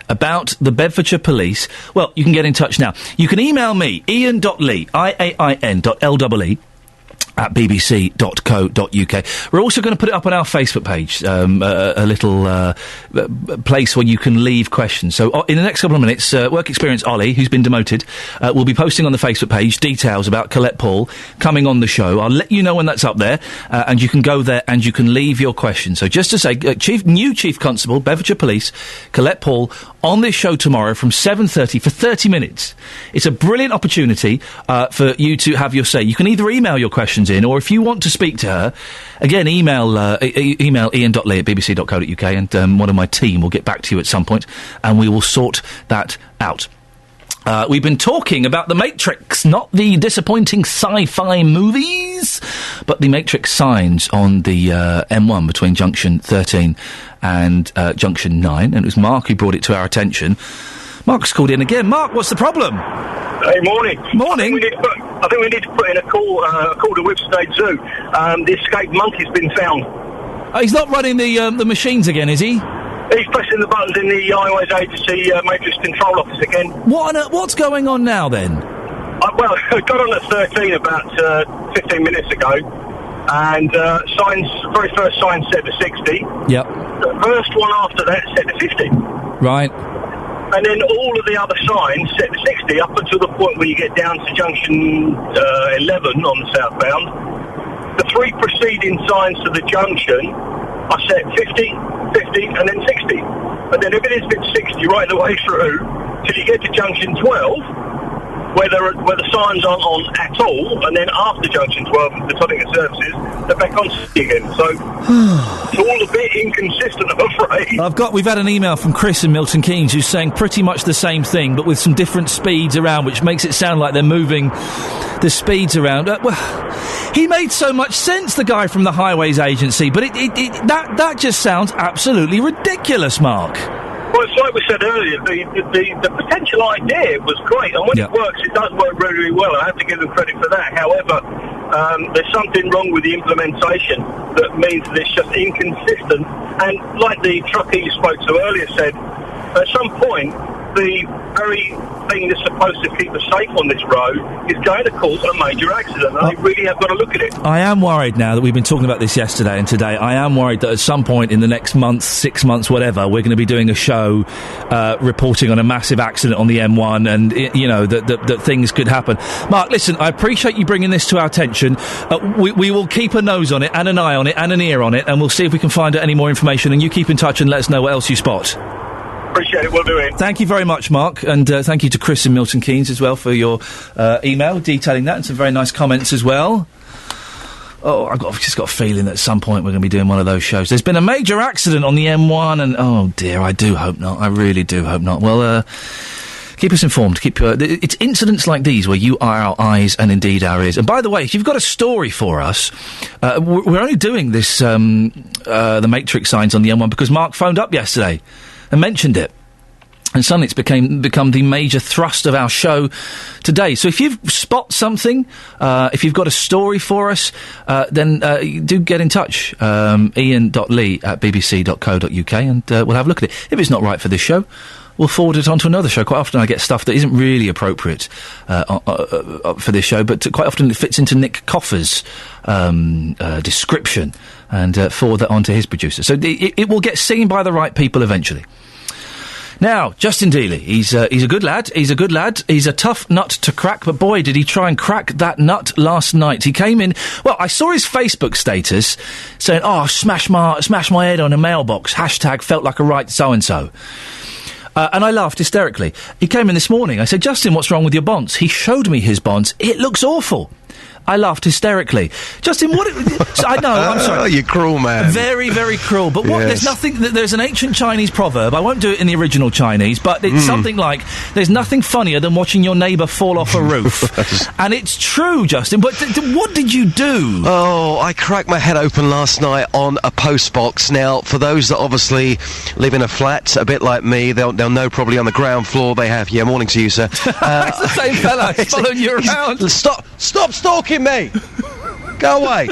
about the Bedfordshire Police, well, you can get in touch now. You can email me, Iain.lee, IAIN.LEE, at bbc.co.uk. We're also going to put it up on our Facebook page, a little place where you can leave questions. So in the next couple of minutes, Work Experience Ollie, who's been demoted, will be posting on the Facebook page details about Colette Paul coming on the show. I'll let you know when that's up there, and you can go there and you can leave your questions. So just to say, new Chief Constable, Bedfordshire Police, Colette Paul, on this show tomorrow from 7:30 for 30 minutes. It's a brilliant opportunity for you to have your say. You can either email your questions in, or if you want to speak to her, again, email Iain.lee at bbc.co.uk, and one of my team will get back to you at some point, and we will sort that out. We've been talking about The Matrix, not the disappointing sci-fi movies, but The Matrix signs on the M1 between Junction 13 and Junction 9, and it was Mark who brought it to our attention. Mark's called in again. Mark, what's the problem? Hey, morning. Morning. I think we need to put in a call to Whipsnade Zoo. The escaped monkey's been found. He's not running the machines again, is he? He's pressing the buttons in the Highways Agency Matrix Control Office again. What's going on now, then? Well, I got on at 13 about 15 minutes ago, and very first sign set to 60. Yep. The first one after that set to 50. Right. And then all of the other signs set to 60 up until the point where you get down to junction 11 on the southbound. The three preceding signs to the junction are set 50, 50, and then 60. And then everything's been 60 right the way through till you get to junction 12, where the signs aren't on at all, and then after junction 12, the topic of services, they're back on 60 again. So it's all a bit inconsistent, I'm afraid. We've had an email from Chris in Milton Keynes who's saying pretty much the same thing, but with some different speeds around, which makes it sound like they're moving the speeds around. He made so much sense, the guy from the Highways Agency, but that just sounds absolutely ridiculous, Mark. Well, it's like we said earlier, the potential idea was great, and when it works, it does work really, really well. I have to give them credit for that. However, there's something wrong with the implementation that means that it's just inconsistent. And like the trucker you spoke to earlier said, at some point, the very thing that's supposed to keep us safe on this road is going to cause a major accident, and they really have got to look at it. I am worried now that we've been talking about this yesterday and today. I am worried that at some point in the next month, 6 months, whatever, we're going to be doing a show reporting on a massive accident on the M1, and that things could happen. Mark, listen, I appreciate you bringing this to our attention. We will keep a nose on it and an eye on it and an ear on it, and we'll see if we can find out any more information, and you keep in touch and let us know what else you spot. Appreciate it, we'll do it. Thank you very much, Mark, and thank you to Chris in Milton Keynes as well for your email detailing that, and some very nice comments as well. Oh, I've just got a feeling that at some point we're going to be doing one of those shows. There's been a major accident on the M1, and oh dear, I do hope not. I really do hope not. Well, keep us informed. It's incidents like these where you are our eyes and indeed our ears. And by the way, if you've got a story for us, we're only doing this, the matrix signs on the M1 because Mark phoned up yesterday and mentioned it. And suddenly it's become the major thrust of our show today. So if you've spot something, if you've got a story for us, then do get in touch. Iain.lee@bbc.co.uk, and we'll have a look at it. If it's not right for this show, we'll forward it on to another show. Quite often I get stuff that isn't really appropriate for this show, but quite often it fits into Nick Coffer's description, and forward that on to his producer. So it will get seen by the right people eventually. Now, Justin Dealey, he's a good lad. He's a tough nut to crack, but boy, did he try and crack that nut last night. He came in. Well, I saw his Facebook status saying, "Oh, smash my head on a mailbox. # felt like a right so and so." And I laughed hysterically. He came in this morning. I said, "Justin, what's wrong with your bonds?" He showed me his bonds. It looks awful. I laughed hysterically. Justin, what... I know, I'm sorry. Oh, you cruel man. Very, very cruel. But what? Yes. There's an ancient Chinese proverb. I won't do it in the original Chinese, but it's something like, there's nothing funnier than watching your neighbour fall off a roof. And it's true, Justin, but what did you do? Oh, I cracked my head open last night on a post box. Now, for those that obviously live in a flat, a bit like me, they'll know probably on the ground floor they have... Yeah, morning to you, sir. It's the same fella. He's following you around. Stop stalking me! Go away!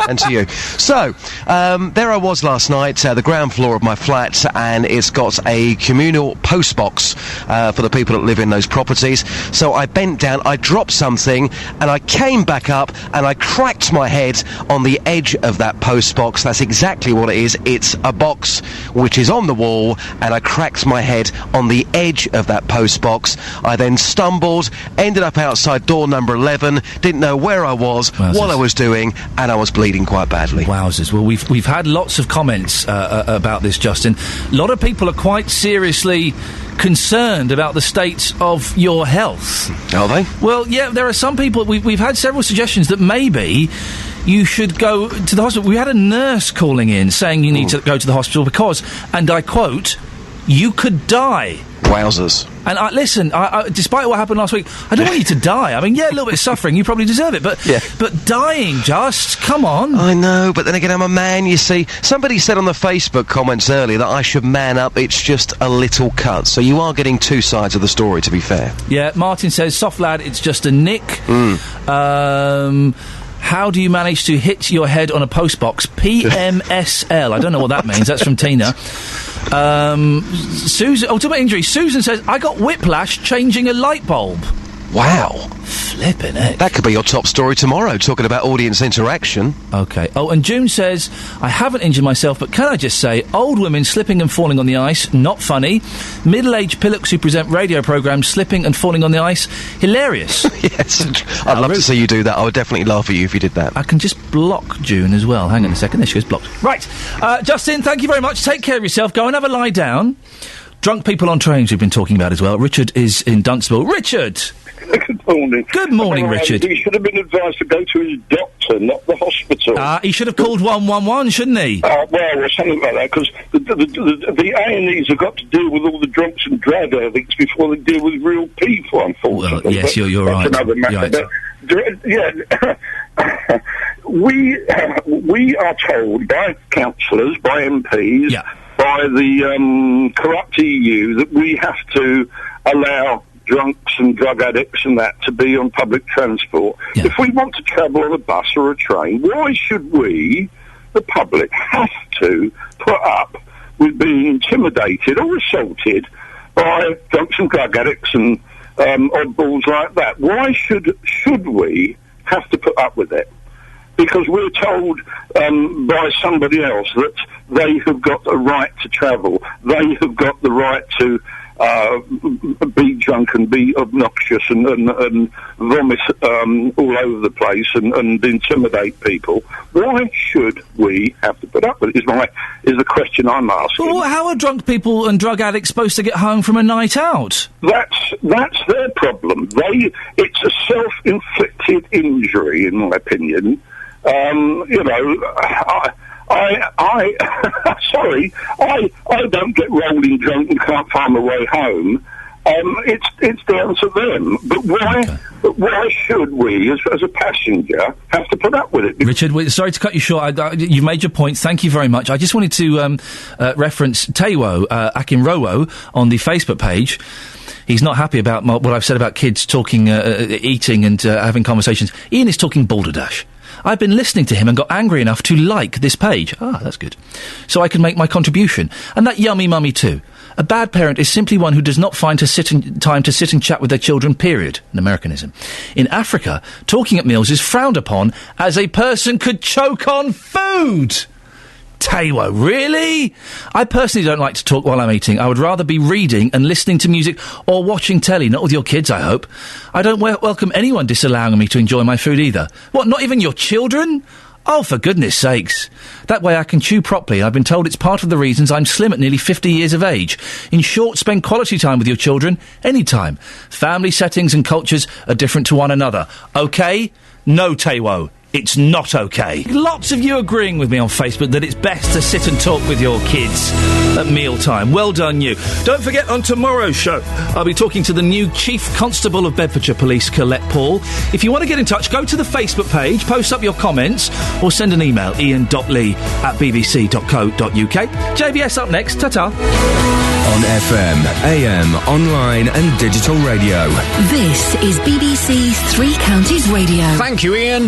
And to you. So, there I was last night, the ground floor of my flat, and it's got a communal post box for the people that live in those properties. So I bent down, I dropped something, and I came back up, and I cracked my head on the edge of that post box. That's exactly what it is. It's a box which is on the wall, and I cracked my head on the edge of that post box. I then stumbled, ended up outside door number 11, didn't know where I was, what I was doing, and I was bleeding quite badly. Wowzers. Well, we've had lots of comments about this, Justin. A lot of people are quite seriously concerned about the state of your health. Are they? Well, yeah, there are some people... We've had several suggestions that maybe you should go to the hospital. We had a nurse calling in saying you need to go to the hospital because, and I quote, "you could die." Wowzers. And listen, despite what happened last week, I don't want you to die. I mean, yeah, a little bit of suffering, you probably deserve it, but dying, just, come on. I know, but then again, I'm a man, you see. Somebody said on the Facebook comments earlier that I should man up, it's just a little cut. So you are getting two sides of the story, to be fair. Yeah, Martin says, "Soft lad, it's just a nick." How do you manage to hit your head on a post box? PMSL. I don't know what that means. That's from Tina. Susan, talk about injury. Susan says, "I got whiplash changing a light bulb." Wow. Flippin' it. That could be your top story tomorrow, talking about audience interaction. Okay. Oh, and June says, I haven't injured myself, but can I just say, old women slipping and falling on the ice, not funny. Middle-aged pillocks who present radio programmes slipping and falling on the ice, hilarious. Yes. I'd love to see you do that. I would definitely laugh at you if you did that. I can just block June as well. Hang on a second. There she goes, blocked. Right. Justin, thank you very much. Take care of yourself. Go and have a lie down. Drunk people on trains we've been talking about as well. Richard is in Dunstable. Richard! Good morning. Good morning, Richard. He should have been advised to go to his doctor, not the hospital. He should have called 111, shouldn't he? Well, or something like that, because the A&Es have got to deal with all the drunks and drug addicts before they deal with real people, unfortunately. Well, yes, you're right. That's another matter. Right. Yeah. We are told by councillors, by MPs, by the corrupt EU that we have to allow drunks and drug addicts and that to be on public transport. If we want to travel on a bus or a train, why should we, the public, have to put up with being intimidated or assaulted by drunks and drug addicts and oddballs like that? Why should we have to put up with it? Because we're told by somebody else that they have got a right to travel, they have got the right to be drunk and be obnoxious and vomit all over the place and intimidate people. Why should we have to put up with it? Is the question I'm asking. Well, how are drunk people and drug addicts supposed to get home from a night out? That's their problem. It's a self-inflicted injury, in my opinion. Sorry, I don't get rolling drunk and can't find my way home. It's down to them. But why should we, as a passenger, have to put up with it? Richard, sorry to cut you short. You've made your point. Thank you very much. I just wanted to reference Taiwo Akinrowo on the Facebook page. He's not happy about what I've said about kids talking, eating and having conversations. Iain is talking balderdash. I've been listening to him and got angry enough to like this page. That's good. So I can make my contribution. And that yummy mummy too. A bad parent is simply one who does not find time to sit and chat with their children, period. An Americanism. In Africa, talking at meals is frowned upon as a person could choke on food. Taiwo, really? I personally don't like to talk while I'm eating. I would rather be reading and listening to music or watching telly, not with your kids, I hope. I don't welcome anyone disallowing me to enjoy my food either. What, not even your children? Oh, for goodness sakes. That way I can chew properly. I've been told it's part of the reasons I'm slim at nearly 50 years of age. In short, spend quality time with your children anytime. Family settings and cultures are different to one another. OK? No, Taiwo. It's not okay. Lots of you agreeing with me on Facebook that it's best to sit and talk with your kids at mealtime. Well done, you. Don't forget, on tomorrow's show, I'll be talking to the new Chief Constable of Bedfordshire Police, Colette Paul. If you want to get in touch, go to the Facebook page, post up your comments, or send an email, ian.lee@bbc.co.uk. JVS up next. Ta-ta. On FM, AM, online and digital radio. This is BBC Three Counties Radio. Thank you, Iain.